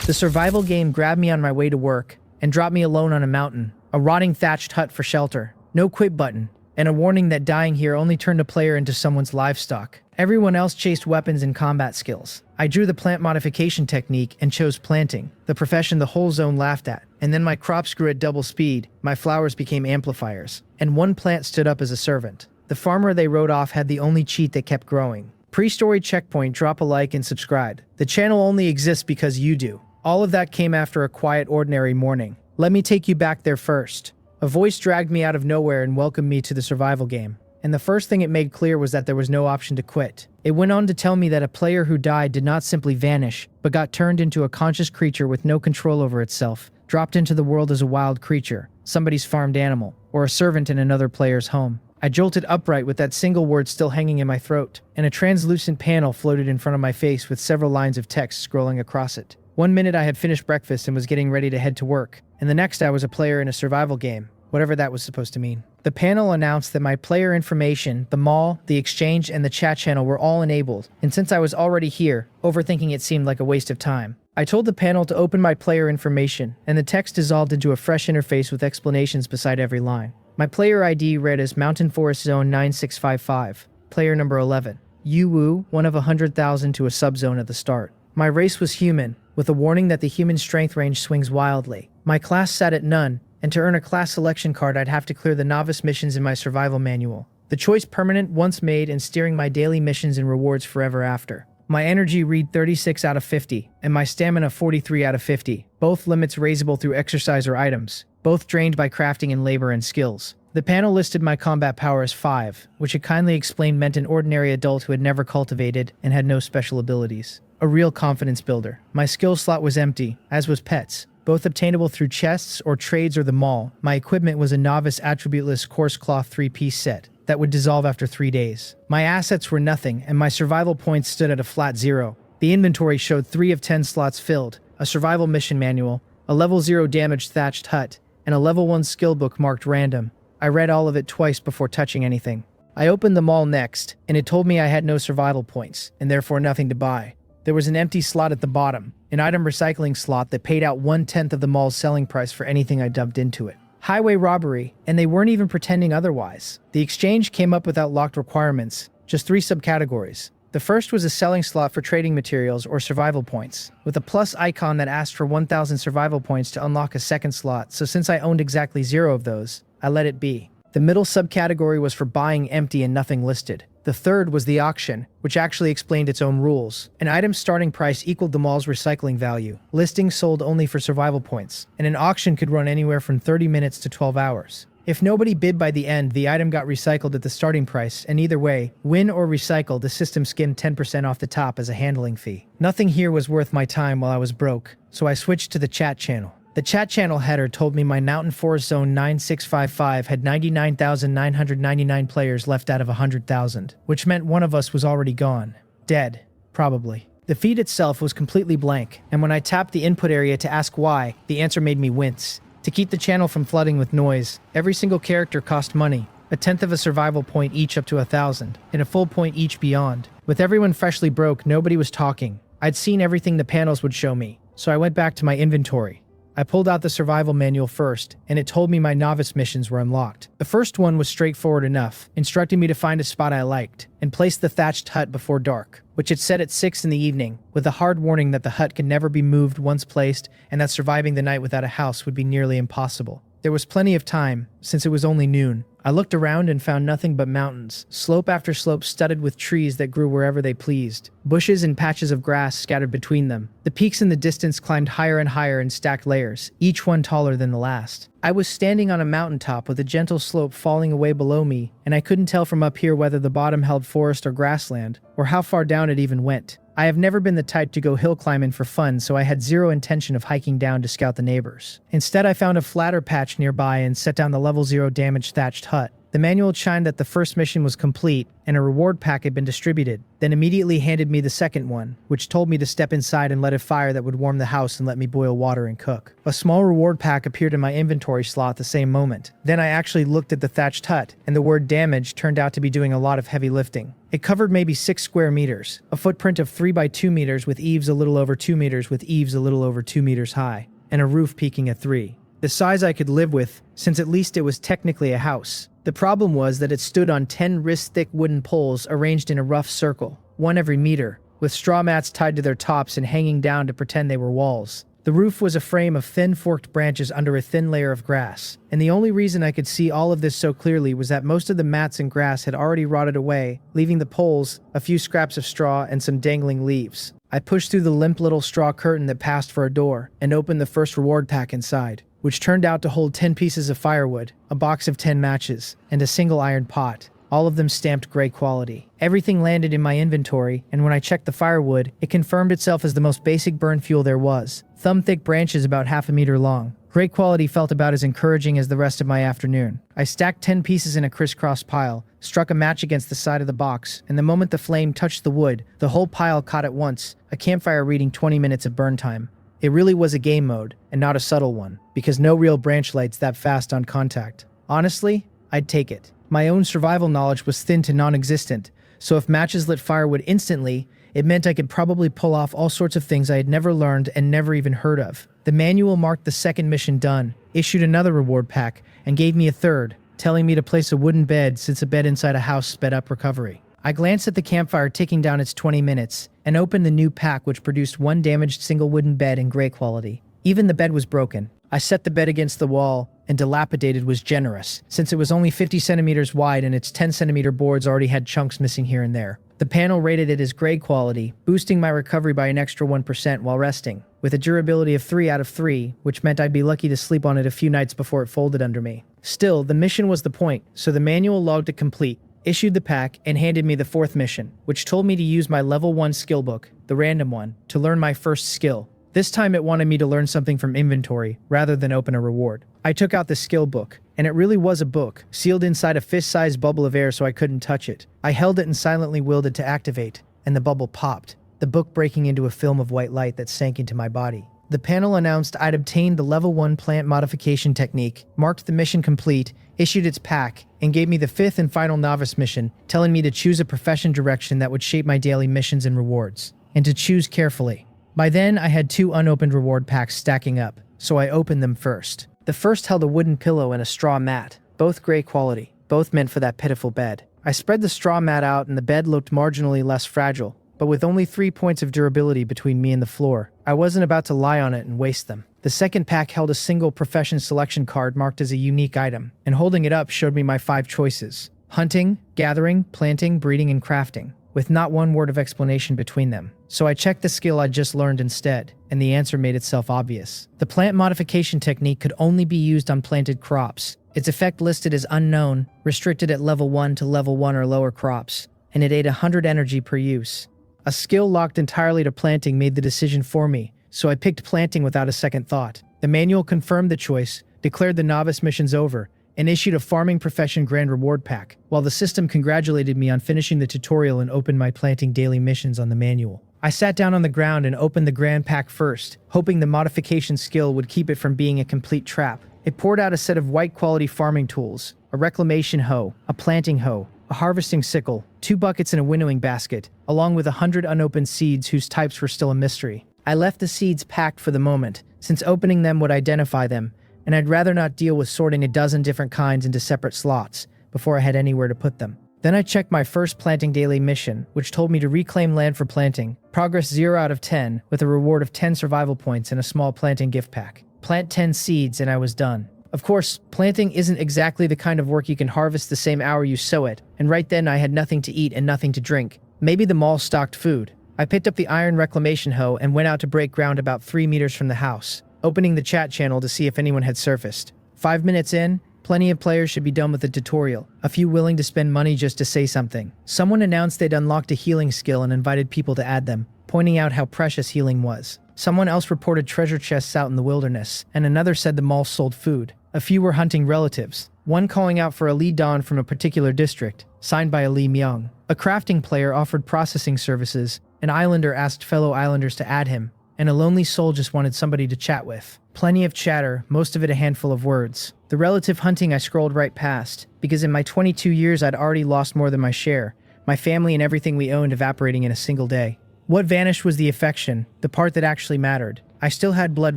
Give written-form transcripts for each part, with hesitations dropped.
The survival game grabbed me on my way to work and dropped me alone on a mountain, a rotting thatched hut for shelter, no quit button, and a warning that dying here only turned a player into someone's livestock. Everyone else chased weapons and combat skills. I drew the plant modification technique and chose planting, the profession the whole zone laughed at. And then my crops grew at double speed, my flowers became amplifiers, and one plant stood up as a servant. The farmer they wrote off had the only cheat that kept growing. Pre-story checkpoint, drop a like and subscribe. The channel only exists because you do. All of that came after a quiet, ordinary morning. Let me take you back there first. A voice dragged me out of nowhere and welcomed me to the survival game. And the first thing it made clear was that there was no option to quit. It went on to tell me that a player who died did not simply vanish, but got turned into a conscious creature with no control over itself, dropped into the world as a wild creature, somebody's farmed animal, or a servant in another player's home. I jolted upright with that single word still hanging in my throat, and a translucent panel floated in front of my face with several lines of text scrolling across it. 1 minute I had finished breakfast and was getting ready to head to work, and the next I was a player in a survival game, whatever that was supposed to mean. The panel announced that my player information, the mall, the exchange, and the chat channel were all enabled, and since I was already here, overthinking it seemed like a waste of time. I told the panel to open my player information, and the text dissolved into a fresh interface with explanations beside every line. My player ID read as Mountain Forest Zone 9655, player number 11. Yu-Wu, one of 100,000 to a subzone at the start. My race was human, with a warning that the human strength range swings wildly. My class sat at none, and to earn a class selection card I'd have to clear the novice missions in my survival manual. The choice permanent once made and steering my daily missions and rewards forever after. My energy read 36 out of 50, and my stamina 43 out of 50, both limits raisable through exercise or items, both drained by crafting and labor and skills. The panel listed my combat power as 5, which it kindly explained meant an ordinary adult who had never cultivated and had no special abilities. A real confidence builder. My skill slot was empty, as was pets, both obtainable through chests or trades or the mall. My equipment was a novice attributeless coarse cloth 3-piece set that would dissolve after 3 days. My assets were nothing, and my survival points stood at a flat 0. The inventory showed 3 of 10 slots filled, a survival mission manual, a level 0 damaged thatched hut, and a level 1 skill book marked random. I read all of it twice before touching anything. I opened the mall next, and it told me I had no survival points, and therefore nothing to buy. There was an empty slot at the bottom, an item recycling slot that paid out 1/10 of the mall's selling price for anything I dumped into it. Highway robbery, and they weren't even pretending otherwise. The exchange came up without locked requirements, just 3 subcategories. The first was a selling slot for trading materials or survival points, with a plus icon that asked for 1,000 survival points to unlock a second slot, so since I owned exactly 0 of those, I let it be. The middle subcategory was for buying empty and nothing listed. The third was the auction, which actually explained its own rules. An item's starting price equaled the mall's recycling value. Listings sold only for survival points, and an auction could run anywhere from 30 minutes to 12 hours. If nobody bid by the end, the item got recycled at the starting price, and either way, win or recycle, the system skimmed 10% off the top as a handling fee. Nothing here was worth my time while I was broke, so I switched to the chat channel. The chat channel header told me my Mountain Forest Zone 9655 had 99,999 players left out of 100,000, which meant one of us was already gone. Dead. Probably. The feed itself was completely blank, and when I tapped the input area to ask why, the answer made me wince. To keep the channel from flooding with noise, every single character cost money, 1/10 of a survival point each up to 1,000, and a full point each beyond. With everyone freshly broke, nobody was talking. I'd seen everything the panels would show me, so I went back to my inventory. I pulled out the survival manual first, and it told me my novice missions were unlocked. The first one was straightforward enough, instructing me to find a spot I liked, and place the thatched hut before dark, which it set at 6 in the evening, with a hard warning that the hut could never be moved once placed, and that surviving the night without a house would be nearly impossible. There was plenty of time, since it was only noon. I looked around and found nothing but mountains, slope after slope studded with trees that grew wherever they pleased, bushes and patches of grass scattered between them. The peaks in the distance climbed higher and higher in stacked layers, each one taller than the last. I was standing on a mountaintop with a gentle slope falling away below me, and I couldn't tell from up here whether the bottom held forest or grassland, or how far down it even went. I have never been the type to go hill climbing for fun, so I had 0 intention of hiking down to scout the neighbors. Instead, I found a flatter patch nearby and set down the level 0 damaged thatched hut. The manual chimed that the first mission was complete and a reward pack had been distributed, then immediately handed me the second one, which told me to step inside and light a fire that would warm the house and let me boil water and cook. A small reward pack appeared in my inventory slot at the same moment. Then I actually looked at the thatched hut, and the word damage turned out to be doing a lot of heavy lifting. It covered maybe 6 square meters, a footprint of 3 by 2 meters with eaves a little over 2 meters with eaves a little over 2 meters high, and a roof peaking at 3. The size I could live with, since at least it was technically a house. The problem was that it stood on 10 wrist-thick wooden poles arranged in a rough circle, one every meter, with straw mats tied to their tops and hanging down to pretend they were walls. The roof was a frame of thin forked branches under a thin layer of grass, and the only reason I could see all of this so clearly was that most of the mats and grass had already rotted away, leaving the poles, a few scraps of straw, and some dangling leaves. I pushed through the limp little straw curtain that passed for a door, and opened the first reward pack inside, which turned out to hold 10 pieces of firewood, a box of 10 matches, and a single iron pot, all of them stamped gray quality. Everything landed in my inventory, and when I checked the firewood, it confirmed itself as the most basic burn fuel there was. Thumb-thick branches about half a meter long. Great quality felt about as encouraging as the rest of my afternoon. I stacked 10 pieces in a crisscross pile, struck a match against the side of the box, and the moment the flame touched the wood, the whole pile caught at once, a campfire reading 20 minutes of burn time. It really was a game mode, and not a subtle one, because no real branch lights that fast on contact. Honestly, I'd take it. My own survival knowledge was thin to non-existent, so if matches lit firewood instantly, it meant I could probably pull off all sorts of things I had never learned and never even heard of. The manual marked the second mission done, issued another reward pack, and gave me a third, telling me to place a wooden bed since a bed inside a house sped up recovery. I glanced at the campfire ticking down its 20 minutes, and opened the new pack which produced one damaged single wooden bed in gray quality. Even the bed was broken. I set the bed against the wall, and dilapidated was generous, since it was only 50 centimeters wide and its 10 centimeter boards already had chunks missing here and there. The panel rated it as gray quality, boosting my recovery by an extra 1% while resting, with a durability of 3 out of 3, which meant I'd be lucky to sleep on it a few nights before it folded under me. Still, the mission was the point, so the manual logged it complete, issued the pack, and handed me the fourth mission, which told me to use my level 1 skill book, the random one, to learn my first skill. This time it wanted me to learn something from inventory, rather than open a reward. I took out the skill book, and it really was a book, sealed inside a fist-sized bubble of air so I couldn't touch it. I held it and silently willed it to activate, and the bubble popped, the book breaking into a film of white light that sank into my body. The panel announced I'd obtained the level 1 plant modification technique, marked the mission complete, issued its pack, and gave me the 5th and final novice mission, telling me to choose a profession direction that would shape my daily missions and rewards, and to choose carefully. By then, I had 2 unopened reward packs stacking up, so I opened them first. The first held a wooden pillow and a straw mat, both gray quality, both meant for that pitiful bed. I spread the straw mat out and the bed looked marginally less fragile, but with only 3 points of durability between me and the floor. I wasn't about to lie on it and waste them. The second pack held a single profession selection card marked as a unique item, and holding it up showed me my 5 choices: hunting, gathering, planting, breeding, and crafting, with not one word of explanation between them. So I checked the skill I'd just learned instead, and the answer made itself obvious. The plant modification technique could only be used on planted crops. Its effect listed as unknown, restricted at level 1 to level 1 or lower crops, and it ate 100 energy per use. A skill locked entirely to planting made the decision for me, so I picked planting without a second thought. The manual confirmed the choice, declared the novice missions over, and issued a farming profession grand reward pack, while the system congratulated me on finishing the tutorial and opened my planting daily missions on the manual. I sat down on the ground and opened the grand pack first, hoping the modification skill would keep it from being a complete trap. It poured out a set of white quality farming tools, a reclamation hoe, a planting hoe, a harvesting sickle, 2 buckets and a winnowing basket, along with 100 unopened seeds whose types were still a mystery. I left the seeds packed for the moment, since opening them would identify them, and I'd rather not deal with sorting a dozen different kinds into separate slots before I had anywhere to put them. Then I checked my first planting daily mission, which told me to reclaim land for planting, progress 0 out of 10, with a reward of 10 survival points and a small planting gift pack. Plant 10 seeds and I was done. Of course, planting isn't exactly the kind of work you can harvest the same hour you sow it, and right then I had nothing to eat and nothing to drink. Maybe the mall stocked food. I picked up the iron reclamation hoe and went out to break ground about 3 meters from the house, opening the chat channel to see if anyone had surfaced. 5 minutes in, plenty of players should be done with the tutorial, a few willing to spend money just to say something. Someone announced they'd unlocked a healing skill and invited people to add them, pointing out how precious healing was. Someone else reported treasure chests out in the wilderness, and another said the mall sold food. A few were hunting relatives. one calling out for a Lee Don from a particular district, signed by a Lee Myung. A crafting player offered processing services, an islander asked fellow islanders to add him, and a lonely soul just wanted somebody to chat with. Plenty of chatter, most of it a handful of words. The relative hunting I scrolled right past, because in my 22 years I'd already lost more than my share, my family and everything we owned evaporating in a single day. What vanished was the affection, the part that actually mattered. I still had blood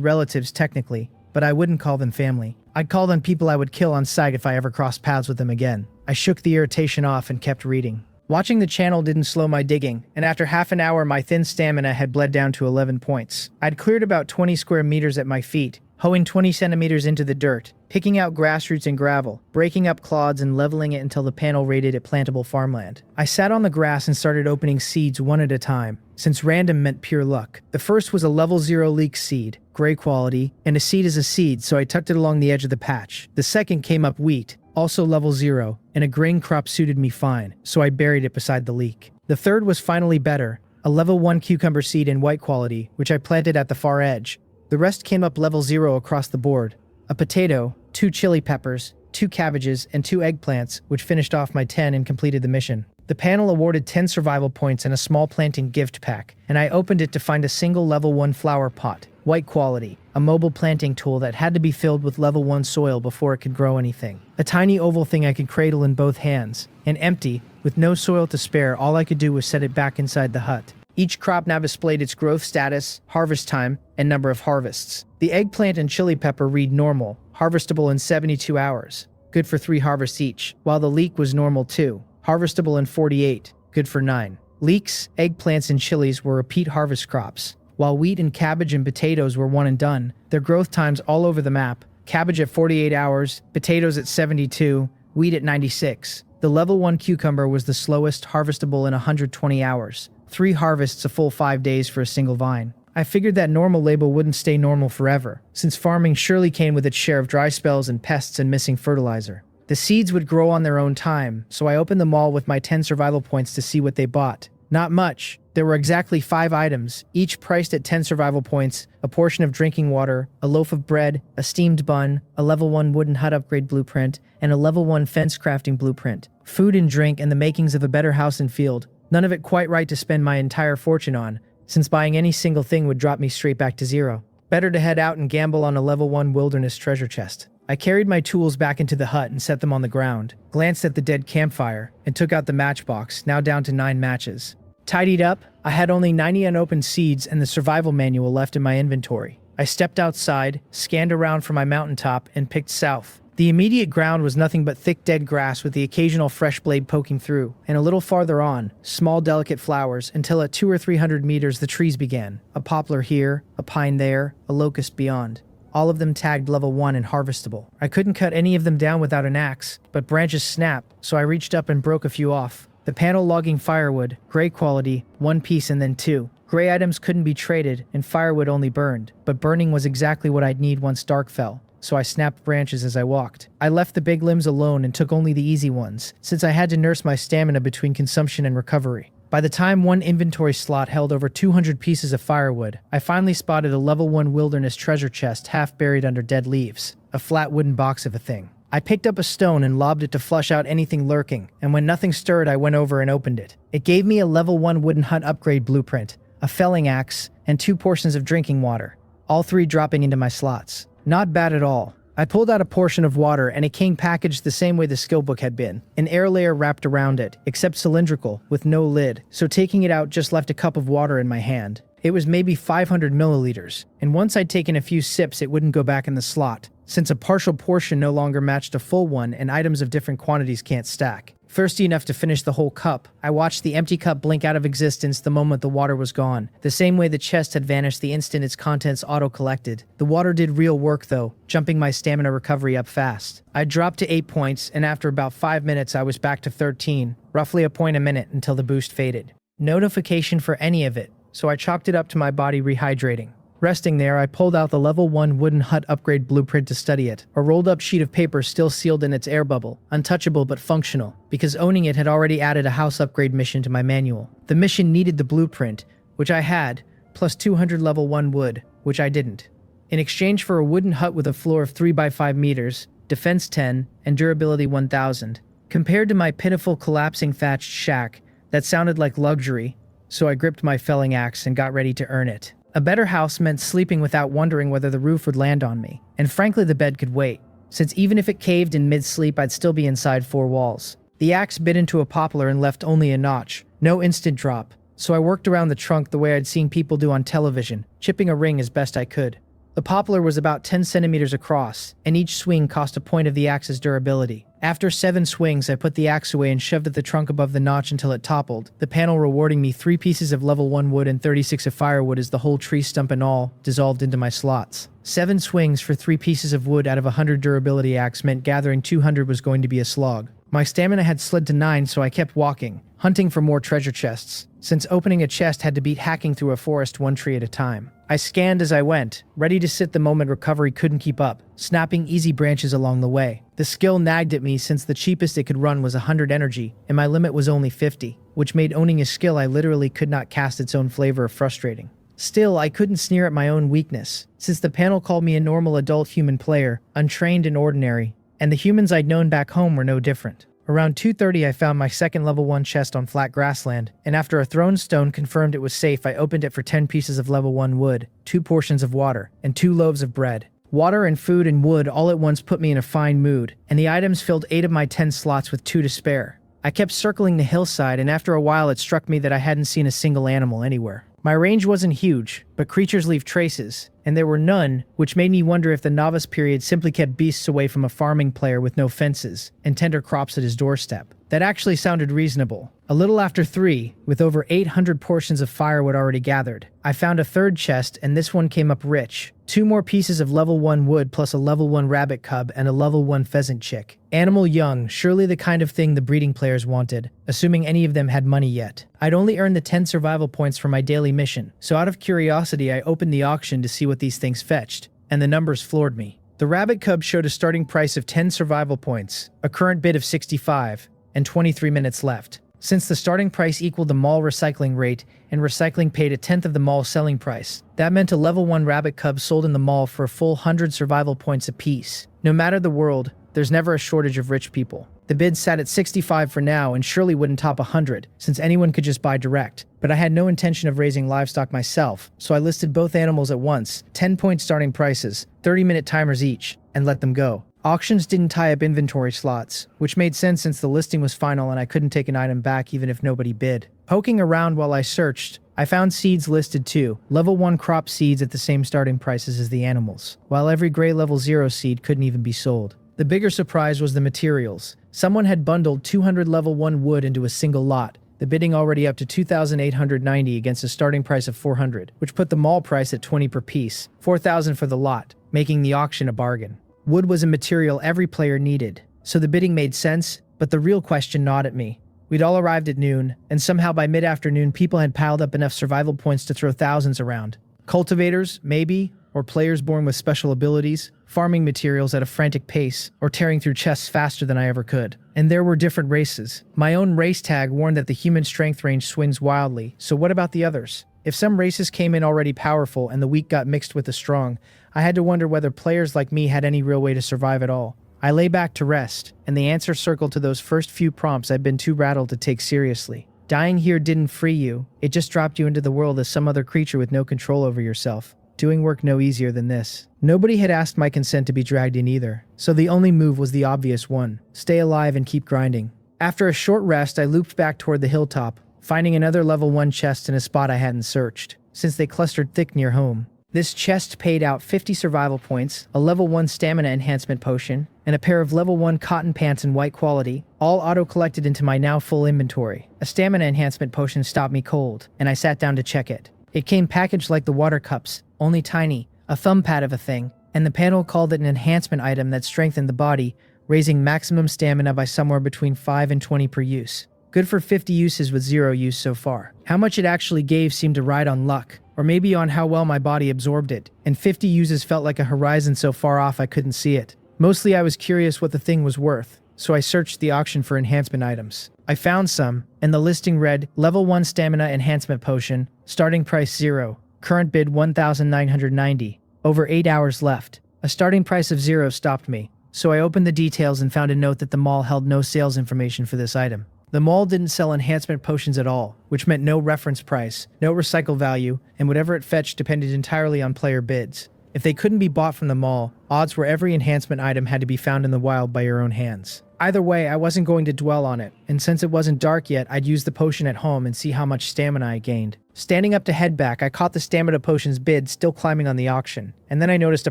relatives technically, but I wouldn't call them family. I'd call them people I would kill on sight if I ever crossed paths with them again. I shook the irritation off and kept reading. Watching the channel didn't slow my digging, and after half an hour my thin stamina had bled down to 11 points. I'd cleared about 20 square meters at my feet, hoeing 20 centimeters into the dirt, picking out grass roots and gravel, breaking up clods and leveling it until the panel rated it plantable farmland. I sat on the grass and started opening seeds one at a time, since random meant pure luck. The first was a level 0 leek seed, gray quality, and a seed is a seed, so I tucked it along the edge of the patch. The second came up wheat, also level 0, and a grain crop suited me fine, so I buried it beside the leek. The third was finally better, a level 1 cucumber seed in white quality, which I planted at the far edge. The rest came up level 0 across the board. A potato, 2 chili peppers, 2 cabbages, and 2 eggplants, which finished off my 10 and completed the mission. The panel awarded 10 survival points and a small planting gift pack, and I opened it to find a single level 1 flower pot, white quality, a mobile planting tool that had to be filled with level 1 soil before it could grow anything. A tiny oval thing I could cradle in both hands, and empty, with no soil to spare. All I could do was set it back inside the hut. Each crop now displayed its growth status, harvest time, and number of harvests. The eggplant and chili pepper read normal, harvestable in 72 hours, good for 3 harvests each, while the leek was normal too, harvestable in 48, good for 9. Leeks, eggplants, and chilies were repeat harvest crops, while wheat and cabbage and potatoes were one and done. Their growth times all over the map, cabbage at 48 hours, potatoes at 72, wheat at 96. The level 1 cucumber was the slowest, harvestable in 120 hours. 3 harvests a full 5 days for a single vine. I figured that normal label wouldn't stay normal forever, since farming surely came with its share of dry spells and pests and missing fertilizer. The seeds would grow on their own time, so I opened them all with my 10 survival points to see what they bought. Not much. There were exactly 5 items, each priced at 10 survival points, a portion of drinking water, a loaf of bread, a steamed bun, a level 1 wooden hut upgrade blueprint, and a level 1 fence crafting blueprint. Food and drink and the makings of a better house and field. None of it quite right to spend my entire fortune on, since buying any single thing would drop me straight back to 0. Better to head out and gamble on a level 1 wilderness treasure chest. I carried my tools back into the hut and set them on the ground, glanced at the dead campfire, and took out the matchbox, now down to 9 matches. Tidied up, I had only 90 unopened seeds and the survival manual left in my inventory. I stepped outside, scanned around for my mountaintop, and picked south. The immediate ground was nothing but thick dead grass with the occasional fresh blade poking through, and a little farther on, small delicate flowers, until at 200 or 300 meters the trees began. A poplar here, a pine there, a locust beyond. All of them tagged level 1 and harvestable. I couldn't cut any of them down without an axe, but branches snapped, so I reached up and broke a few off. The panel logging firewood, gray quality, 1 piece and then 2. Gray items couldn't be traded, and firewood only burned, but burning was exactly what I'd need once dark fell. So I snapped branches as I walked. I left the big limbs alone and took only the easy ones, since I had to nurse my stamina between consumption and recovery. By the time one inventory slot held over 200 pieces of firewood, I finally spotted a level 1 wilderness treasure chest half buried under dead leaves, a flat wooden box of a thing. I picked up a stone and lobbed it to flush out anything lurking, and when nothing stirred I went over and opened it. It gave me a level 1 wooden hut upgrade blueprint, a felling axe, and 2 portions of drinking water, all 3 dropping into my slots. Not bad at all. I pulled out a portion of water and it came packaged the same way the skill book had been. An air layer wrapped around it, except cylindrical, with no lid, so taking it out just left a cup of water in my hand. It was maybe 500 milliliters, and once I'd taken a few sips it wouldn't go back in the slot, since a partial portion no longer matched a full one and items of different quantities can't stack. Thirsty enough to finish the whole cup, I watched the empty cup blink out of existence the moment the water was gone, the same way the chest had vanished the instant its contents auto-collected. The water did real work though, jumping my stamina recovery up fast. I dropped to 8 points, and after about 5 minutes I was back to 13, roughly a point a minute until the boost faded. No notification for any of it, so I chalked it up to my body rehydrating. Resting there, I pulled out the level 1 wooden hut upgrade blueprint to study it, a rolled up sheet of paper still sealed in its air bubble, untouchable but functional, because owning it had already added a house upgrade mission to my manual. The mission needed the blueprint, which I had, plus 200 level 1 wood, which I didn't. In exchange for a wooden hut with a floor of 3 by 5 meters, defense 10, and durability 1000. Compared to my pitiful collapsing thatched shack, that sounded like luxury, so I gripped my felling axe and got ready to earn it. A better house meant sleeping without wondering whether the roof would land on me, and frankly the bed could wait, since even if it caved in mid-sleep I'd still be inside four walls. The axe bit into a poplar and left only a notch, no instant drop, so I worked around the trunk the way I'd seen people do on television, chipping a ring as best I could. The poplar was about 10 centimeters across, and each swing cost a point of the axe's durability. After 7 swings, I put the axe away and shoved at the trunk above the notch until it toppled, the panel rewarding me 3 pieces of level 1 wood and 36 of firewood as the whole tree stump and all dissolved into my slots. 7 swings for 3 pieces of wood out of a 100 durability axe meant gathering 200 was going to be a slog. My stamina had slid to 9, so I kept walking, hunting for more treasure chests, since opening a chest had to beat hacking through a forest 1 tree at a time. I scanned as I went, ready to sit the moment recovery couldn't keep up, snapping easy branches along the way. The skill nagged at me since the cheapest it could run was 100 energy, and my limit was only 50, which made owning a skill I literally could not cast its own flavor of frustrating. Still, I couldn't sneer at my own weakness, since the panel called me a normal adult human player, untrained and ordinary, and the humans I'd known back home were no different. Around 2:30 I found my second level 1 chest on flat grassland, and after a thrown stone confirmed it was safe I opened it for 10 pieces of level 1 wood, 2 portions of water, and 2 loaves of bread. Water and food and wood all at once put me in a fine mood, and the items filled 8 of my 10 slots with 2 to spare. I kept circling the hillside, and after a while it struck me that I hadn't seen a single animal anywhere. My range wasn't huge, but creatures leave traces, and there were none, which made me wonder if the novice period simply kept beasts away from a farming player with no fences and tender crops at his doorstep. That actually sounded reasonable. A little after 3, with over 800 portions of firewood already gathered, I found a third chest, and this one came up rich. 2 more pieces of level 1 wood plus a level 1 rabbit cub and a level 1 pheasant chick. Animal young, surely the kind of thing the breeding players wanted, assuming any of them had money yet. I'd only earned the 10 survival points for my daily mission, so out of curiosity I opened the auction to see what these things fetched, and the numbers floored me. The rabbit cub showed a starting price of 10 survival points, a current bid of 65, and 23 minutes left. Since the starting price equaled the mall recycling rate, and recycling paid a tenth of the mall selling price, that meant a level 1 rabbit cub sold in the mall for a full 100 survival points apiece. No matter the world, there's never a shortage of rich people. The bid sat at 65 for now and surely wouldn't top 100, since anyone could just buy direct. But I had no intention of raising livestock myself, so I listed both animals at once, 10-point starting prices, 30-minute timers each, and let them go. Auctions didn't tie up inventory slots, which made sense since the listing was final and I couldn't take an item back even if nobody bid. Poking around while I searched, I found seeds listed too, level 1 crop seeds at the same starting prices as the animals, while every gray level 0 seed couldn't even be sold. The bigger surprise was the materials. Someone had bundled 200 level 1 wood into a single lot, the bidding already up to 2,890 against a starting price of 400, which put the mall price at 20 per piece, 4,000 for the lot, making the auction a bargain. Wood was a material every player needed, so the bidding made sense, but the real question gnawed at me. We'd all arrived at noon, and somehow by mid-afternoon people had piled up enough survival points to throw thousands around. Cultivators, maybe, or players born with special abilities, farming materials at a frantic pace, or tearing through chests faster than I ever could. And there were different races. My own race tag warned that the human strength range swings wildly, so what about the others? If some races came in already powerful and the weak got mixed with the strong, I had to wonder whether players like me had any real way to survive at all. I lay back to rest, and the answer circled to those first few prompts I'd been too rattled to take seriously. Dying here didn't free you, it just dropped you into the world as some other creature with no control over yourself. Doing work no easier than this. Nobody had asked my consent to be dragged in either, so the only move was the obvious one. Stay alive and keep grinding. After a short rest, I looped back toward the hilltop, finding another level 1 chest in a spot I hadn't searched, since they clustered thick near home. This chest paid out 50 survival points, a level 1 stamina enhancement potion, and a pair of level 1 cotton pants in white quality, all auto-collected into my now full inventory. A stamina enhancement potion stopped me cold, and I sat down to check it. It came packaged like the water cups, only tiny, a thumb pad of a thing, and the panel called it an enhancement item that strengthened the body, raising maximum stamina by somewhere between 5 and 20 per use. Good for 50 uses with 0 use so far. How much it actually gave seemed to ride on luck, or maybe on how well my body absorbed it, and 50 uses felt like a horizon so far off I couldn't see it. Mostly I was curious what the thing was worth, so I searched the auction for enhancement items. I found some, and the listing read, Level 1 Stamina Enhancement Potion, starting price 0, current bid 1,990, over 8 hours left. A starting price of 0 stopped me. so I opened the details and found a note that the mall held no sales information for this item. The mall didn't sell enhancement potions at all, which meant no reference price, no recycle value, and whatever it fetched depended entirely on player bids. If they couldn't be bought from the mall, odds were every enhancement item had to be found in the wild by your own hands. Either way, I wasn't going to dwell on it, and since it wasn't dark yet, I'd use the potion at home and see how much stamina I gained. Standing up to head back, I caught the stamina potion's bid still climbing on the auction, and then I noticed a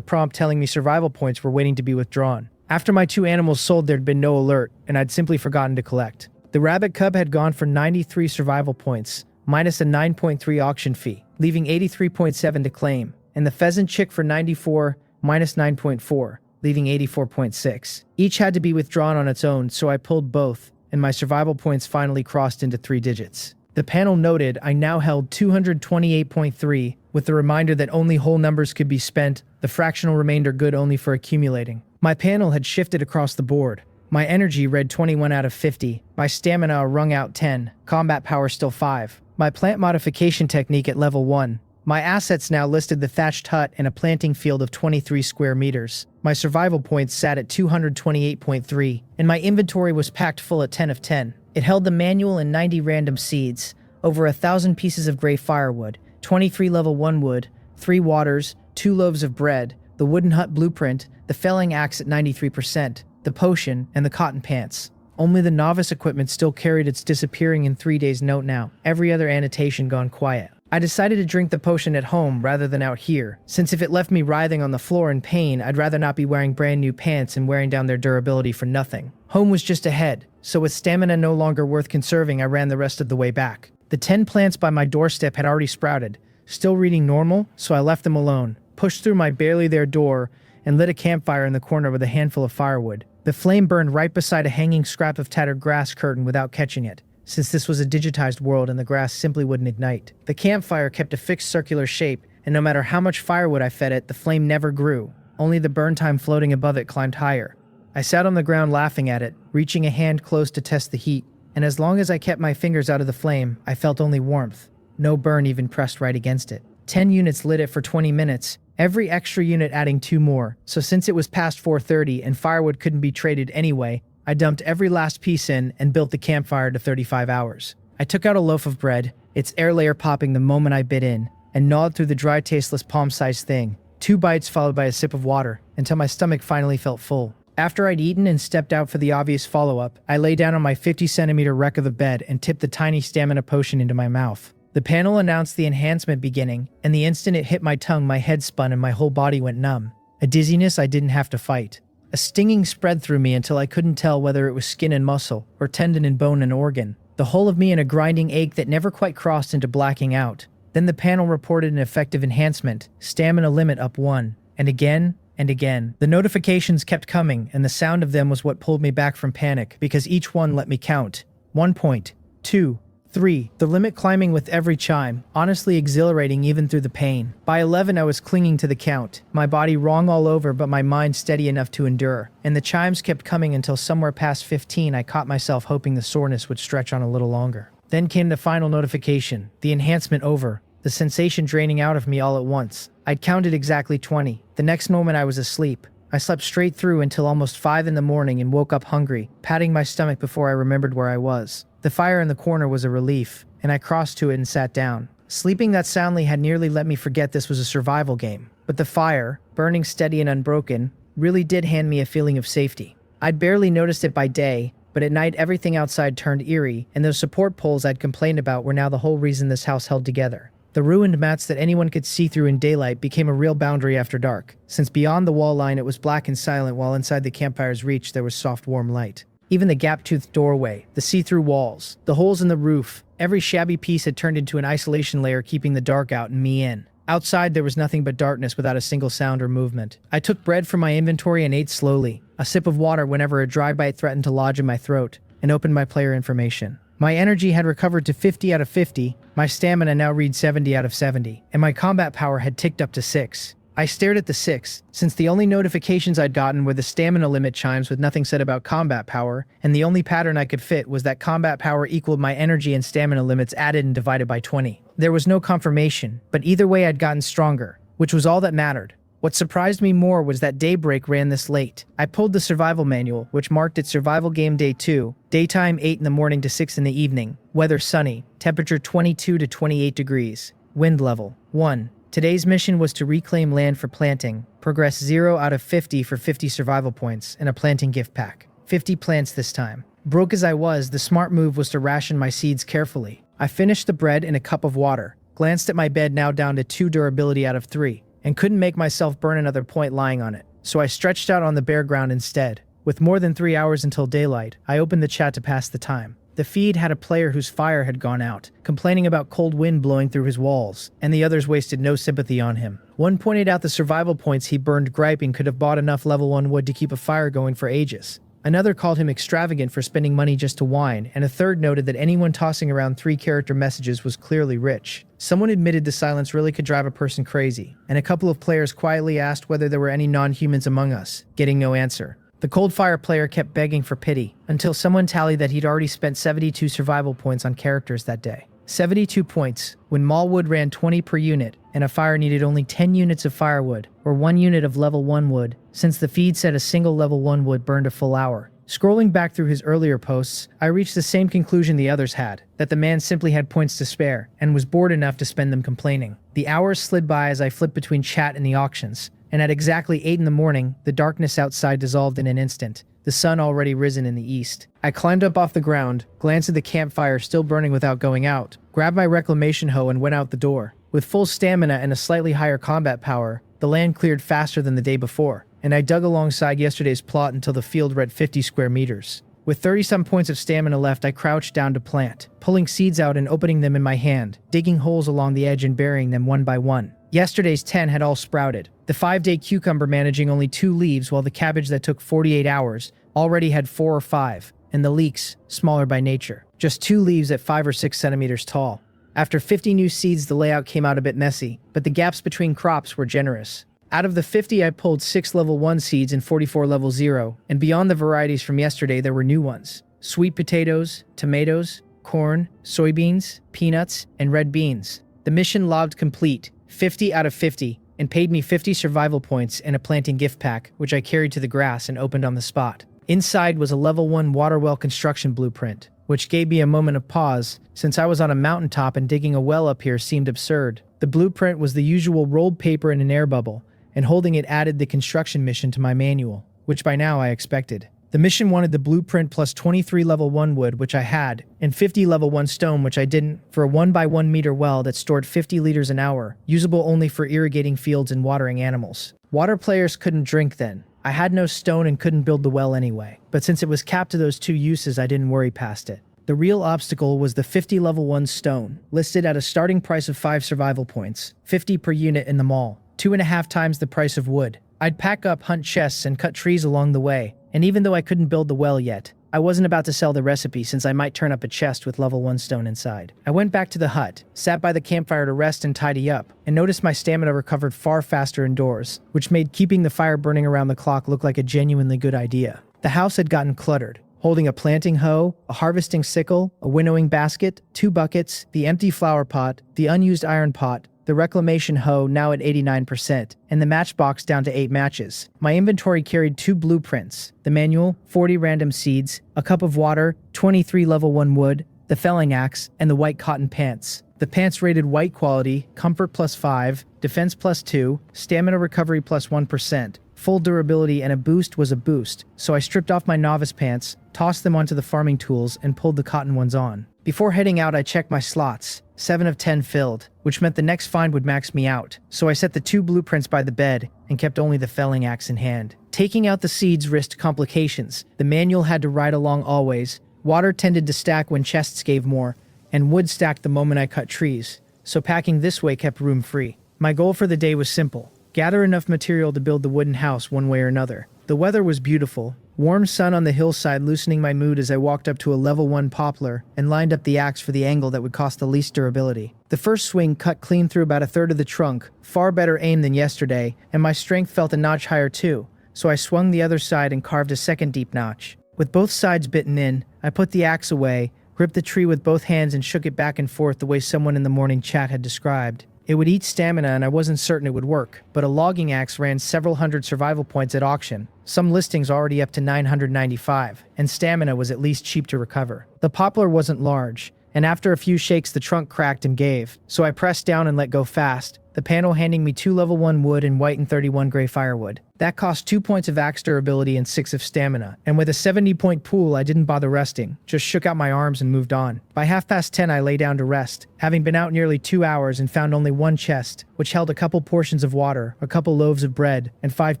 prompt telling me survival points were waiting to be withdrawn. After my 2 animals sold, there'd been no alert, and I'd simply forgotten to collect. The rabbit cub had gone for 93 survival points, minus a 9.3 auction fee, leaving 83.7 to claim, and the pheasant chick for 94, minus 9.4, leaving 84.6. Each had to be withdrawn on its own, so I pulled both, and my survival points finally crossed into 3 digits. The panel noted I now held 228.3, with the reminder that only whole numbers could be spent, the fractional remainder good only for accumulating. My panel had shifted across the board. My energy read 21 out of 50, my stamina wrung out 10, combat power still 5, my plant modification technique at level 1. My assets now listed the thatched hut and a planting field of 23 square meters. My survival points sat at 228.3, and my inventory was packed full at 10 of 10. It held the manual and 90 random seeds, over 1,000 pieces of gray firewood, 23 level 1 wood, 3 waters, 2 loaves of bread, the wooden hut blueprint, the felling axe at 93%, the potion, and the cotton pants. Only the novice equipment still carried its disappearing in 3 days note now, every other annotation gone quiet. I decided to drink the potion at home rather than out here, since if it left me writhing on the floor in pain, I'd rather not be wearing brand new pants and wearing down their durability for nothing. Home was just ahead, so with stamina no longer worth conserving, I ran the rest of the way back. The 10 plants by my doorstep had already sprouted, still reading normal, so I left them alone, pushed through my barely there door, and lit a campfire in the corner with a handful of firewood. The flame burned right beside a hanging scrap of tattered grass curtain without catching it, since this was a digitized world and the grass simply wouldn't ignite. The campfire kept a fixed circular shape, and no matter how much firewood I fed it, the flame never grew. Only the burn time floating above it climbed higher. I sat on the ground laughing at it, reaching a hand close to test the heat, and as long as I kept my fingers out of the flame, I felt only warmth. No burn even pressed right against it. 10 units lit it for 20 minutes, every extra unit adding 2 more, so since it was past 4:30 and firewood couldn't be traded anyway, I dumped every last piece in and built the campfire to 35 hours. I took out a loaf of bread, its air layer popping the moment I bit in, and gnawed through the dry, tasteless palm-sized thing. 2 bites followed by a sip of water, until my stomach finally felt full. After I'd eaten and stepped out for the obvious follow-up, I lay down on my 50-centimeter wreck of a bed and tipped the tiny stamina potion into my mouth. The panel announced the enhancement beginning, and the instant it hit my tongue, my head spun and my whole body went numb. A dizziness I didn't have to fight. A stinging spread through me until I couldn't tell whether it was skin and muscle, or tendon and bone and organ. The whole of me in a grinding ache that never quite crossed into blacking out. Then the panel reported an effective enhancement, stamina limit up 1, and again, and again. The notifications kept coming, and the sound of them was what pulled me back from panic, because each one let me count. 1 point, 2, 3, the limit climbing with every chime, honestly exhilarating even through the pain. By 11 I was clinging to the count, my body wrong all over but my mind steady enough to endure, and the chimes kept coming until somewhere past 15 I caught myself hoping the soreness would stretch on a little longer. Then came the final notification, the enhancement over, the sensation draining out of me all at once. I'd counted exactly 20. The next moment I was asleep. I slept straight through until almost 5 in the morning and woke up hungry, patting my stomach before I remembered where I was. The fire in the corner was a relief, and I crossed to it and sat down. Sleeping that soundly had nearly let me forget this was a survival game, but the fire, burning steady and unbroken, really did hand me a feeling of safety. I'd barely noticed it by day, but at night everything outside turned eerie, and those support poles I'd complained about were now the whole reason this house held together. The ruined mats that anyone could see through in daylight became a real boundary after dark, since beyond the wall line it was black and silent while inside the campfire's reach there was soft warm light. Even the gap-toothed doorway, the see-through walls, the holes in the roof, every shabby piece had turned into an isolation layer keeping the dark out and me in. Outside there was nothing but darkness without a single sound or movement. I took bread from my inventory and ate slowly, a sip of water whenever a dry bite threatened to lodge in my throat, and opened my player information. My energy had recovered to 50 out of 50, my stamina now read 70 out of 70, and my combat power had ticked up to 6. I stared at the 6, since the only notifications I'd gotten were the stamina limit chimes with nothing said about combat power, and the only pattern I could fit was that combat power equaled my energy and stamina limits added and divided by 20. There was no confirmation, but either way I'd gotten stronger, which was all that mattered. What surprised me more was that daybreak ran this late. I pulled the survival manual, which marked it survival game day 2, daytime 8 in the morning to 6 in the evening, weather sunny, temperature 22 to 28 degrees, wind level 1. Today's mission was to reclaim land for planting, progress 0 out of 50 for 50 survival points, and a planting gift pack. 50 plants this time. Broke as I was, the smart move was to ration my seeds carefully. I finished the bread in a cup of water, glanced at my bed now down to 2 durability out of 3, and couldn't make myself burn another point lying on it, so I stretched out on the bare ground instead. With more than 3 hours until daylight, I opened the chat to pass the time. The feed had a player whose fire had gone out, complaining about cold wind blowing through his walls, and the others wasted no sympathy on him. One pointed out the survival points he burned griping could have bought enough level 1 wood to keep a fire going for ages. Another called him extravagant for spending money just to whine, and a third noted that anyone tossing around 3-character messages was clearly rich. Someone admitted the silence really could drive a person crazy, and a couple of players quietly asked whether there were any non-humans among us, getting no answer. The cold fire player kept begging for pity, until someone tallied that he'd already spent 72 survival points on characters that day. 72 points, when Mallwood ran 20 per unit, and a fire needed only 10 units of firewood, or 1 unit of level 1 wood, since the feed said a single level 1 wood burned a full hour. Scrolling back through his earlier posts, I reached the same conclusion the others had, that the man simply had points to spare, and was bored enough to spend them complaining. The hours slid by as I flipped between chat and the auctions, and at exactly 8 in the morning, the darkness outside dissolved in an instant, the sun already risen in the east. I climbed up off the ground, glanced at the campfire still burning without going out, grabbed my reclamation hoe and went out the door. With full stamina and a slightly higher combat power, the land cleared faster than the day before, and I dug alongside yesterday's plot until the field read 50 square meters. With 30-some points of stamina left, I crouched down to plant, pulling seeds out and opening them in my hand, digging holes along the edge and burying them one by one. Yesterday's 10 had all sprouted, the 5-day cucumber managing only 2 leaves while the cabbage that took 48 hours already had 4 or 5, and the leeks, smaller by nature, just 2 leaves at 5 or 6 centimeters tall. After 50 new seeds, the layout came out a bit messy, but the gaps between crops were generous. Out of the 50, I pulled 6 level 1 seeds and 44 level 0, and beyond the varieties from yesterday, there were new ones. Sweet potatoes, tomatoes, corn, soybeans, peanuts, and red beans. The mission logged complete, 50 out of 50, and paid me 50 survival points and a planting gift pack, which I carried to the grass and opened on the spot. Inside was a level 1 water well construction blueprint, which gave me a moment of pause, since I was on a mountaintop and digging a well up here seemed absurd. The blueprint was the usual rolled paper in an air bubble, and holding it added the construction mission to my manual, which by now I expected. The mission wanted the blueprint plus 23 level 1 wood, which I had, and 50 level 1 stone, which I didn't, for a 1 by 1 meter well that stored 50 liters an hour, usable only for irrigating fields and watering animals. Water players couldn't drink then. I had no stone and couldn't build the well anyway, but since it was capped to those 2 uses, I didn't worry past it. The real obstacle was the 50 level 1 stone, listed at a starting price of 5 survival points, 50 per unit in the mall, 2.5 times the price of wood. I'd pack up, hunt chests, and cut trees along the way, and even though I couldn't build the well yet, I wasn't about to sell the recipe since I might turn up a chest with level 1 stone inside. I went back to the hut, sat by the campfire to rest and tidy up, and noticed my stamina recovered far faster indoors, which made keeping the fire burning around the clock look like a genuinely good idea. The house had gotten cluttered, holding a planting hoe, a harvesting sickle, a winnowing basket, 2 buckets, the empty flower pot, the unused iron pot, the reclamation hoe now at 89%, and the matchbox down to 8 matches. My inventory carried 2 blueprints, the manual, 40 random seeds, a cup of water, 23 level 1 wood, the felling axe, and the white cotton pants. The pants rated white quality, comfort +5, defense +2, stamina recovery +1%. Full durability and a boost was a boost, so I stripped off my novice pants, tossed them onto the farming tools, and pulled the cotton ones on. Before heading out, I checked my slots. 7 of 10 filled, which meant the next find would max me out, so I set the 2 blueprints by the bed and kept only the felling axe in hand. Taking out the seeds risked complications. The manual had to ride along always, water tended to stack when chests gave more, and wood stacked the moment I cut trees, so packing this way kept room free. My goal for the day was simple: gather enough material to build the wooden house one way or another. The weather was beautiful, warm sun on the hillside loosening my mood as I walked up to a level 1 poplar and lined up the axe for the angle that would cost the least durability. The first swing cut clean through about a third of the trunk, far better aim than yesterday, and my strength felt a notch higher too, so I swung the other side and carved a second deep notch. With both sides bitten in, I put the axe away, gripped the tree with both hands and shook it back and forth the way someone in the morning chat had described. It would eat stamina and I wasn't certain it would work, but a logging axe ran several hundred survival points at auction, some listings already up to 995, and stamina was at least cheap to recover. The poplar wasn't large, and after a few shakes the trunk cracked and gave, so I pressed down and let go fast, the panel handing me 2 level 1 wood and white and 31 gray firewood. That cost 2 points of axe durability and 6 of stamina, and with a 70-point pool I didn't bother resting, just shook out my arms and moved on. By 10:30 I lay down to rest, having been out nearly 2 hours and found only one chest, which held a couple portions of water, a couple loaves of bread, and 5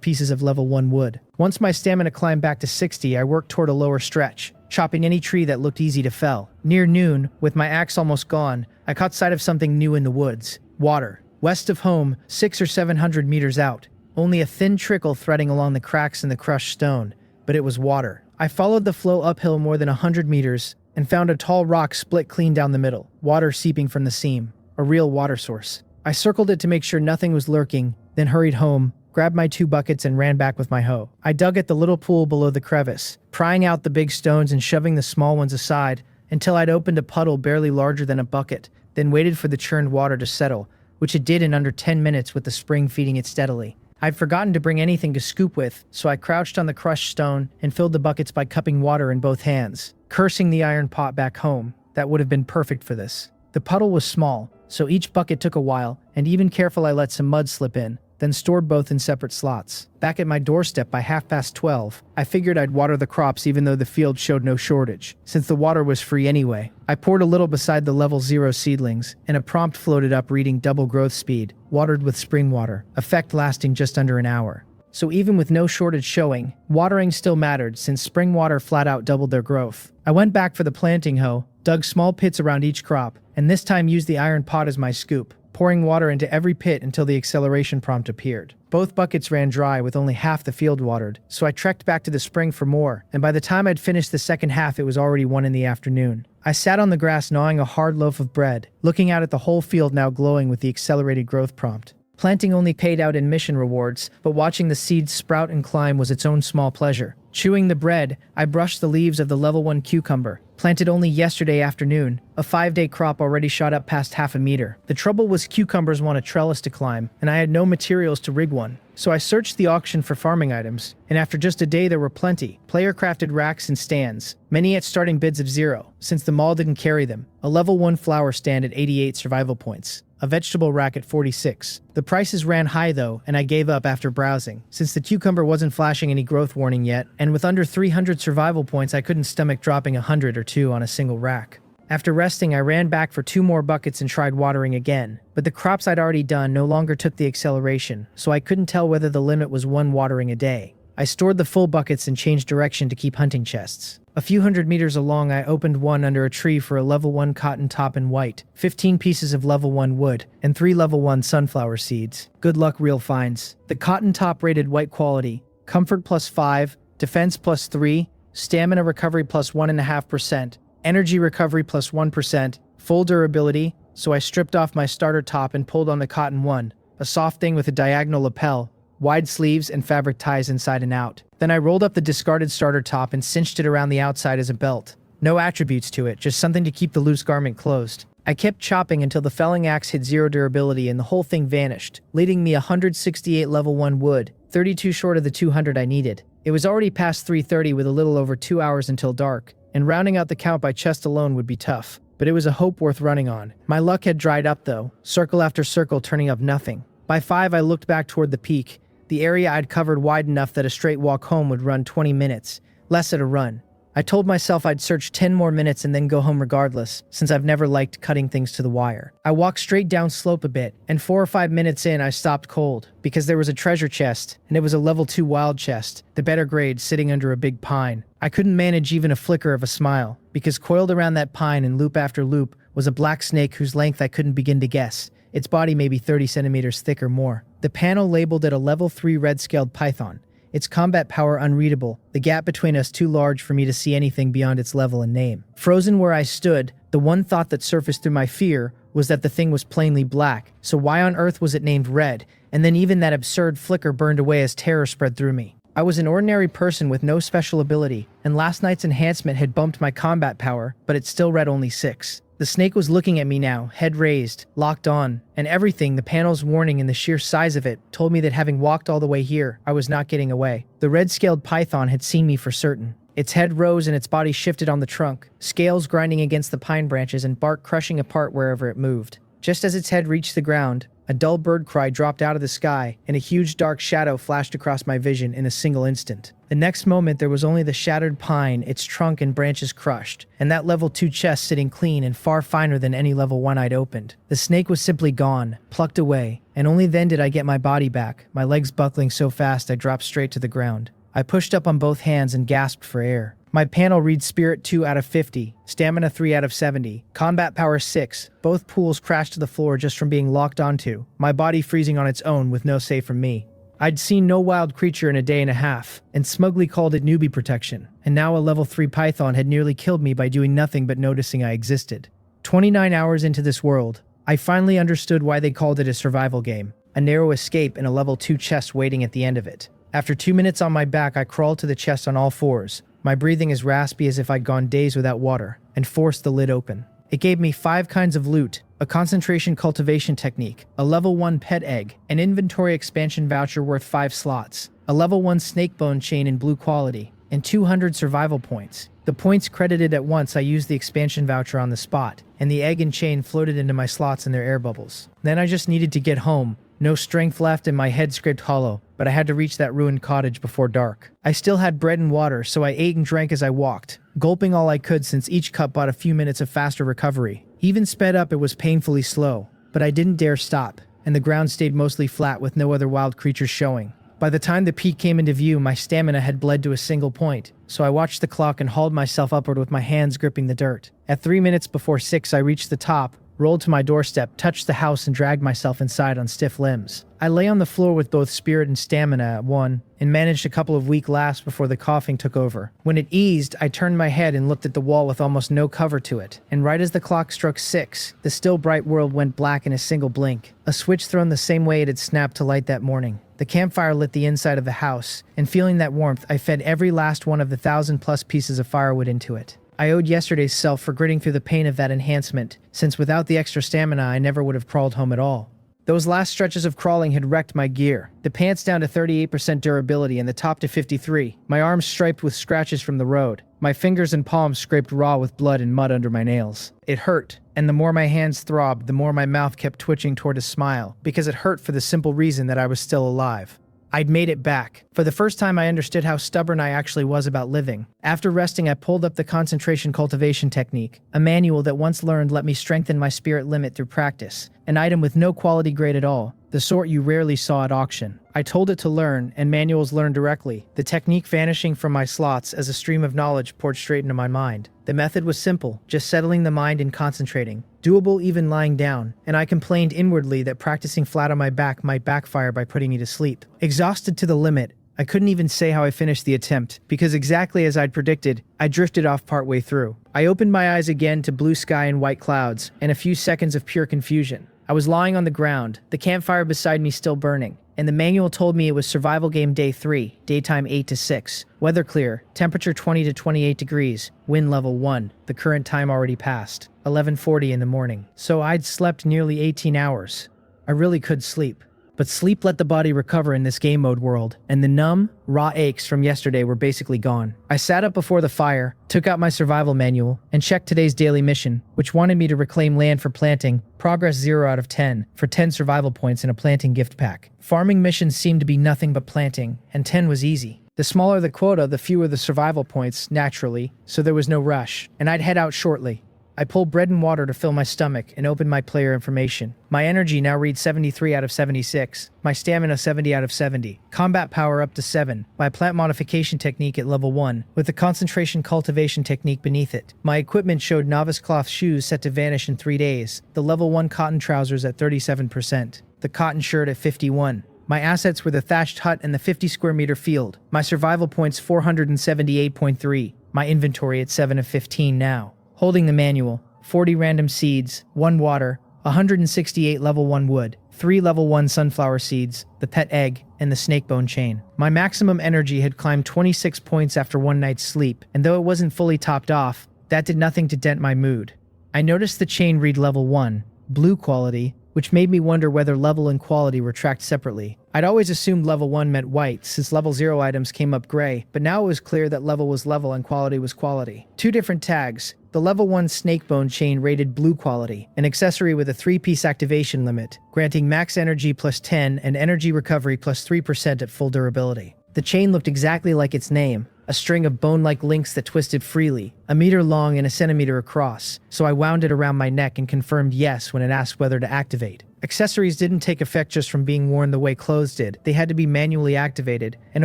pieces of level 1 wood. Once my stamina climbed back to 60, I worked toward a lower stretch, chopping any tree that looked easy to fell. Near noon, with my axe almost gone, I caught sight of something new in the woods. Water. West of home, 600 or 700 meters out. Only a thin trickle threading along the cracks in the crushed stone, but it was water. I followed the flow uphill more than 100 meters and found a tall rock split clean down the middle, water seeping from the seam. A real water source. I circled it to make sure nothing was lurking, then hurried home, grabbed my 2 buckets and ran back with my hoe. I dug at the little pool below the crevice, prying out the big stones and shoving the small ones aside until I'd opened a puddle barely larger than a bucket, then waited for the churned water to settle, which it did in under 10 minutes with the spring feeding it steadily. I'd forgotten to bring anything to scoop with, so I crouched on the crushed stone and filled the buckets by cupping water in both hands, cursing the iron pot back home. That would have been perfect for this. The puddle was small, so each bucket took a while, and even careful I let some mud slip in, then stored both in separate slots. Back at my doorstep by 12:30, I figured I'd water the crops even though the field showed no shortage, since the water was free anyway. I poured a little beside the level 0 seedlings, and a prompt floated up reading double growth speed, watered with spring water, effect lasting just under an hour. So even with no shortage showing, watering still mattered since spring water flat out doubled their growth. I went back for the planting hoe, dug small pits around each crop, and this time used the iron pot as my scoop, pouring water into every pit until the acceleration prompt appeared. Both buckets ran dry with only half the field watered, so I trekked back to the spring for more, and by the time I'd finished the second half it was already 1 in the afternoon. I sat on the grass gnawing a hard loaf of bread, looking out at the whole field now glowing with the accelerated growth prompt. Planting only paid out in mission rewards, but watching the seeds sprout and climb was its own small pleasure. Chewing the bread, I brushed the leaves of the level 1 cucumber, planted only yesterday afternoon. A 5-day crop already shot up past 1/2 meter. The trouble was cucumbers want a trellis to climb, and I had no materials to rig one. So I searched the auction for farming items, and after just a day there were plenty. Player-crafted racks and stands, many at starting bids of 0, since the mall didn't carry them. A level 1 flower stand at 88 survival points. A vegetable rack at 46. The prices ran high though, and I gave up after browsing, since the cucumber wasn't flashing any growth warning yet, and with under 300 survival points I couldn't stomach dropping 100 or 2 on a single rack. After resting, I ran back for 2 more buckets and tried watering again, but the crops I'd already done no longer took the acceleration, so I couldn't tell whether the limit was 1 watering a day. I stored the full buckets and changed direction to keep hunting chests. A few hundred meters along I opened one under a tree for a level 1 cotton top in white, 15 pieces of level 1 wood, and 3 level 1 sunflower seeds. Good luck, real finds. The cotton top rated white quality, comfort +5, defense +3, stamina recovery +1.5%, energy recovery +1%, full durability, so I stripped off my starter top and pulled on the cotton one, a soft thing with a diagonal lapel, wide sleeves and fabric ties inside and out. Then I rolled up the discarded starter top and cinched it around the outside as a belt. No attributes to it, just something to keep the loose garment closed. I kept chopping until the felling axe hit 0 durability and the whole thing vanished, leaving me 168 level 1 wood, 32 short of the 200 I needed. It was already past 3:30 with a little over 2 hours until dark, and rounding out the count by chest alone would be tough. But it was a hope worth running on. My luck had dried up though, circle after circle turning up nothing. By 5 I looked back toward the peak, the area I'd covered wide enough that a straight walk home would run 20 minutes, less at a run. I told myself I'd search 10 more minutes and then go home regardless, since I've never liked cutting things to the wire. I walked straight down slope a bit, and 4 or 5 minutes in I stopped cold, because there was a treasure chest, and it was a level 2 wild chest, the better grade, sitting under a big pine. I couldn't manage even a flicker of a smile, because coiled around that pine in loop after loop was a black snake whose length I couldn't begin to guess, its body maybe 30 centimeters thick or more. The panel labeled it a level 3 red-scaled python, its combat power unreadable, the gap between us too large for me to see anything beyond its level and name. Frozen where I stood, the one thought that surfaced through my fear was that the thing was plainly black, so why on earth was it named red? And then even that absurd flicker burned away as terror spread through me. I was an ordinary person with no special ability, and last night's enhancement had bumped my combat power, but it still read only 6. The snake was looking at me now, head raised, locked on, and everything, the panel's warning and the sheer size of it, told me that having walked all the way here, I was not getting away. The red-scaled python had seen me for certain. Its head rose and its body shifted on the trunk, scales grinding against the pine branches and bark crushing apart wherever it moved. Just as its head reached the ground, a dull bird cry dropped out of the sky, and a huge dark shadow flashed across my vision in a single instant. The next moment there was only the shattered pine, its trunk and branches crushed, and that level 2 chest sitting clean and far finer than any level 1 I'd opened. The snake was simply gone, plucked away, and only then did I get my body back, my legs buckling so fast I dropped straight to the ground. I pushed up on both hands and gasped for air. My panel reads Spirit 2 out of 50, Stamina 3 out of 70, Combat Power 6. Both pools crashed to the floor just from being locked onto, my body freezing on its own with no save from me. I'd seen no wild creature in a day and a half, and smugly called it newbie protection, and now a level 3 python had nearly killed me by doing nothing but noticing I existed. 29 hours into this world, I finally understood why they called it a survival game, a narrow escape and a level 2 chest waiting at the end of it. After 2 minutes on my back, I crawled to the chest on all fours, my breathing as raspy as if I'd gone days without water, and forced the lid open. It gave me 5 kinds of loot, a concentration cultivation technique, a level 1 pet egg, an inventory expansion voucher worth 5 slots, a level 1 snake bone chain in blue quality, and 200 survival points. The points credited at once, I used the expansion voucher on the spot, and the egg and chain floated into my slots in their air bubbles. Then I just needed to get home. No strength left and my head scraped hollow, but I had to reach that ruined cottage before dark. I still had bread and water, so I ate and drank as I walked, gulping all I could since each cup bought a few minutes of faster recovery. Even sped up, it was painfully slow, but I didn't dare stop, and the ground stayed mostly flat with no other wild creatures showing. By the time the peak came into view, my stamina had bled to a single point, so I watched the clock and hauled myself upward with my hands gripping the dirt. At 3 minutes before 6, I reached the top, rolled to my doorstep, touched the house, and dragged myself inside on stiff limbs. I lay on the floor with both spirit and stamina at 1, and managed a couple of weak laughs before the coughing took over. When it eased, I turned my head and looked at the wall with almost no cover to it, and right as the clock struck 6, the still bright world went black in a single blink, a switch thrown the same way it had snapped to light that morning. The campfire lit the inside of the house, and feeling that warmth, I fed every last one of the 1,000+ pieces of firewood into it. I owed yesterday's self for gritting through the pain of that enhancement, since without the extra stamina I never would have crawled home at all. Those last stretches of crawling had wrecked my gear, the pants down to 38% durability and the top to 53, my arms striped with scratches from the road, my fingers and palms scraped raw with blood and mud under my nails. It hurt, and the more my hands throbbed, the more my mouth kept twitching toward a smile, because it hurt for the simple reason that I was still alive. I'd made it back. For the first time, I understood how stubborn I actually was about living. After resting, I pulled up the concentration cultivation technique, a manual that once learned let me strengthen my spirit limit through practice, an item with no quality grade at all, the sort you rarely saw at auction. I told it to learn, and manuals learn directly, the technique vanishing from my slots as a stream of knowledge poured straight into my mind. The method was simple, just settling the mind and concentrating, doable even lying down, and I complained inwardly that practicing flat on my back might backfire by putting me to sleep. Exhausted to the limit, I couldn't even say how I finished the attempt, because exactly as I'd predicted, I drifted off partway through. I opened my eyes again to blue sky and white clouds, and a few seconds of pure confusion. I was lying on the ground, the campfire beside me still burning, and the manual told me it was survival game day 3, daytime 8 to 6, weather clear, temperature 20 to 28 degrees, wind level 1, the current time already passed, 11:40 in the morning. So I'd slept nearly 18 hours. I really could sleep. But sleep let the body recover in this game mode world, and the numb, raw aches from yesterday were basically gone. I sat up before the fire, took out my survival manual, and checked today's daily mission, which wanted me to reclaim land for planting, progress 0 out of 10, for 10 survival points in a planting gift pack. Farming missions seemed to be nothing but planting, and 10 was easy. The smaller the quota, the fewer the survival points, naturally, so there was no rush, and I'd head out shortly. I pulled bread and water to fill my stomach and opened my player information. My energy now reads 73 out of 76, my stamina 70 out of 70, combat power up to 7, my plant modification technique at level 1, with the concentration cultivation technique beneath it. My equipment showed novice cloth shoes set to vanish in 3 days, the level 1 cotton trousers at 37%, the cotton shirt at 51. My assets were the thatched hut and the 50 square meter field, my survival points 478.3, my inventory at 7 of 15 now. Holding the manual, 40 random seeds, 1 water, 168 level 1 wood, 3 level 1 sunflower seeds, the pet egg, and the snakebone chain. My maximum energy had climbed 26 points after one night's sleep, and though it wasn't fully topped off, that did nothing to dent my mood. I noticed the chain read level 1, blue quality, which made me wonder whether level and quality were tracked separately. I'd always assumed level 1 meant white, since level 0 items came up gray, but now it was clear that level was level and quality was quality. Two different tags. The level 1 snake bone chain rated blue quality, an accessory with a 3-piece activation limit, granting max energy plus 10 and energy recovery plus 3% at full durability. The chain looked exactly like its name, a string of bone-like links that twisted freely, a meter long and a centimeter across, so I wound it around my neck and confirmed yes when it asked whether to activate. Accessories didn't take effect just from being worn the way clothes did. They had to be manually activated, and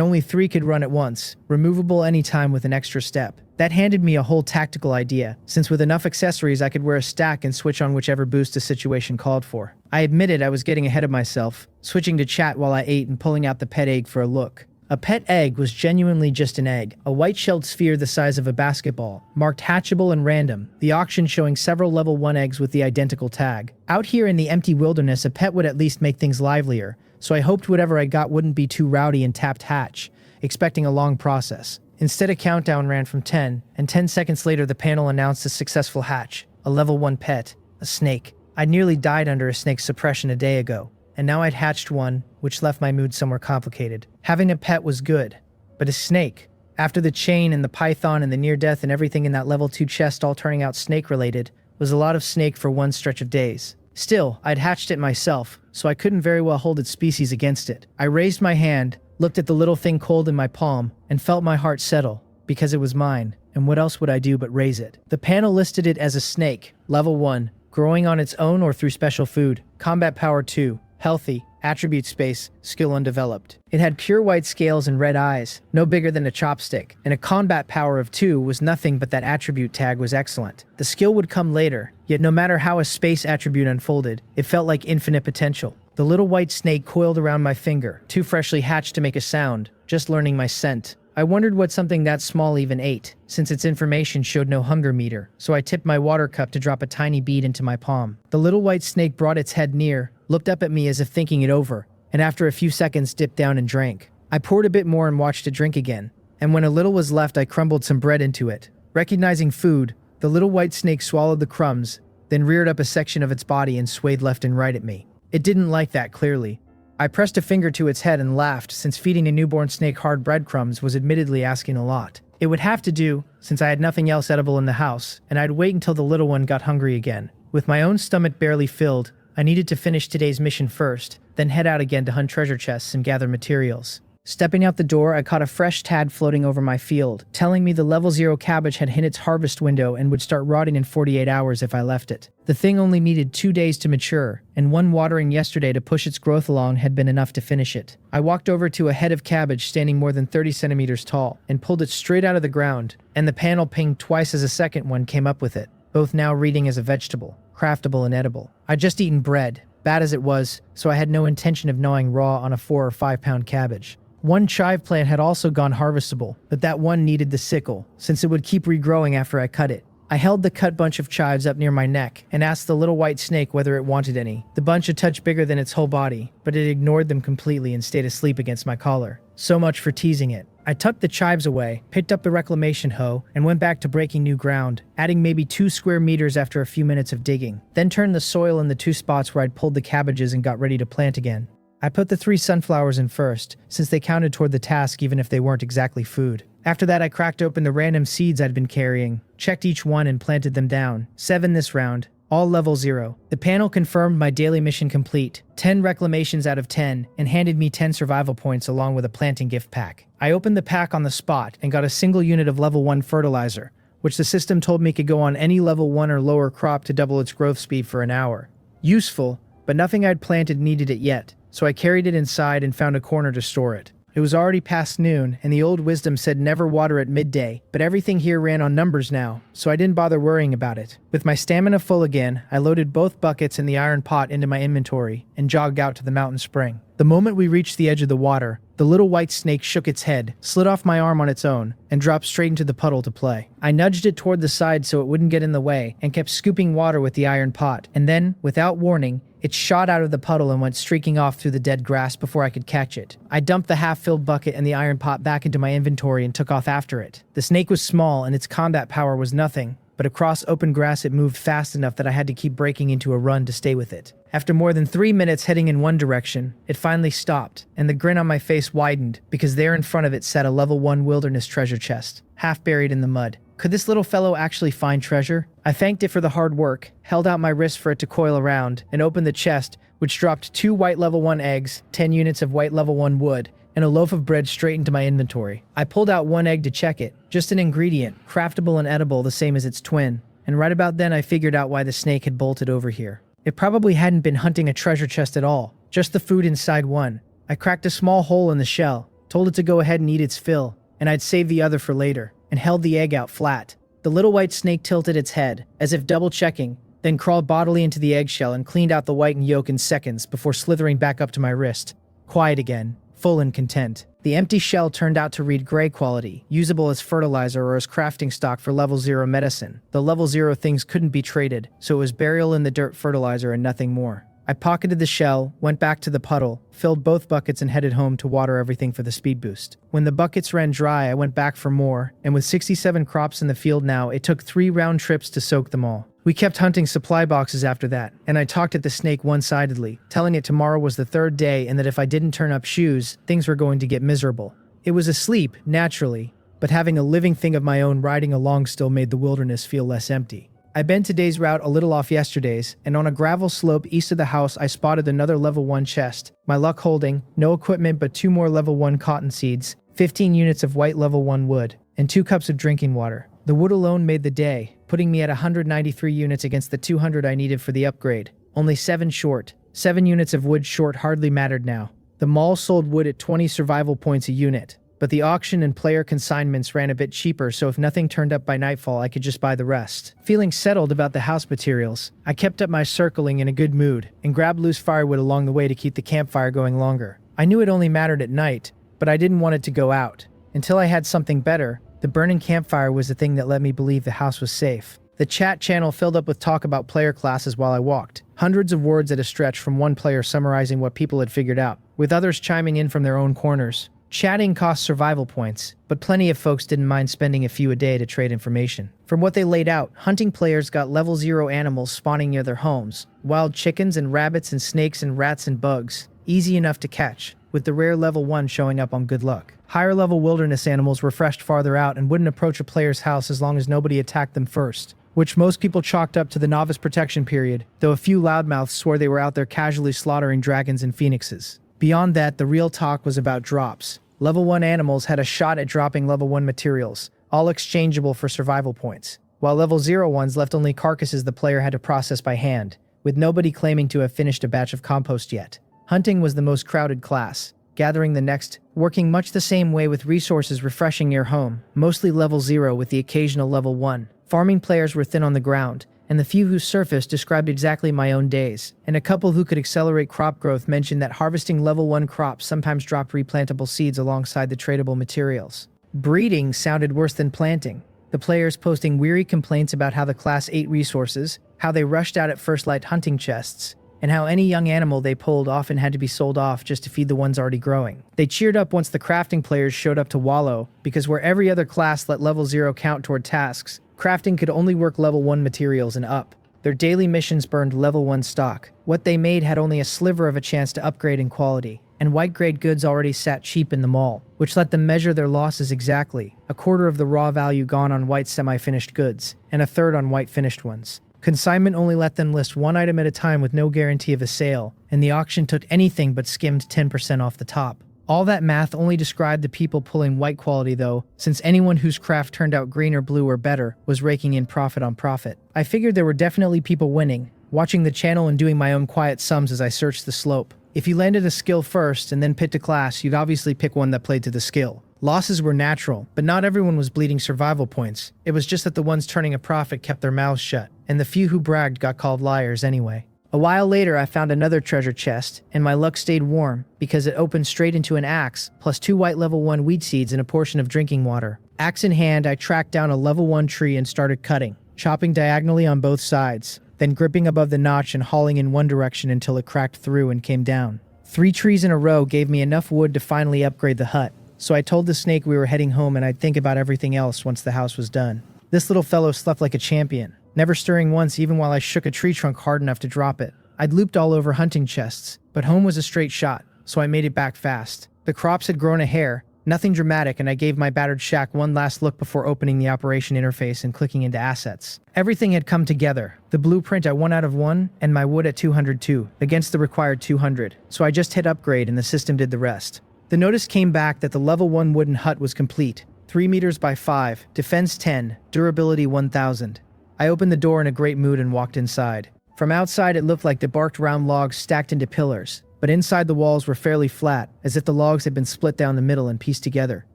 only 3 could run at once, removable anytime with an extra step. That handed me a whole tactical idea, since with enough accessories I could wear a stack and switch on whichever boost the situation called for. I admitted I was getting ahead of myself, switching to chat while I ate and pulling out the pet egg for a look. A pet egg was genuinely just an egg, a white-shelled sphere the size of a basketball, marked hatchable and random, the auction showing several level 1 eggs with the identical tag. Out here in the empty wilderness, a pet would at least make things livelier, so I hoped whatever I got wouldn't be too rowdy and tapped hatch, expecting a long process. Instead, a countdown ran from 10, and 10 seconds later the panel announced a successful hatch, a level 1 pet, a snake. I'd nearly died under a snake suppression a day ago, and now I'd hatched one, which left my mood somewhere complicated. Having a pet was good, but a snake, after the chain and the python and the near-death and everything in that level 2 chest all turning out snake-related, was a lot of snake for one stretch of days. Still, I'd hatched it myself, so I couldn't very well hold its species against it. I raised my hand, looked at the little thing cold in my palm, and felt my heart settle, because it was mine, and what else would I do but raise it? The panel listed it as a snake, level 1, growing on its own or through special food, combat power 2, healthy, attribute space, skill undeveloped. It had pure white scales and red eyes, no bigger than a chopstick, and a combat power of 2 was nothing but that attribute tag was excellent. The skill would come later, yet no matter how a space attribute unfolded, it felt like infinite potential. The little white snake coiled around my finger, too freshly hatched to make a sound, just learning my scent. I wondered what something that small even ate, since its information showed no hunger meter, so I tipped my water cup to drop a tiny bead into my palm. The little white snake brought its head near, looked up at me as if thinking it over, and after a few seconds dipped down and drank. I poured a bit more and watched it drink again, and when a little was left I crumbled some bread into it. Recognizing food, the little white snake swallowed the crumbs, then reared up a section of its body and swayed left and right at me. It didn't like that, clearly. I pressed a finger to its head and laughed, since feeding a newborn snake hard breadcrumbs was admittedly asking a lot. It would have to do, since I had nothing else edible in the house, and I'd wait until the little one got hungry again. With my own stomach barely filled, I needed to finish today's mission first, then head out again to hunt treasure chests and gather materials. Stepping out the door, I caught a fresh tad floating over my field, telling me the level 0 cabbage had hit its harvest window and would start rotting in 48 hours if I left it. The thing only needed 2 days to mature, and one watering yesterday to push its growth along had been enough to finish it. I walked over to a head of cabbage standing more than 30 centimeters tall, and pulled it straight out of the ground, and the panel pinged twice as a second one came up with it, both now reading as a vegetable, craftable and edible. I'd just eaten bread, bad as it was, so I had no intention of gnawing raw on a 4 or 5 pound cabbage. One chive plant had also gone harvestable, but that one needed the sickle, since it would keep regrowing after I cut it. I held the cut bunch of chives up near my neck and asked the little white snake whether it wanted any. The bunch a touch bigger than its whole body, but it ignored them completely and stayed asleep against my collar. So much for teasing it. I tucked the chives away, picked up the reclamation hoe, and went back to breaking new ground, adding maybe 2 square meters after a few minutes of digging. Then turned the soil in the 2 spots where I'd pulled the cabbages and got ready to plant again. I put the 3 sunflowers in first, since they counted toward the task even if they weren't exactly food. After that, I cracked open the random seeds I'd been carrying, checked each one and planted them down. 7 this round, all level 0. The panel confirmed my daily mission complete, 10 reclamations out of 10, and handed me 10 survival points along with a planting gift pack. I opened the pack on the spot and got a single unit of level 1 fertilizer, which the system told me could go on any level 1 or lower crop to double its growth speed for an hour. Useful, but nothing I'd planted needed it yet, so I carried it inside and found a corner to store it. It was already past noon, and the old wisdom said never water at midday, but everything here ran on numbers now, so I didn't bother worrying about it. With my stamina full again, I loaded both buckets and the iron pot into my inventory and jogged out to the mountain spring. The moment we reached the edge of the water, the little white snake shook its head, slid off my arm on its own, and dropped straight into the puddle to play. I nudged it toward the side so it wouldn't get in the way, and kept scooping water with the iron pot, and then, without warning, it shot out of the puddle and went streaking off through the dead grass before I could catch it. I dumped the half-filled bucket and the iron pot back into my inventory and took off after it. The snake was small and its combat power was nothing, but across open grass it moved fast enough that I had to keep breaking into a run to stay with it. After more than 3 minutes heading in one direction, it finally stopped, and the grin on my face widened because there in front of it sat a level 1 wilderness treasure chest, half buried in the mud. Could this little fellow actually find treasure? I thanked it for the hard work, held out my wrist for it to coil around, and opened the chest, which dropped 2 white level 1 eggs, 10 units of white level 1 wood, and a loaf of bread straight into my inventory. I pulled out 1 egg to check it, just an ingredient, craftable and edible the same as its twin, and right about then I figured out why the snake had bolted over here. It probably hadn't been hunting a treasure chest at all, just the food inside one. I cracked a small hole in the shell, told it to go ahead and eat its fill, and I'd save the other for later, and held the egg out flat. The little white snake tilted its head, as if double-checking, then crawled bodily into the eggshell and cleaned out the white and yolk in seconds before slithering back up to my wrist. Quiet again, full and content. The empty shell turned out to read gray quality, usable as fertilizer or as crafting stock for level 0 medicine. The level 0 things couldn't be traded, so it was burial in the dirt fertilizer and nothing more. I pocketed the shell, went back to the puddle, filled both buckets and headed home to water everything for the speed boost. When the buckets ran dry, I went back for more, and with 67 crops in the field now, it took 3 round trips to soak them all. We kept hunting supply boxes after that, and I talked at the snake one-sidedly, telling it tomorrow was the 3rd day and that if I didn't turn up shoes, things were going to get miserable. It was asleep, naturally, but having a living thing of my own riding along still made the wilderness feel less empty. I bent today's route a little off yesterday's, and on a gravel slope east of the house I spotted another level 1 chest, my luck holding, no equipment but 2 more level 1 cotton seeds, 15 units of white level 1 wood, and 2 cups of drinking water. The wood alone made the day, putting me at 193 units against the 200 I needed for the upgrade. Only 7 short. 7 units of wood short hardly mattered now. The mall sold wood at 20 survival points a unit, but the auction and player consignments ran a bit cheaper, so if nothing turned up by nightfall I could just buy the rest. Feeling settled about the house materials, I kept up my circling in a good mood, and grabbed loose firewood along the way to keep the campfire going longer. I knew it only mattered at night, but I didn't want it to go out. Until I had something better, the burning campfire was the thing that let me believe the house was safe. The chat channel filled up with talk about player classes while I walked, hundreds of words at a stretch from one player summarizing what people had figured out, with others chiming in from their own corners. Chatting cost survival points, but plenty of folks didn't mind spending a few a day to trade information. From what they laid out, hunting players got level 0 animals spawning near their homes, wild chickens and rabbits and snakes and rats and bugs, easy enough to catch, with the rare level 1 showing up on good luck. Higher level wilderness animals refreshed farther out and wouldn't approach a player's house as long as nobody attacked them first, which most people chalked up to the novice protection period, though a few loudmouths swore they were out there casually slaughtering dragons and phoenixes. Beyond that, the real talk was about drops. Level 1 animals had a shot at dropping level 1 materials, all exchangeable for survival points, while level 0 ones left only carcasses the player had to process by hand, with nobody claiming to have finished a batch of compost yet. Hunting was the most crowded class, gathering the next, working much the same way with resources refreshing near home, mostly level 0 with the occasional level 1. Farming players were thin on the ground, and the few who surfaced described exactly my own days, and a couple who could accelerate crop growth mentioned that harvesting level 1 crops sometimes dropped replantable seeds alongside the tradable materials. Breeding sounded worse than planting, the players posting weary complaints about how the class ate resources, how they rushed out at first light hunting chests, and how any young animal they pulled often had to be sold off just to feed the ones already growing. They cheered up once the crafting players showed up to wallow, because where every other class let level 0 count toward tasks, crafting could only work level 1 materials and up. Their daily missions burned level 1 stock. What they made had only a sliver of a chance to upgrade in quality, and white-grade goods already sat cheap in the mall, which let them measure their losses exactly, a quarter of the raw value gone on white semi-finished goods, and a third on white finished ones. Consignment only let them list 1 item at a time with no guarantee of a sale, and the auction took anything but skimmed 10% off the top. All that math only described the people pulling white quality though, since anyone whose craft turned out green or blue or better was raking in profit on profit. I figured there were definitely people winning, watching the channel and doing my own quiet sums as I searched the slope. If you landed a skill first and then picked a class, you'd obviously pick one that played to the skill. Losses were natural, but not everyone was bleeding survival points. It was just that the ones turning a profit kept their mouths shut, and the few who bragged got called liars anyway. A while later, I found another treasure chest, and my luck stayed warm, because it opened straight into an axe, plus 2 white level 1 weed seeds and a portion of drinking water. Axe in hand, I tracked down a level 1 tree and started cutting, chopping diagonally on both sides, then gripping above the notch and hauling in one direction until it cracked through and came down. 3 trees in a row gave me enough wood to finally upgrade the hut, so I told the snake we were heading home and I'd think about everything else once the house was done. This little fellow slept like a champion, never stirring once even while I shook a tree trunk hard enough to drop it. I'd looped all over hunting chests, but home was a straight shot, so I made it back fast. The crops had grown a hair, nothing dramatic, and I gave my battered shack one last look before opening the operation interface and clicking into assets. Everything had come together. The blueprint at 1 out of 1, and my wood at 202, against the required 200, so I just hit upgrade and the system did the rest. The notice came back that the level 1 wooden hut was complete. 3 meters by 5, defense 10, durability 1000. I opened the door in a great mood and walked inside. From outside it looked like debarked round logs stacked into pillars, but inside the walls were fairly flat, as if the logs had been split down the middle and pieced together.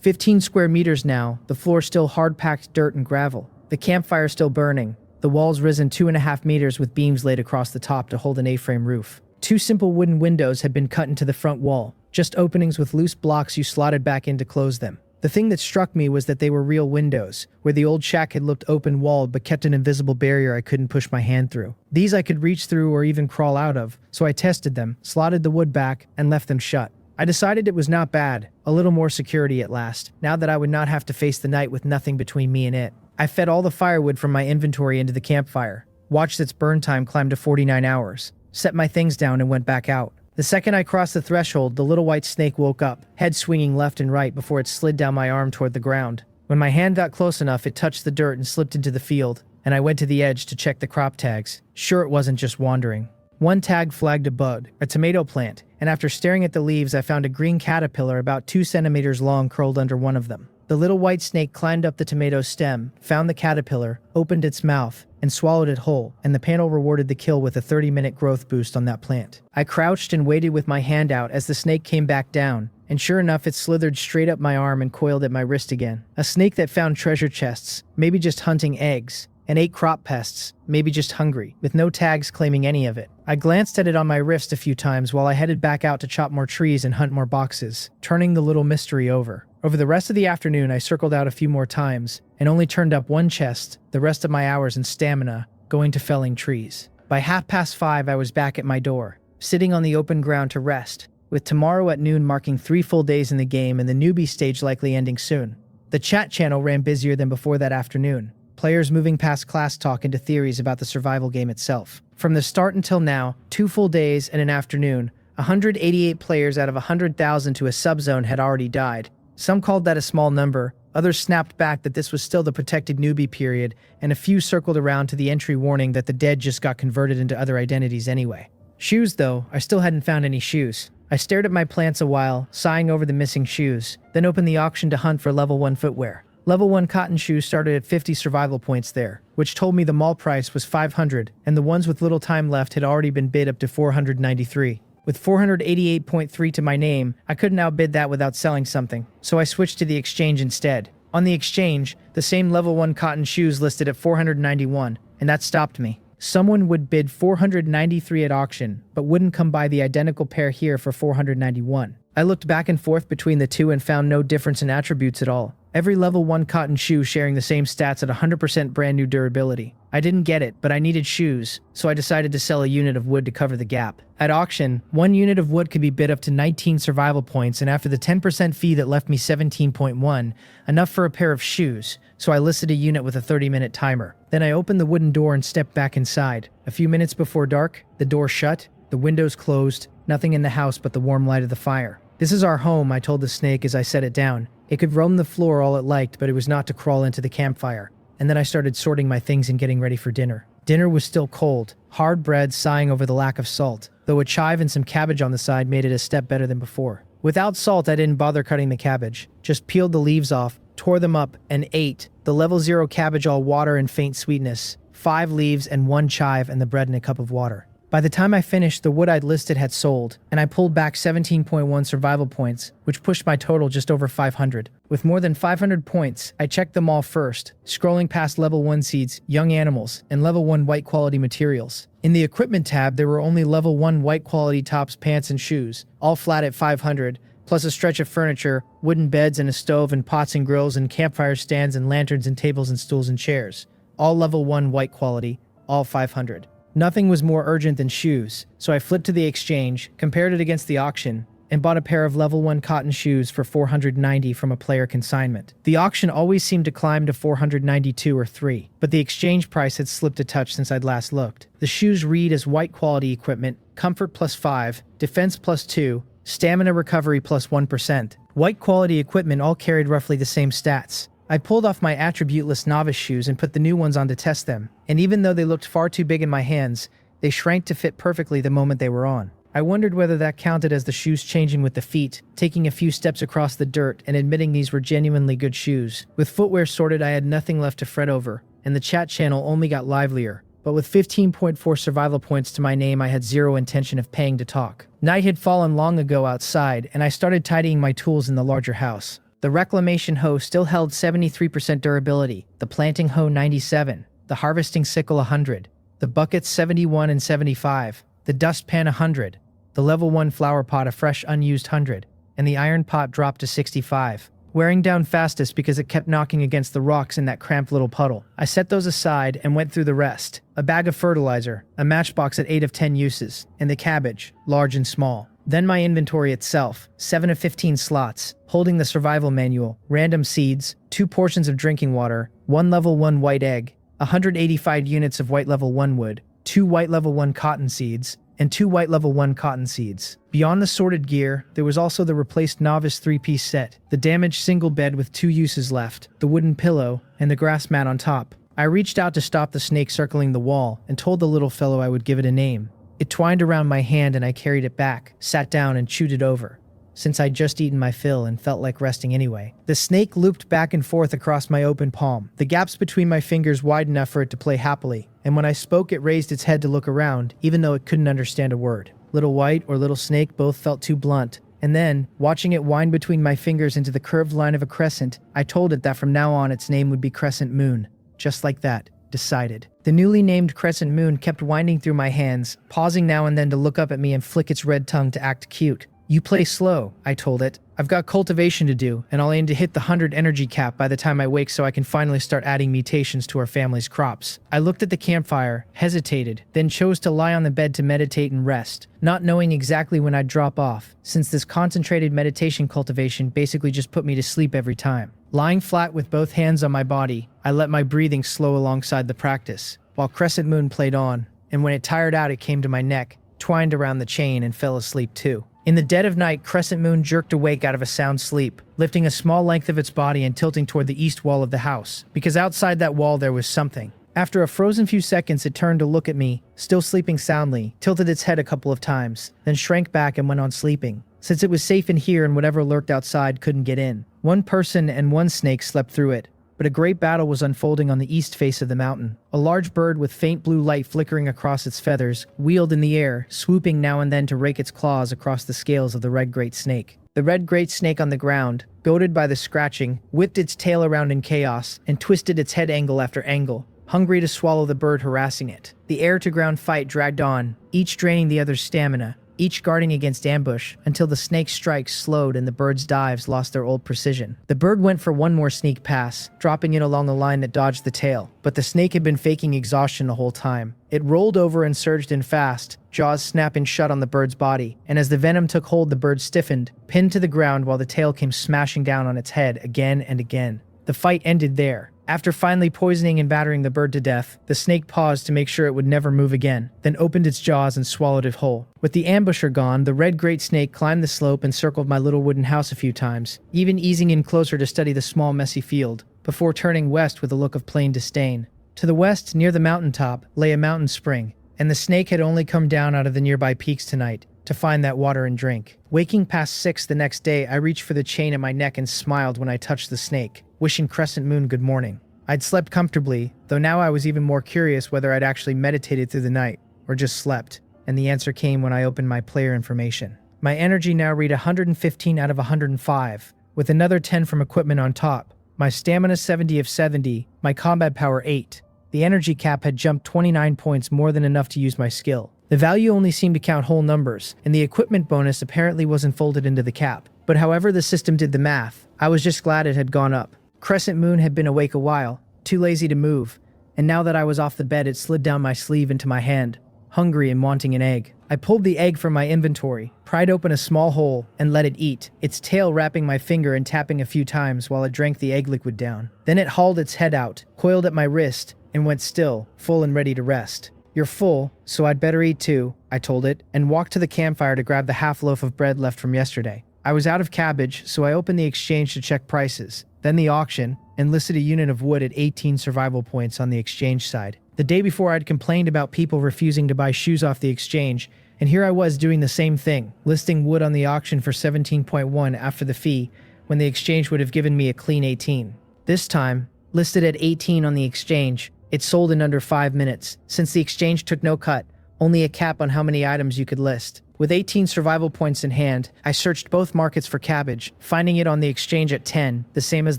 15 square meters now, the floor still hard-packed dirt and gravel. The campfire still burning, the walls risen 2.5 meters with beams laid across the top to hold an A-frame roof. 2 simple wooden windows had been cut into the front wall, just openings with loose blocks you slotted back in to close them. The thing that struck me was that they were real windows, where the old shack had looked open-walled but kept an invisible barrier I couldn't push my hand through. These I could reach through or even crawl out of, so I tested them, slotted the wood back, and left them shut. I decided it was not bad, a little more security at last, now that I would not have to face the night with nothing between me and it. I fed all the firewood from my inventory into the campfire, watched its burn time climb to 49 hours, set my things down and went back out. The second I crossed the threshold, the little white snake woke up, head swinging left and right before it slid down my arm toward the ground. When my hand got close enough, it touched the dirt and slipped into the field, and I went to the edge to check the crop tags. Sure, it wasn't just wandering. One tag flagged a bud, a tomato plant, and after staring at the leaves, I found a green caterpillar about 2 centimeters long curled under one of them. The little white snake climbed up the tomato stem, found the caterpillar, opened its mouth, and swallowed it whole, and the panel rewarded the kill with a 30-minute growth boost on that plant. I crouched and waited with my hand out as the snake came back down, and sure enough it slithered straight up my arm and coiled at my wrist again. A snake that found treasure chests, maybe just hunting eggs, and ate crop pests, maybe just hungry, with no tags claiming any of it. I glanced at it on my wrist a few times while I headed back out to chop more trees and hunt more boxes, turning the little mystery over. Over the rest of the afternoon, I circled out a few more times, and only turned up one chest, the rest of my hours and stamina, going to felling trees. By 5:30, I was back at my door, sitting on the open ground to rest, with tomorrow at noon marking 3 full days in the game and the newbie stage likely ending soon. The chat channel ran busier than before that afternoon, players moving past class talk into theories about the survival game itself. From the start until now, 2 full days and an afternoon, 188 players out of 100,000 to a subzone had already died. Some called that a small number, others snapped back that this was still the protected newbie period, and a few circled around to the entry warning that the dead just got converted into other identities anyway. Shoes though, I still hadn't found any shoes. I stared at my plants a while, sighing over the missing shoes, then opened the auction to hunt for level 1 footwear. Level 1 cotton shoes started at 50 survival points there, which told me the mall price was 500, and the ones with little time left had already been bid up to 493. With 488.3 to my name, I couldn't outbid that without selling something, so I switched to the exchange instead. On the exchange, the same level 1 cotton shoes listed at 491, and that stopped me. Someone would bid 493 at auction, but wouldn't come by the identical pair here for 491. I looked back and forth between the two and found no difference in attributes at all. Every level 1 cotton shoe sharing the same stats at 100% brand new durability. I didn't get it, but I needed shoes, so I decided to sell a unit of wood to cover the gap. At auction, 1 unit of wood could be bid up to 19 survival points, and after the 10% fee that left me 17.1, enough for a pair of shoes, so I listed a unit with a 30-minute timer. Then I opened the wooden door and stepped back inside. A few minutes before dark, the door shut, the windows closed, nothing in the house but the warm light of the fire. "This is our home," I told the snake as I set it down. It could roam the floor all it liked, but it was not to crawl into the campfire. And then I started sorting my things and getting ready for dinner. Dinner was still cold, hard bread sighing over the lack of salt, though a chive and some cabbage on the side made it a step better than before. Without salt, I didn't bother cutting the cabbage, just peeled the leaves off, tore them up, and ate. The level 0 cabbage all water and faint sweetness, 5 leaves and 1 chive and the bread in a cup of water. By the time I finished, the wood I'd listed had sold, and I pulled back 17.1 survival points, which pushed my total just over 500. With more than 500 points, I checked them all first, scrolling past level 1 seeds, young animals, and level 1 white quality materials. In the equipment tab, there were only level 1 white quality tops, pants, and shoes, all flat at 500, plus a stretch of furniture, wooden beds and a stove and pots and grills and campfire stands and lanterns and tables and stools and chairs. All level 1 white quality, all 500. Nothing was more urgent than shoes, so I flipped to the exchange, compared it against the auction, and bought a pair of level 1 cotton shoes for 490 from a player consignment. The auction always seemed to climb to 492 or 3, but the exchange price had slipped a touch since I'd last looked. The shoes read as white quality equipment, comfort +5, defense +2, stamina recovery +1%. White quality equipment all carried roughly the same stats. I pulled off my attributeless novice shoes and put the new ones on to test them, and even though they looked far too big in my hands, they shrank to fit perfectly the moment they were on. I wondered whether that counted as the shoes changing with the feet, taking a few steps across the dirt and admitting these were genuinely good shoes. With footwear sorted, I had nothing left to fret over, and the chat channel only got livelier. But with 15.4 survival points to my name, I had zero intention of paying to talk. Night had fallen long ago outside, and I started tidying my tools in the larger house. The reclamation hoe still held 73% durability, the planting hoe 97, the harvesting sickle 100, the buckets 71 and 75, the dustpan 100, the level 1 flower pot a fresh unused 100, and the iron pot dropped to 65. Wearing down fastest because it kept knocking against the rocks in that cramped little puddle. I set those aside and went through the rest. A bag of fertilizer, a matchbox at 8 of 10 uses, and the cabbage, large and small. Then my inventory itself, 7 of 15 slots, holding the survival manual, random seeds, 2 portions of drinking water, 1 level 1 white egg, 185 units of white level 1 wood, 2 white level 1 cotton seeds, and 2 white level 1 cotton seeds. Beyond the sorted gear, there was also the replaced novice 3-piece set, the damaged single bed with 2 uses left, the wooden pillow, and the grass mat on top. I reached out to stop the snake circling the wall and told the little fellow I would give it a name. It twined around my hand and I carried it back, sat down and chewed it over, since I'd just eaten my fill and felt like resting anyway. The snake looped back and forth across my open palm, the gaps between my fingers wide enough for it to play happily, and when I spoke it raised its head to look around, even though it couldn't understand a word. Little White or Little Snake both felt too blunt, and then, watching it wind between my fingers into the curved line of a crescent, I told it that from now on its name would be Crescent Moon. Just like that. Decided. The newly named Crescent Moon kept winding through my hands, pausing now and then to look up at me and flick its red tongue to act cute. You play slow, I told it. I've got cultivation to do, and I'll aim to hit the 100 energy cap by the time I wake so I can finally start adding mutations to our family's crops. I looked at the campfire, hesitated, then chose to lie on the bed to meditate and rest, not knowing exactly when I'd drop off, since this concentrated meditation cultivation basically just put me to sleep every time. Lying flat with both hands on my body, I let my breathing slow alongside the practice, while Crescent Moon played on, and when it tired out it came to my neck, twined around the chain and fell asleep too. In the dead of night, Crescent Moon jerked awake out of a sound sleep, lifting a small length of its body and tilting toward the east wall of the house, because outside that wall there was something. After a frozen few seconds, it turned to look at me, still sleeping soundly, tilted its head a couple of times, then shrank back and went on sleeping, since it was safe in here and whatever lurked outside couldn't get in. One person and one snake slept through it, but a great battle was unfolding on the east face of the mountain. A large bird with faint blue light flickering across its feathers wheeled in the air, swooping now and then to rake its claws across the scales of the red great snake. The red great snake on the ground, goaded by the scratching, whipped its tail around in chaos and twisted its head angle after angle, hungry to swallow the bird harassing it. The air-to-ground fight dragged on, each draining the other's stamina, each guarding against ambush, until the snake's strikes slowed and the bird's dives lost their old precision. The bird went for one more sneak pass, dropping it along the line that dodged the tail, but the snake had been faking exhaustion the whole time. It rolled over and surged in fast, jaws snapping shut on the bird's body, and as the venom took hold the bird stiffened, pinned to the ground while the tail came smashing down on its head again and again. The fight ended there. After finally poisoning and battering the bird to death, the snake paused to make sure it would never move again, then opened its jaws and swallowed it whole. With the ambusher gone, the red great snake climbed the slope and circled my little wooden house a few times, even easing in closer to study the small messy field, before turning west with a look of plain disdain. To the west, near the mountaintop, lay a mountain spring, and the snake had only come down out of the nearby peaks tonight to find that water and drink. Waking past 6 the next day, I reached for the chain at my neck and smiled when I touched the snake, wishing Crescent Moon good morning. I'd slept comfortably, though now I was even more curious whether I'd actually meditated through the night, or just slept, and the answer came when I opened my player information. My energy now read 115 out of 105, with another 10 from equipment on top. My stamina 70 of 70, my combat power 8. The energy cap had jumped 29 points, more than enough to use my skill. The value only seemed to count whole numbers, and the equipment bonus apparently wasn't folded into the cap. But however the system did the math, I was just glad it had gone up. Crescent Moon had been awake a while, too lazy to move, and now that I was off the bed it slid down my sleeve into my hand, hungry and wanting an egg. I pulled the egg from my inventory, pried open a small hole, and let it eat, its tail wrapping my finger and tapping a few times while it drank the egg liquid down. Then it hauled its head out, coiled at my wrist, and went still, full and ready to rest. "You're full, so I'd better eat too," I told it, and walked to the campfire to grab the half loaf of bread left from yesterday. I was out of cabbage, so I opened the exchange to check prices, then the auction, and listed a unit of wood at 18 survival points on the exchange side. The day before I'd complained about people refusing to buy shoes off the exchange, and here I was doing the same thing, listing wood on the auction for 17.1 after the fee, when the exchange would have given me a clean 18. This time, listed at 18 on the exchange, it sold in under 5 minutes, since the exchange took no cut, only a cap on how many items you could list. With 18 survival points in hand, I searched both markets for cabbage, finding it on the exchange at 10, the same as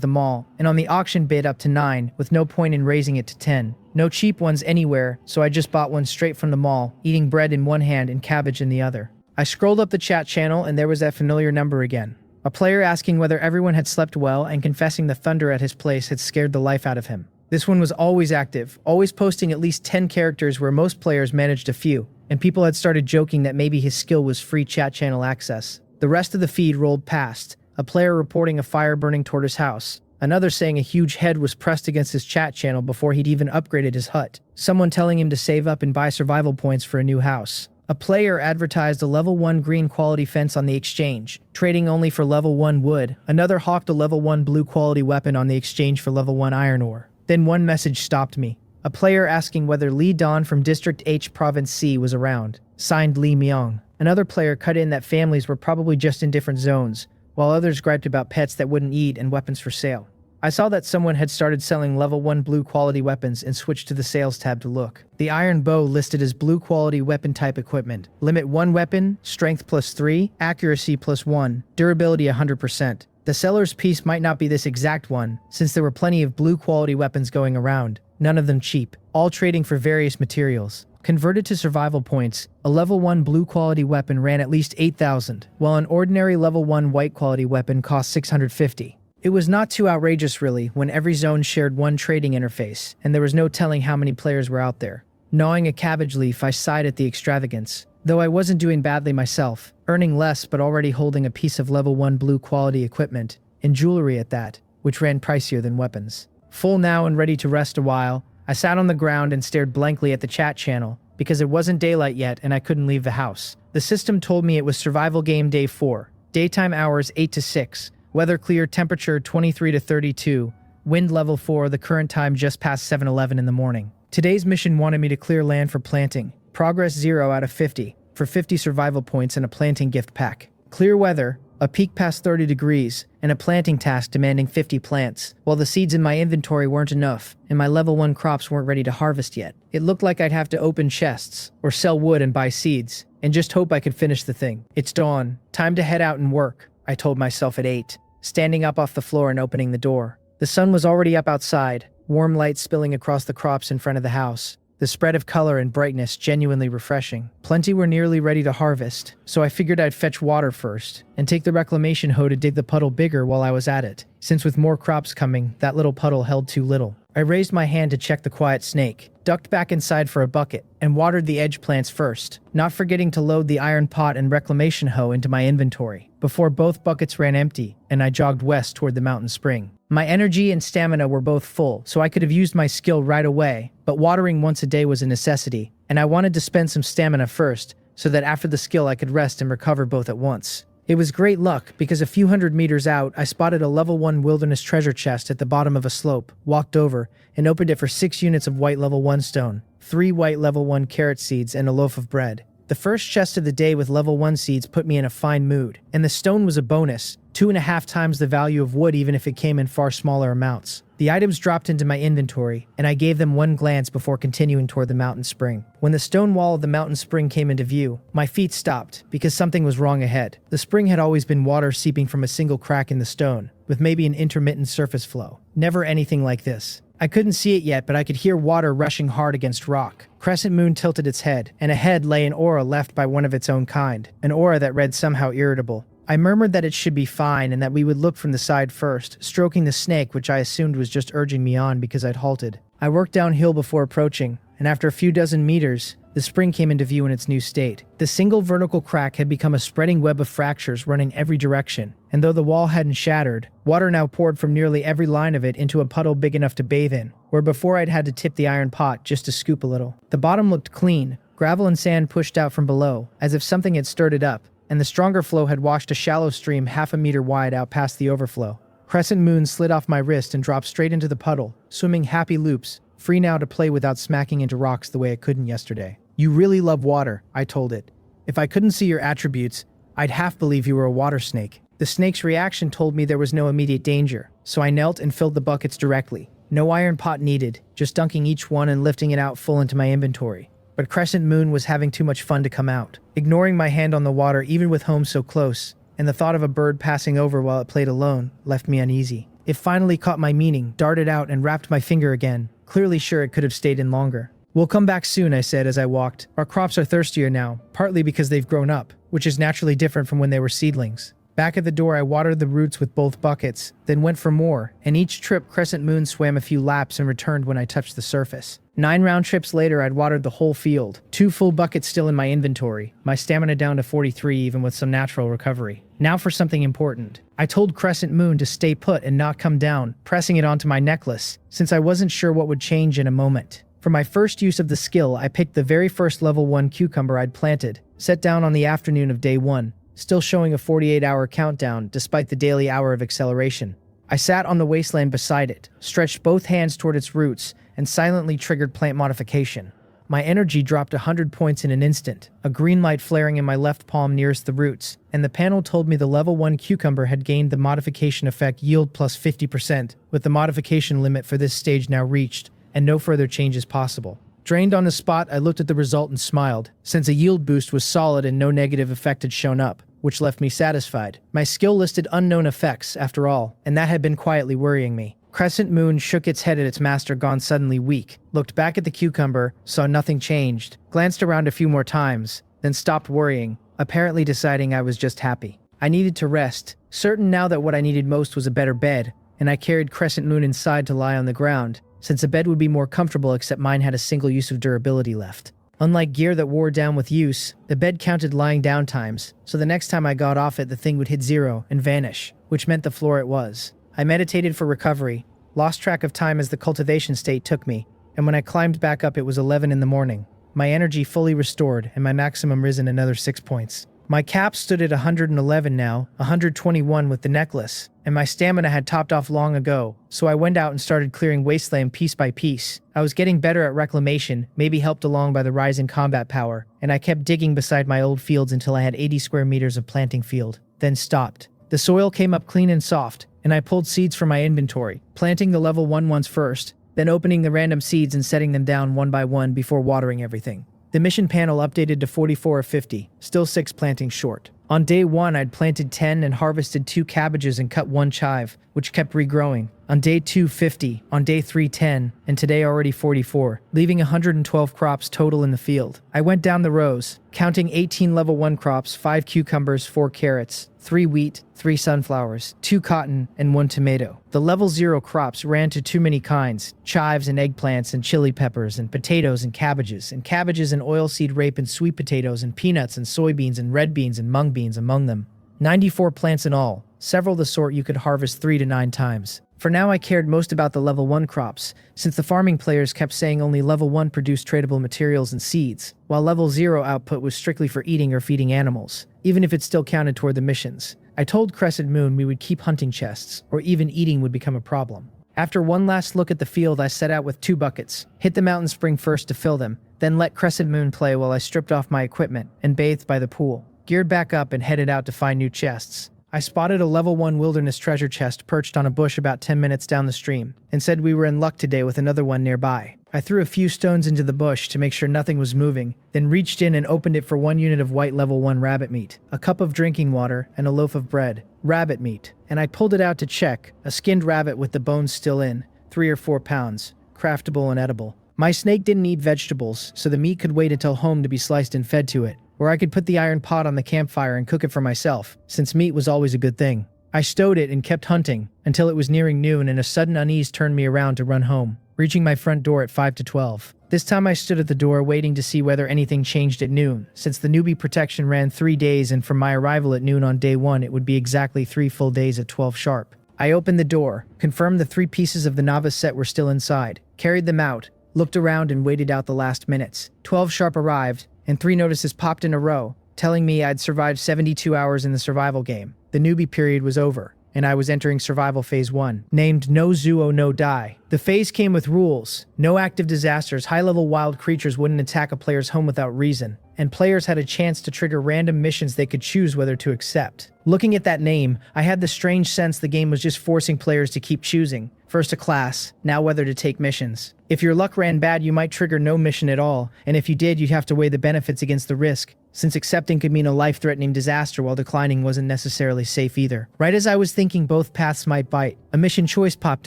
the mall, and on the auction bid up to 9, with no point in raising it to 10. No cheap ones anywhere, so I just bought one straight from the mall, eating bread in one hand and cabbage in the other. I scrolled up the chat channel and there was that familiar number again. A player asking whether everyone had slept well and confessing the thunder at his place had scared the life out of him. This one was always active, always posting at least 10 characters where most players managed a few, and people had started joking that maybe his skill was free chat channel access. The rest of the feed rolled past, a player reporting a fire burning toward his house, another saying a huge head was pressed against his chat channel before he'd even upgraded his hut, someone telling him to save up and buy survival points for a new house. A player advertised a level 1 green quality fence on the exchange, trading only for level 1 wood. Another hawked a level 1 blue quality weapon on the exchange for level 1 iron ore. Then one message stopped me. A player asking whether Lee Don from District H Province C was around. Signed Lee Myung. Another player cut in that families were probably just in different zones, while others griped about pets that wouldn't eat and weapons for sale. I saw that someone had started selling level 1 blue quality weapons and switched to the sales tab to look. The iron bow listed as blue quality weapon type equipment. Limit 1 weapon, strength +3, accuracy +1, durability 100%. The seller's piece might not be this exact one, since there were plenty of blue quality weapons going around, none of them cheap, all trading for various materials. Converted to survival points, a level 1 blue quality weapon ran at least 8,000, while an ordinary level 1 white quality weapon cost 650. It was not too outrageous really, when every zone shared one trading interface, and there was no telling how many players were out there. Gnawing a cabbage leaf, I sighed at the extravagance. Though I wasn't doing badly myself, earning less but already holding a piece of level 1 blue quality equipment, and jewelry at that, which ran pricier than weapons. Full now and ready to rest a while, I sat on the ground and stared blankly at the chat channel, because it wasn't daylight yet and I couldn't leave the house. The system told me it was survival game day 4, daytime hours 8 to 6, weather clear, temperature 23 to 32, wind level 4, the current time just past 7:11 in the morning. Today's mission wanted me to clear land for planting. Progress 0 out of 50, for 50 survival points and a planting gift pack. Clear weather, a peak past 30 degrees, and a planting task demanding 50 plants, while the seeds in my inventory weren't enough, and my level 1 crops weren't ready to harvest yet. It looked like I'd have to open chests, or sell wood and buy seeds, and just hope I could finish the thing. It's dawn, time to head out and work, I told myself at 8, standing up off the floor and opening the door. The sun was already up outside, warm light spilling across the crops in front of the house. The spread of color and brightness genuinely refreshing. Plenty were nearly ready to harvest, so I figured I'd fetch water first, and take the reclamation hoe to dig the puddle bigger while I was at it, since with more crops coming, that little puddle held too little. I raised my hand to check the quiet snake, ducked back inside for a bucket, and watered the edge plants first, not forgetting to load the iron pot and reclamation hoe into my inventory, before both buckets ran empty, and I jogged west toward the mountain spring. My energy and stamina were both full, so I could have used my skill right away, but watering once a day was a necessity, and I wanted to spend some stamina first, so that after the skill I could rest and recover both at once. It was great luck, because a few hundred meters out, I spotted a level 1 wilderness treasure chest at the bottom of a slope, walked over, and opened it for 6 units of white level 1 stone, 3 white level 1 carrot seeds, and a loaf of bread. The first chest of the day with level 1 seeds put me in a fine mood, and the stone was a bonus, 2.5 times the value of wood even if it came in far smaller amounts. The items dropped into my inventory, and I gave them one glance before continuing toward the mountain spring. When the stone wall of the mountain spring came into view, my feet stopped, because something was wrong ahead. The spring had always been water seeping from a single crack in the stone, with maybe an intermittent surface flow. Never anything like this. I couldn't see it yet, but I could hear water rushing hard against rock. Crescent Moon tilted its head, and ahead lay an aura left by one of its own kind, an aura that read somehow irritable. I murmured that it should be fine and that we would look from the side first, stroking the snake which I assumed was just urging me on because I'd halted. I worked downhill before approaching, and after a few dozen meters, the spring came into view in its new state. The single vertical crack had become a spreading web of fractures running every direction, and though the wall hadn't shattered, water now poured from nearly every line of it into a puddle big enough to bathe in, where before I'd had to tip the iron pot just to scoop a little. The bottom looked clean, gravel and sand pushed out from below, as if something had stirred it up, and the stronger flow had washed a shallow stream half a meter wide out past the overflow. Crescent moon slid off my wrist and dropped straight into the puddle, swimming happy loops, free now to play without smacking into rocks the way it couldn't yesterday. "You really love water," I told it. "If I couldn't see your attributes, I'd half believe you were a water snake." The snake's reaction told me there was no immediate danger, so I knelt and filled the buckets directly. No iron pot needed, just dunking each one and lifting it out full into my inventory. But Crescent Moon was having too much fun to come out, ignoring my hand on the water even with home so close, and the thought of a bird passing over while it played alone left me uneasy. It finally caught my meaning, darted out and wrapped my finger again, clearly sure it could have stayed in longer. "We'll come back soon," I said as I walked. "Our crops are thirstier now, partly because they've grown up, which is naturally different from when they were seedlings." Back at the door I watered the roots with both buckets, then went for more, and each trip Crescent Moon swam a few laps and returned when I touched the surface. 9 round trips later I'd watered the whole field, 2 full buckets still in my inventory, my stamina down to 43 even with some natural recovery. Now for something important. I told Crescent Moon to stay put and not come down, pressing it onto my necklace, since I wasn't sure what would change in a moment. For my first use of the skill, I picked the very first level 1 cucumber I'd planted, set down on the afternoon of day 1, still showing a 48-hour countdown despite the daily hour of acceleration. I sat on the wasteland beside it, stretched both hands toward its roots, and silently triggered plant modification. My energy dropped 100 points in an instant, a green light flaring in my left palm nearest the roots, and the panel told me the level 1 cucumber had gained the modification effect yield plus 50%, with the modification limit for this stage now reached, and no further changes possible. Drained on the spot, I looked at the result and smiled, since a yield boost was solid and no negative effect had shown up, which left me satisfied. My skill listed unknown effects, after all, and that had been quietly worrying me. Crescent Moon shook its head at its master gone suddenly weak, looked back at the cucumber, saw nothing changed, glanced around a few more times, then stopped worrying, apparently deciding I was just happy. I needed to rest, certain now that what I needed most was a better bed, and I carried Crescent Moon inside to lie on the ground, since a bed would be more comfortable except mine had a single use of durability left. Unlike gear that wore down with use, the bed counted lying down times, so the next time I got off it the thing would hit 0 and vanish, which meant the floor it was. I meditated for recovery, lost track of time as the cultivation state took me, and when I climbed back up it was 11 in the morning. My energy fully restored and my maximum risen another 6 points. My cap stood at 111 now, 121 with the necklace, and my stamina had topped off long ago, so I went out and started clearing wasteland piece by piece. I was getting better at reclamation, maybe helped along by the rise in combat power, and I kept digging beside my old fields until I had 80 square meters of planting field, then stopped. The soil came up clean and soft, and I pulled seeds from my inventory, planting the level 1 ones first, then opening the random seeds and setting them down one by one before watering everything. The mission panel updated to 44 of 50, still 6 plantings short. On day 1, I'd planted 10 and harvested 2 cabbages and cut 1 chive, which kept regrowing. On day 2, 50, on day 3, 10, and today already 44, leaving 112 crops total in the field. I went down the rows, counting 18 level 1 crops, 5 cucumbers, 4 carrots, 3 wheat, 3 sunflowers, 2 cotton, and 1 tomato. The level 0 crops ran to too many kinds, chives and eggplants and chili peppers and potatoes and cabbages and oilseed rape and sweet potatoes and peanuts and soybeans and red beans and mung beans among them. 94 plants in all, several the sort you could harvest 3 to 9 times. For now I cared most about the level 1 crops, since the farming players kept saying only level 1 produced tradable materials and seeds, while level 0 output was strictly for eating or feeding animals, even if it still counted toward the missions. I told Crescent Moon we would keep hunting chests, or even eating would become a problem. After one last look at the field I set out with 2 buckets, hit the mountain spring first to fill them, then let Crescent Moon play while I stripped off my equipment and bathed by the pool, geared back up and headed out to find new chests. I spotted a level 1 wilderness treasure chest perched on a bush about 10 minutes down the stream, and said we were in luck today with another one nearby. I threw a few stones into the bush to make sure nothing was moving, then reached in and opened it for 1 unit of white level 1 rabbit meat, a cup of drinking water, and a loaf of bread. Rabbit meat. And I pulled it out to check, a skinned rabbit with the bones still in, 3 or 4 pounds, craftable and edible. My snake didn't eat vegetables, so the meat could wait until home to be sliced and fed to it. Or I could put the iron pot on the campfire and cook it for myself, since meat was always a good thing. I stowed it and kept hunting, until it was nearing noon and a sudden unease turned me around to run home. reaching my front door at 5 to 12. This time I stood at the door waiting to see whether anything changed at noon, since the newbie protection ran 3 days and from my arrival at noon on day 1 it would be exactly 3 full days at 12 sharp. I opened the door, confirmed the 3 pieces of the novice set were still inside, carried them out, looked around and waited out the last minutes. 12 sharp arrived, and 3 notices popped in a row, telling me I'd survived 72 hours in the survival game. The newbie period was over, and I was entering survival phase 1, named No Zuo No Die. The phase came with rules. No active disasters, high-level wild creatures wouldn't attack a player's home without reason, and players had a chance to trigger random missions they could choose whether to accept. Looking at that name, I had the strange sense the game was just forcing players to keep choosing. First a class, now whether to take missions. If your luck ran bad, you might trigger no mission at all, and if you did, you'd have to weigh the benefits against the risk, since accepting could mean a life-threatening disaster while declining wasn't necessarily safe either. Right as I was thinking both paths might bite, a mission choice popped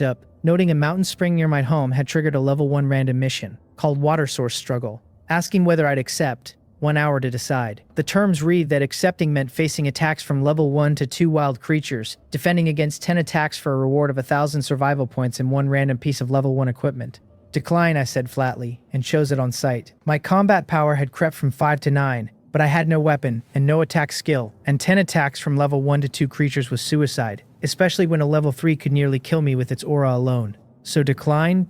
up, noting a mountain spring near my home had triggered a level 1 random mission, called Water Source Struggle, asking whether I'd accept. 1 hour to decide. The terms read that accepting meant facing attacks from level 1 to 2 wild creatures, defending against 10 attacks for a reward of 1,000 survival points and 1 random piece of level 1 equipment. Decline, I said flatly, and chose it on sight. My combat power had crept from 5 to 9, but I had no weapon and no attack skill, and 10 attacks from level 1 to 2 creatures was suicide, especially when a level 3 could nearly kill me with its aura alone. So decline?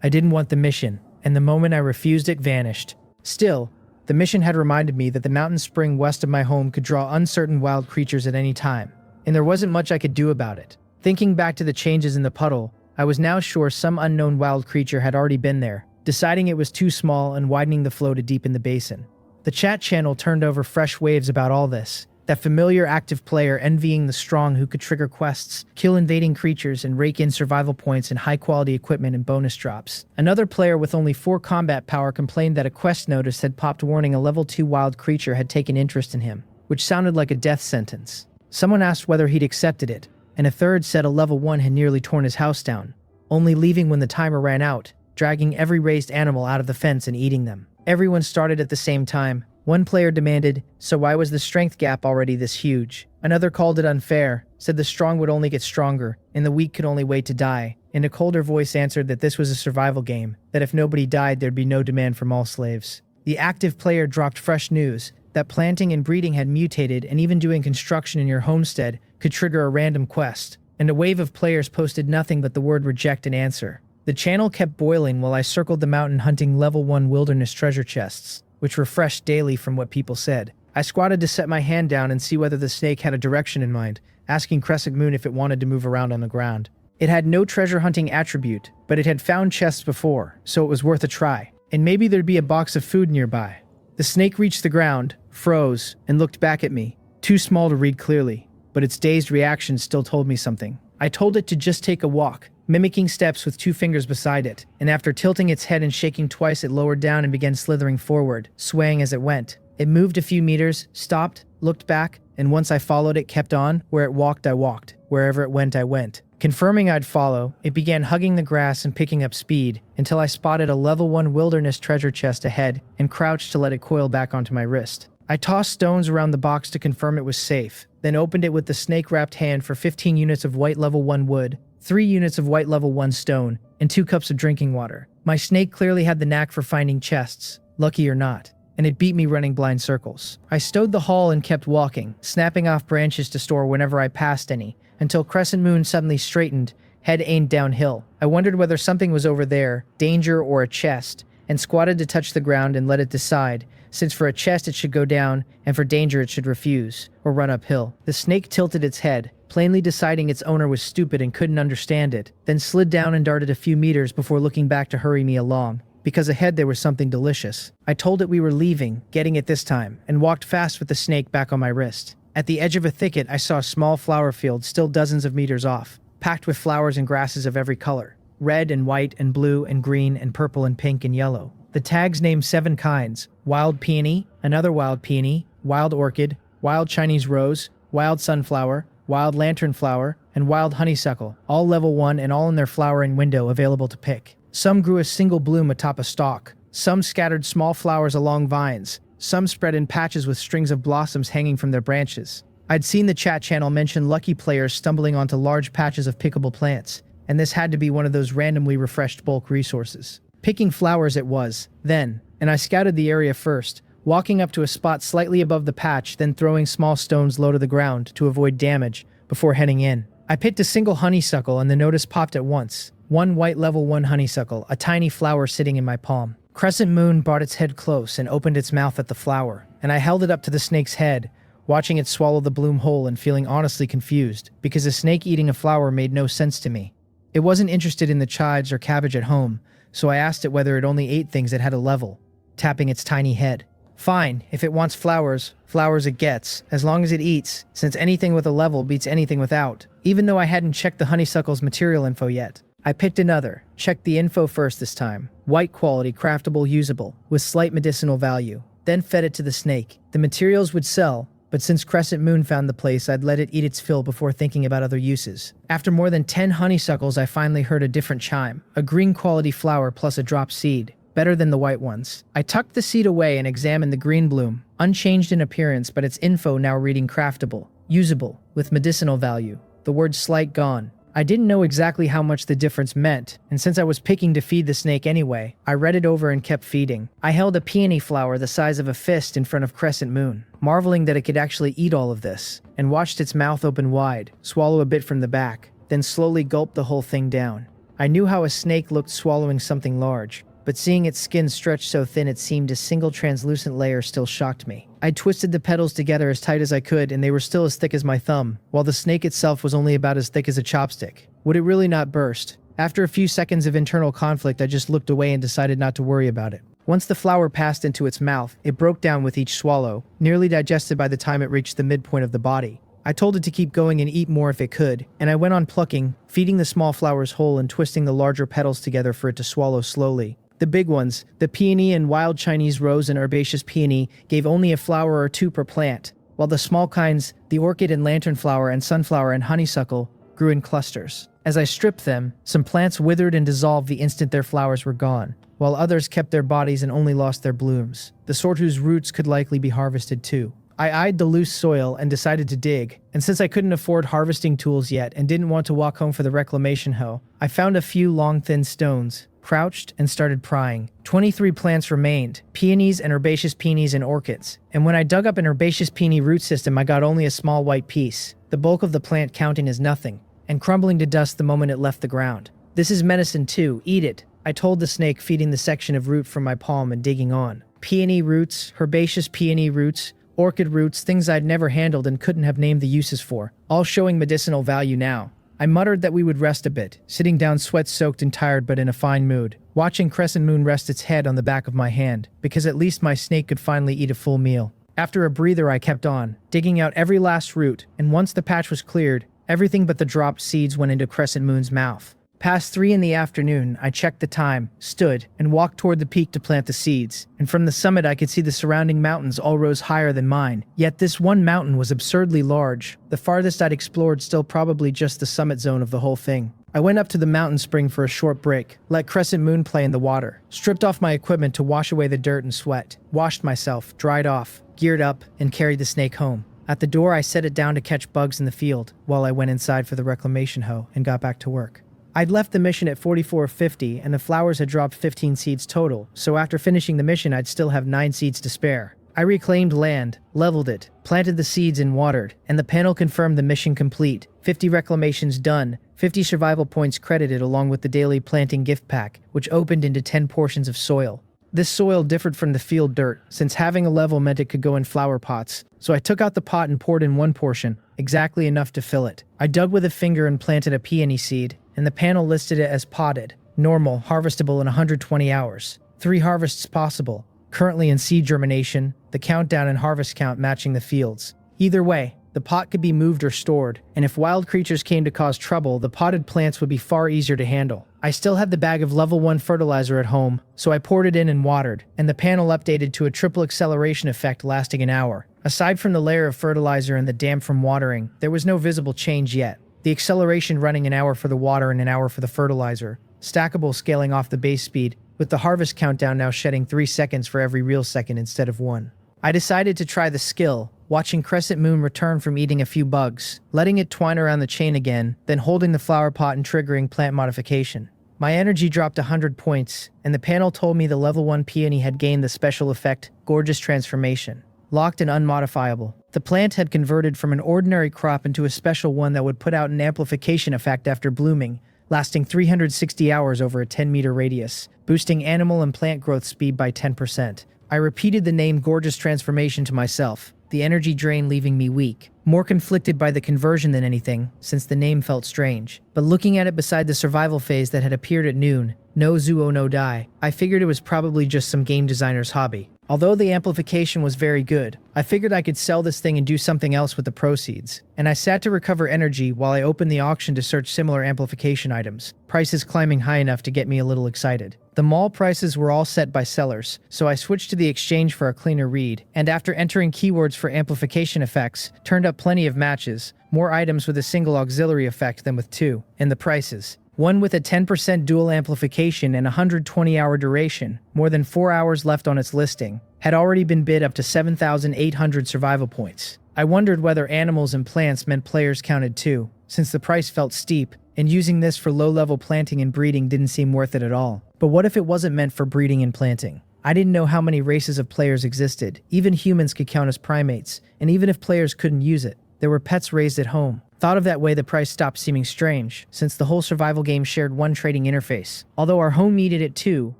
I didn't want the mission, and the moment I refused it vanished. Still, the mission had reminded me that the mountain spring west of my home could draw uncertain wild creatures at any time, and there wasn't much I could do about it. Thinking back to the changes in the puddle, I was now sure some unknown wild creature had already been there, deciding it was too small and widening the flow to deepen the basin. The chat channel turned over fresh waves about all this, that familiar active player envying the strong who could trigger quests, kill invading creatures, and rake in survival points and high-quality equipment and bonus drops. Another player with only 4 combat power complained that a quest notice had popped warning a level 2 wild creature had taken interest in him, which sounded like a death sentence. Someone asked whether he'd accepted it, and a third said a level 1 had nearly torn his house down, only leaving when the timer ran out, dragging every raised animal out of the fence and eating them. Everyone started at the same time. One player demanded, so why was the strength gap already this huge? Another called it unfair, said the strong would only get stronger, and the weak could only wait to die. And a colder voice answered that this was a survival game, that if nobody died there'd be no demand for mall slaves. The active player dropped fresh news, that planting and breeding had mutated and even doing construction in your homestead could trigger a random quest. And a wave of players posted nothing but the word reject and answer. The channel kept boiling while I circled the mountain hunting level 1 wilderness treasure chests, which refreshed daily from what people said. I squatted to set my hand down and see whether the snake had a direction in mind, asking Crescent Moon if it wanted to move around on the ground. It had no treasure hunting attribute, but it had found chests before, so it was worth a try. And maybe there'd be a box of food nearby. The snake reached the ground, froze, and looked back at me, too small to read clearly, but its dazed reaction still told me something. I told it to just take a walk, mimicking steps with 2 fingers beside it, and after tilting its head and shaking twice it lowered down and began slithering forward, swaying as it went. It moved a few meters, stopped, looked back, and once I followed it kept on. Where it walked, I walked. Wherever it went, I went. Confirming I'd follow, it began hugging the grass and picking up speed, until I spotted a level 1 wilderness treasure chest ahead and crouched to let it coil back onto my wrist. I tossed stones around the box to confirm it was safe, then opened it with the snake-wrapped hand for 15 units of white level 1 wood, 3 units of white level 1 stone, and 2 cups of drinking water. My snake clearly had the knack for finding chests, lucky or not, and it beat me running blind circles. I stowed the haul and kept walking, snapping off branches to store whenever I passed any, until Crescent Moon suddenly straightened, head aimed downhill. I wondered whether something was over there, danger or a chest, and squatted to touch the ground and let it decide, since for a chest it should go down, and for danger it should refuse, or run uphill. The snake tilted its head, plainly deciding its owner was stupid and couldn't understand it, then slid down and darted a few meters before looking back to hurry me along, because ahead there was something delicious. I told it we were leaving, getting it this time, and walked fast with the snake back on my wrist. At the edge of a thicket I saw a small flower field still dozens of meters off, packed with flowers and grasses of every color, red and white and blue and green and purple and pink and yellow. The tags named 7 kinds: wild peony, another wild peony, wild orchid, wild Chinese rose, wild sunflower, wild lanternflower, and wild honeysuckle, all level 1 and all in their flowering window available to pick. Some grew a single bloom atop a stalk, some scattered small flowers along vines, some spread in patches with strings of blossoms hanging from their branches. I'd seen the chat channel mention lucky players stumbling onto large patches of pickable plants, and this had to be one of those randomly refreshed bulk resources. Picking flowers it was, then, and I scouted the area first, walking up to a spot slightly above the patch, then throwing small stones low to the ground to avoid damage before heading in. I picked a single honeysuckle and the notice popped at once. One white level 1 honeysuckle, a tiny flower sitting in my palm. Crescent Moon brought its head close and opened its mouth at the flower, and I held it up to the snake's head, watching it swallow the bloom whole and feeling honestly confused, because a snake eating a flower made no sense to me. It wasn't interested in the chives or cabbage at home, so I asked it whether it only ate things that had a level, tapping its tiny head. Fine, if it wants flowers, flowers it gets, as long as it eats, since anything with a level beats anything without, even though I hadn't checked the honeysuckle's material info yet. I picked another, checked the info first this time. White quality, craftable, usable, with slight medicinal value. Then fed it to the snake. The materials would sell, but since Crescent Moon found the place, I'd let it eat its fill before thinking about other uses. After more than 10 honeysuckles, I finally heard a different chime. A green quality flower plus a drop seed. Better than the white ones. I tucked the seed away and examined the green bloom. Unchanged in appearance, but its info now reading craftable, usable, with medicinal value. The word slight gone. I didn't know exactly how much the difference meant, and since I was picking to feed the snake anyway, I read it over and kept feeding. I held a peony flower the size of a fist in front of Crescent Moon, marveling that it could actually eat all of this, and watched its mouth open wide, swallow a bit from the back, then slowly gulp the whole thing down. I knew how a snake looked swallowing something large, but seeing its skin stretch so thin it seemed a single translucent layer still shocked me. I twisted the petals together as tight as I could, and they were still as thick as my thumb, while the snake itself was only about as thick as a chopstick. Would it really not burst? After a few seconds of internal conflict, I just looked away and decided not to worry about it. Once the flower passed into its mouth, it broke down with each swallow, nearly digested by the time it reached the midpoint of the body. I told it to keep going and eat more if it could, and I went on plucking, feeding the small flowers whole and twisting the larger petals together for it to swallow slowly. The big ones, the peony and wild Chinese rose and herbaceous peony, gave only a flower or two per plant, while the small kinds, the orchid and lanternflower and sunflower and honeysuckle, grew in clusters. As I stripped them, some plants withered and dissolved the instant their flowers were gone, while others kept their bodies and only lost their blooms, the sort whose roots could likely be harvested too. I eyed the loose soil and decided to dig, and since I couldn't afford harvesting tools yet and didn't want to walk home for the reclamation hoe, I found a few long thin stones, crouched, and started prying. 23 plants remained, peonies and herbaceous peonies and orchids, and when I dug up an herbaceous peony root system I got only a small white piece, the bulk of the plant counting as nothing, and crumbling to dust the moment it left the ground. This is medicine too, eat it, I told the snake, feeding the section of root from my palm and digging on. Peony roots, herbaceous peony roots, orchid roots, things I'd never handled and couldn't have named the uses for, all showing medicinal value now. I muttered that we would rest a bit, sitting down sweat-soaked and tired but in a fine mood, watching Crescent Moon rest its head on the back of my hand, because at least my snake could finally eat a full meal. After a breather I kept on, digging out every last root, and once the patch was cleared, everything but the dropped seeds went into Crescent Moon's mouth. Past 3 in the afternoon, I checked the time, stood, and walked toward the peak to plant the seeds, and from the summit I could see the surrounding mountains all rose higher than mine, yet this one mountain was absurdly large, the farthest I'd explored still probably just the summit zone of the whole thing. I went up to the mountain spring for a short break, let Crescent Moon play in the water, stripped off my equipment to wash away the dirt and sweat, washed myself, dried off, geared up, and carried the snake home. At the door I set it down to catch bugs in the field, while I went inside for the reclamation hoe and got back to work. I'd left the mission at 44:50 and the flowers had dropped 15 seeds total, so after finishing the mission I'd still have 9 seeds to spare. I reclaimed land, leveled it, planted the seeds and watered, and the panel confirmed the mission complete. 50 reclamations done, 50 survival points credited along with the daily planting gift pack, which opened into 10 portions of soil. This soil differed from the field dirt, since having a level meant it could go in flower pots, so I took out the pot and poured in one portion, exactly enough to fill it. I dug with a finger and planted a peony seed, and the panel listed it as potted, normal, harvestable in 120 hours. 3 harvests possible, currently in seed germination, the countdown and harvest count matching the fields. Either way, the pot could be moved or stored, and if wild creatures came to cause trouble, the potted plants would be far easier to handle. I still had the bag of level 1 fertilizer at home, so I poured it in and watered, and the panel updated to a triple acceleration effect lasting an hour. Aside from the layer of fertilizer and the damp from watering, there was no visible change yet. The acceleration running an hour for the water and an hour for the fertilizer, stackable scaling off the base speed, with the harvest countdown now shedding 3 seconds for every real second instead of 1. I decided to try the skill, watching Crescent Moon return from eating a few bugs, letting it twine around the chain again, then holding the flower pot and triggering plant modification. My energy dropped 100 points, and the panel told me the level 1 peony had gained the special effect, Gorgeous Transformation. Locked and unmodifiable. The plant had converted from an ordinary crop into a special one that would put out an amplification effect after blooming, lasting 360 hours over a 10-meter radius, boosting animal and plant growth speed by 10%. I repeated the name Gorgeous Transformation to myself, the energy drain leaving me weak, more conflicted by the conversion than anything, since the name felt strange. But looking at it beside the survival phase that had appeared at noon, no Zuo no Die, I figured it was probably just some game designer's hobby. Although the amplification was very good, I figured I could sell this thing and do something else with the proceeds, and I sat to recover energy while I opened the auction to search similar amplification items, prices climbing high enough to get me a little excited. The mall prices were all set by sellers, so I switched to the exchange for a cleaner read, and after entering keywords for amplification effects, turned up plenty of matches, more items with a single auxiliary effect than with two, and the prices. One with a 10% dual amplification and 120-hour duration, more than 4 hours left on its listing, had already been bid up to 7,800 survival points. I wondered whether animals and plants meant players counted too, since the price felt steep, and using this for low-level planting and breeding didn't seem worth it at all. But what if it wasn't meant for breeding and planting? I didn't know how many races of players existed. Even humans could count as primates, and even if players couldn't use it, there were pets raised at home. Thought of that way, the price stopped seeming strange, since the whole survival game shared one trading interface. Although our home needed it too,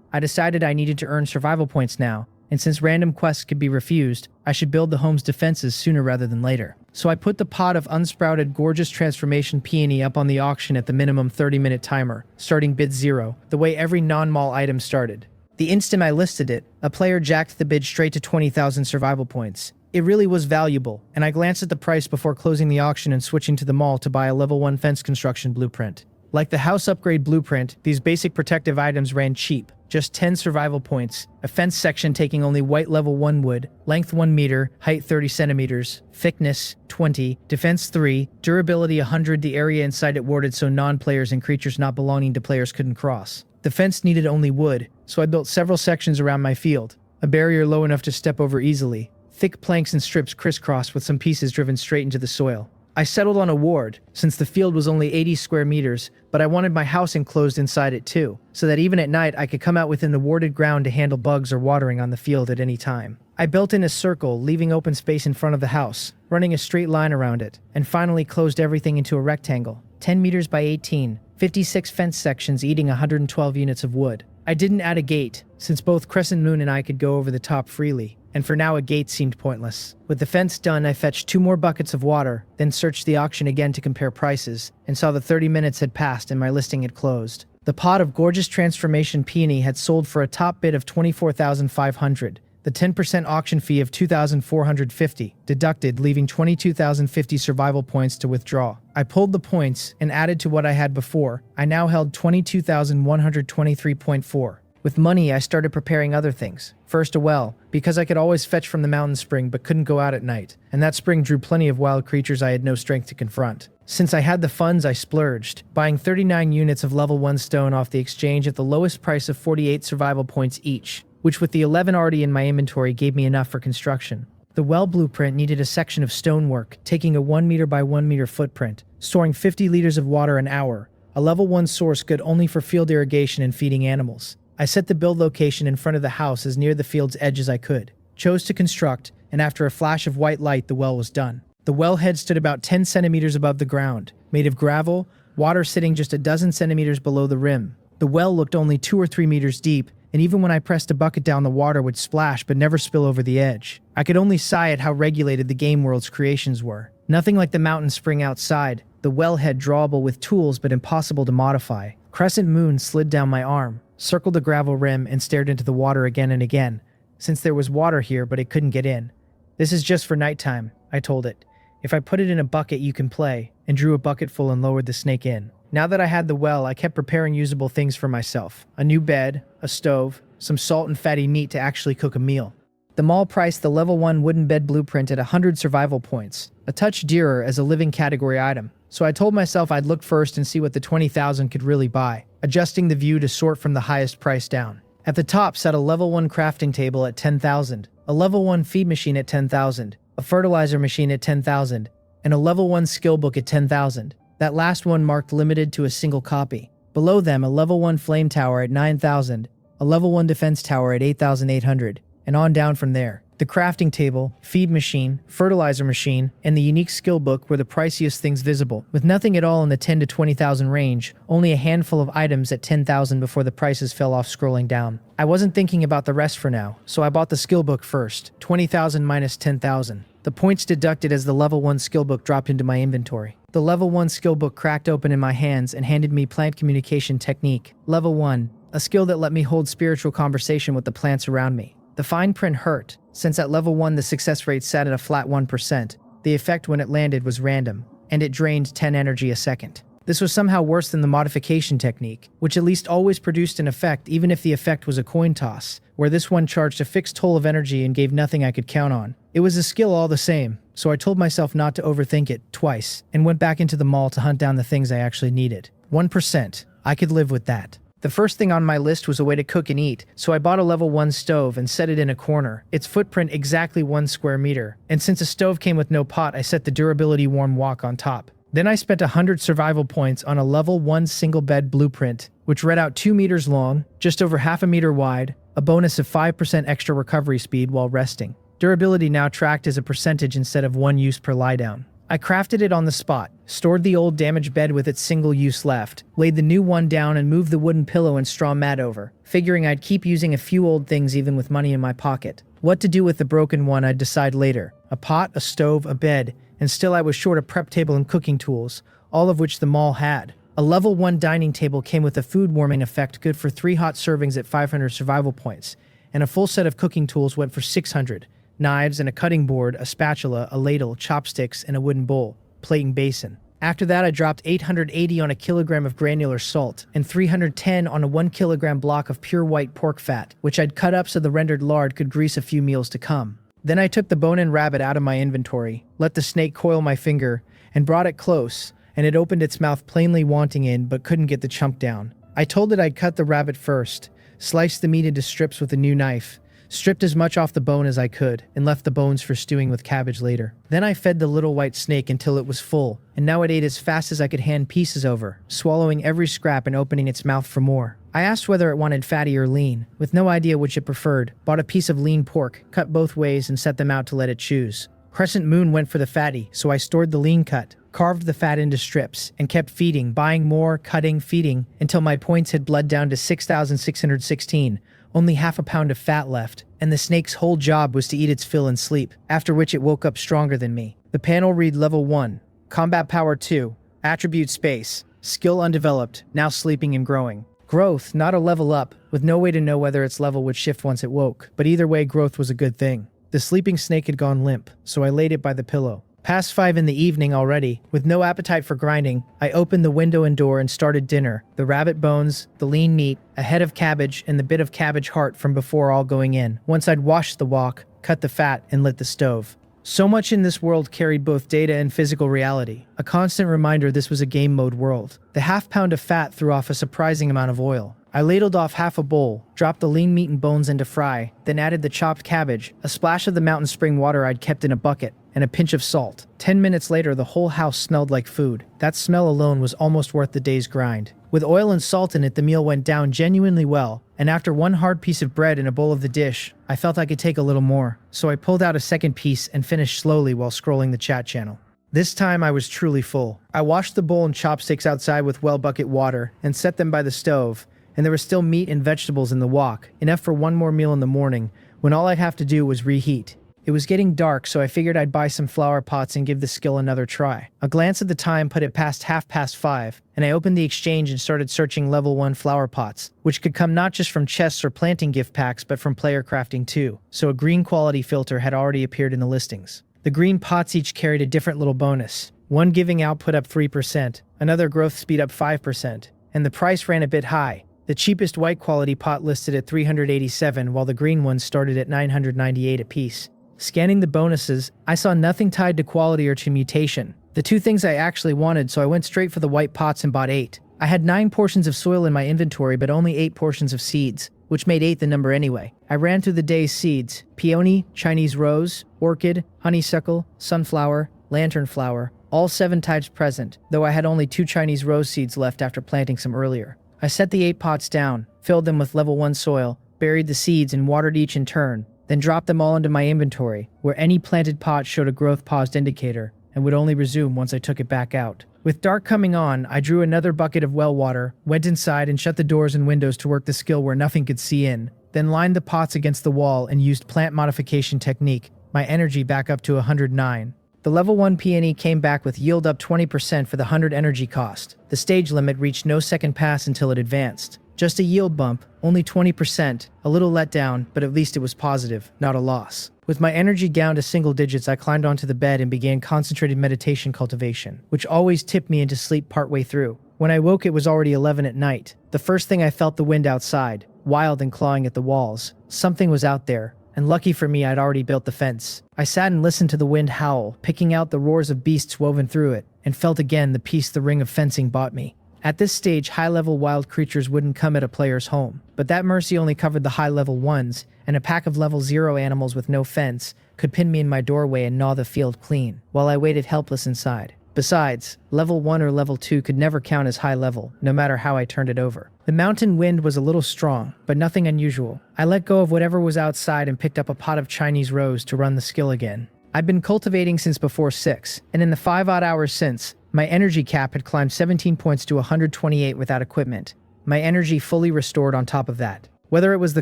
I decided I needed to earn survival points now, and since random quests could be refused, I should build the home's defenses sooner rather than later. So I put the pot of unsprouted Gorgeous Transformation peony up on the auction at the minimum 30-minute timer, starting bid 0, the way every non-mall item started. The instant I listed it, a player jacked the bid straight to 20,000 survival points. It really was valuable, and I glanced at the price before closing the auction and switching to the mall to buy a level 1 fence construction blueprint. Like the house upgrade blueprint, these basic protective items ran cheap, just 10 survival points, a fence section taking only white level 1 wood, length 1 meter, height 30 centimeters, thickness 20, defense 3, durability 100. The area inside it warded so non-players and creatures not belonging to players couldn't cross. The fence needed only wood, so I built several sections around my field, a barrier low enough to step over easily. Thick planks and strips crisscrossed with some pieces driven straight into the soil. I settled on a ward, since the field was only 80 square meters, but I wanted my house enclosed inside it too, so that even at night I could come out within the warded ground to handle bugs or watering on the field at any time. I built in a circle, leaving open space in front of the house, running a straight line around it, and finally closed everything into a rectangle, 10 meters by 18, 56 fence sections eating 112 units of wood. I didn't add a gate, since both Crescent Moon and I could go over the top freely, and for now a gate seemed pointless. With the fence done, I fetched 2 more buckets of water, then searched the auction again to compare prices, and saw that 30 minutes had passed and my listing had closed. The pot of Gorgeous Transformation peony had sold for a top bid of 24,500, the 10% auction fee of 2,450, deducted, leaving 22,050 survival points to withdraw. I pulled the points and added to what I had before. I now held 22,123.4. With money, I started preparing other things. First, a well, because I could always fetch from the mountain spring but couldn't go out at night, and that spring drew plenty of wild creatures I had no strength to confront. Since I had the funds, I splurged, buying 39 units of level 1 stone off the exchange at the lowest price of 48 survival points each, which with the 11 already in my inventory gave me enough for construction. The well blueprint needed a section of stonework, taking a 1 meter by 1 meter footprint, storing 50 liters of water an hour, a level 1 source good only for field irrigation and feeding animals. I set the build location in front of the house as near the field's edge as I could, chose to construct, and after a flash of white light the well was done. The wellhead stood about 10 centimeters above the ground, made of gravel, water sitting just a dozen centimeters below the rim. The well looked only 2 or 3 meters deep, and even when I pressed a bucket down the water would splash but never spill over the edge. I could only sigh at how regulated the game world's creations were. Nothing like the mountain spring outside, the wellhead drawable with tools but impossible to modify. Crescent Moon slid down my arm, circled the gravel rim, and stared into the water again and again, since there was water here but it couldn't get in. "This is just for nighttime," I told it. "If I put it in a bucket you can play," and drew a bucket full and lowered the snake in. Now that I had the well, I kept preparing usable things for myself. A new bed, a stove, some salt and fatty meat to actually cook a meal. The mall priced the level 1 wooden bed blueprint at 100 survival points, a touch dearer as a living category item. So I told myself I'd look first and see what the 20,000 could really buy, adjusting the view to sort from the highest price down. At the top sat a level 1 crafting table at 10,000, a level 1 feed machine at 10,000, a fertilizer machine at 10,000, and a level 1 skill book at 10,000. That last one marked limited to a single copy. Below them, a level 1 flame tower at 9,000, a level 1 defense tower at 8,800, and on down from there. The crafting table, feed machine, fertilizer machine, and the unique skill book were the priciest things visible, with nothing at all in the 10 to 20,000 range, only a handful of items at 10,000 before the prices fell off scrolling down. I wasn't thinking about the rest for now, so I bought the skill book first, 20,000 minus 10,000. The points deducted as the level 1 skill book dropped into my inventory. The level 1 skill book cracked open in my hands and handed me plant communication technique. Level 1, a skill that let me hold spiritual conversation with the plants around me. The fine print hurt, since at level 1 the success rate sat at a flat 1%. The effect when it landed was random, and it drained 10 energy a second. This was somehow worse than the modification technique, which at least always produced an effect even if the effect was a coin toss, where this one charged a fixed toll of energy and gave nothing I could count on. It was a skill all the same, so I told myself not to overthink it twice, and went back into the mall to hunt down the things I actually needed. 1%. I could live with that. The first thing on my list was a way to cook and eat, so I bought a level 1 stove and set it in a corner, its footprint exactly 1 square meter, and since a stove came with no pot, I set the durability warm wok on top. Then I spent 100 survival points on a level 1 single bed blueprint, which read out 2 meters long, just over half a meter wide, a bonus of 5% extra recovery speed while resting. Durability now tracked as a percentage instead of 1 use per lie down. I crafted it on the spot, stored the old damaged bed with its single use left, laid the new one down and moved the wooden pillow and straw mat over, figuring I'd keep using a few old things even with money in my pocket. What to do with the broken one I'd decide later. A pot, a stove, a bed, and still I was short a prep table and cooking tools, all of which the mall had. A level 1 dining table came with a food warming effect good for 3 hot servings at 500 survival points, and a full set of cooking tools went for 600. Knives and a cutting board, a spatula, a ladle, chopsticks, and a wooden bowl, plate and basin. After that, I dropped 880 on a kilogram of granular salt, and 310 on a 1 kilogram block of pure white pork fat, which I'd cut up so the rendered lard could grease a few meals to come. Then I took the bone-in rabbit out of my inventory, let the snake coil my finger, and brought it close, and it opened its mouth plainly wanting in but couldn't get the chump down. I told it I'd cut the rabbit first, sliced the meat into strips with a new knife, stripped as much off the bone as I could, and left the bones for stewing with cabbage later. Then I fed the little white snake until it was full, and now it ate as fast as I could hand pieces over, swallowing every scrap and opening its mouth for more. I asked whether it wanted fatty or lean, with no idea which it preferred, bought a piece of lean pork, cut both ways and set them out to let it choose. Crescent Moon went for the fatty, so I stored the lean cut, carved the fat into strips, and kept feeding, buying more, cutting, feeding, until my points had bled down to 6,616, only half a pound of fat left, and the snake's whole job was to eat its fill and sleep, after which it woke up stronger than me. The panel read Level 1, Combat Power 2, Attribute Space, Skill Undeveloped, now sleeping and growing. Growth, not a level up, with no way to know whether its level would shift once it woke, but either way growth was a good thing. The sleeping snake had gone limp, so I laid it by the pillow. Past 5 in the evening already, with no appetite for grinding, I opened the window and door and started dinner. The rabbit bones, the lean meat, a head of cabbage, and the bit of cabbage heart from before all going in. Once I'd washed the wok, cut the fat, and lit the stove. So much in this world carried both data and physical reality, a constant reminder this was a game mode world. The half pound of fat threw off a surprising amount of oil. I ladled off half a bowl, dropped the lean meat and bones into fry, then added the chopped cabbage, a splash of the mountain spring water I'd kept in a bucket, and a pinch of salt. 10 minutes later, the whole house smelled like food. That smell alone was almost worth the day's grind. With oil and salt in it, the meal went down genuinely well, and after one hard piece of bread and a bowl of the dish, I felt I could take a little more, so I pulled out a second piece and finished slowly while scrolling the chat channel. This time I was truly full. I washed the bowl and chopsticks outside with well bucket water and set them by the stove, and there was still meat and vegetables in the wok, enough for one more meal in the morning, when all I'd have to do was reheat. It was getting dark, so I figured I'd buy some flower pots and give the skill another try. A glance at the time put it past 5:30, and I opened the exchange and started searching level 1 flower pots, which could come not just from chests or planting gift packs, but from player crafting too, so a green quality filter had already appeared in the listings. The green pots each carried a different little bonus, one giving output up 3%, another growth speed up 5%, and the price ran a bit high. The cheapest white quality pot listed at 387, while the green ones started at 998 apiece. Scanning the bonuses, I saw nothing tied to quality or to mutation. The two things I actually wanted, so I went straight for the white pots and bought 8. I had 9 portions of soil in my inventory, but only 8 portions of seeds. which made 8 the number anyway. I ran through the day's seeds: peony, Chinese rose, orchid, honeysuckle, sunflower, lanternflower, all 7 types present, though I had only 2 Chinese rose seeds left after planting some earlier. I set the 8 pots down, filled them with level 1 soil, buried the seeds and watered each in turn, then dropped them all into my inventory, where any planted pot showed a growth paused indicator and would only resume once I took it back out. With dark coming on, I drew another bucket of well water, went inside and shut the doors and windows to work the skill where nothing could see in, then lined the pots against the wall and used plant modification technique, my energy back up to 109. The level 1 peony came back with yield up 20% for the 100 energy cost. The stage limit reached no second pass until it advanced. Just a yield bump, only 20%, a little let down, but at least it was positive, not a loss. With my energy down to single digits, I climbed onto the bed and began concentrated meditation cultivation, which always tipped me into sleep partway through. When I woke, it was already 11 at night. The first thing I felt the wind outside, wild and clawing at the walls. Something was out there, and lucky for me, I'd already built the fence. I sat and listened to the wind howl, picking out the roars of beasts woven through it, and felt again the peace the ring of fencing bought me. At this stage, high-level wild creatures wouldn't come at a player's home, but that mercy only covered the high-level ones, and a pack of level 0 animals with no fence could pin me in my doorway and gnaw the field clean, while I waited helpless inside. Besides, level 1 or level 2 could never count as high level, no matter how I turned it over. The mountain wind was a little strong, but nothing unusual. I let go of whatever was outside and picked up a pot of Chinese rose to run the skill again. I'd been cultivating since before 6, and in the 5-odd hours since, my energy cap had climbed 17 points to 128 without equipment. My energy fully restored on top of that. Whether it was the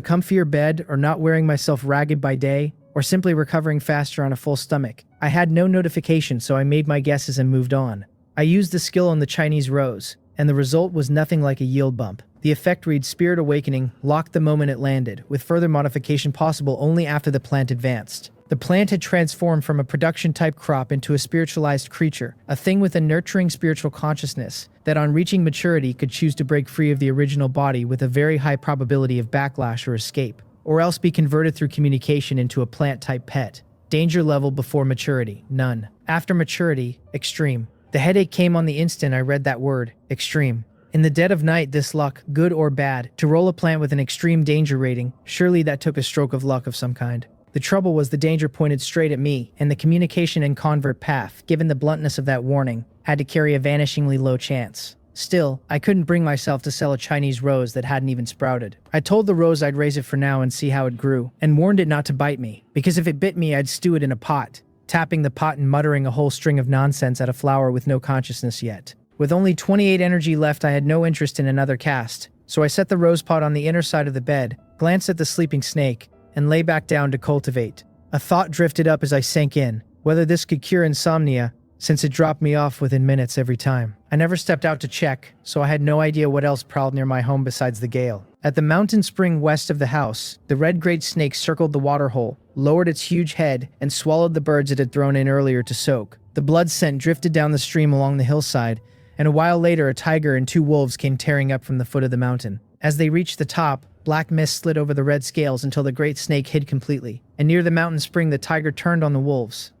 comfier bed or not wearing myself ragged by day, or simply recovering faster on a full stomach, I had no notification, so I made my guesses and moved on. I used the skill on the Chinese rose, and the result was nothing like a yield bump. The effect reads Spirit Awakening, locked the moment it landed, with further modification possible only after the plant advanced. The plant had transformed from a production-type crop into a spiritualized creature, a thing with a nurturing spiritual consciousness that on reaching maturity could choose to break free of the original body with a very high probability of backlash or escape, or else be converted through communication into a plant-type pet. Danger level before maturity, none. After maturity, extreme. The headache came on the instant I read that word, extreme. In the dead of night, this luck, good or bad, to roll a plant with an extreme danger rating, surely that took a stroke of luck of some kind. The trouble was the danger pointed straight at me, and the communication and convert path, given the bluntness of that warning, had to carry a vanishingly low chance. Still, I couldn't bring myself to sell a Chinese rose that hadn't even sprouted. I told the rose I'd raise it for now and see how it grew, and warned it not to bite me, because if it bit me, I'd stew it in a pot, tapping the pot and muttering a whole string of nonsense at a flower with no consciousness yet. With only 28 energy left, I had no interest in another cast, so I set the rose pot on the inner side of the bed, glanced at the sleeping snake, and lay back down to cultivate. A thought drifted up as I sank in, whether this could cure insomnia, since it dropped me off within minutes every time. I never stepped out to check, so I had no idea what else prowled near my home besides the gale. At the mountain spring west of the house, the red great snake circled the waterhole, lowered its huge head, and swallowed the birds it had thrown in earlier to soak. The blood scent drifted down the stream along the hillside, and a while later a tiger and 2 wolves came tearing up from the foot of the mountain. As they reached the top, black mist slid over the red scales until the great snake hid completely, and near the mountain spring the tiger turned on the wolves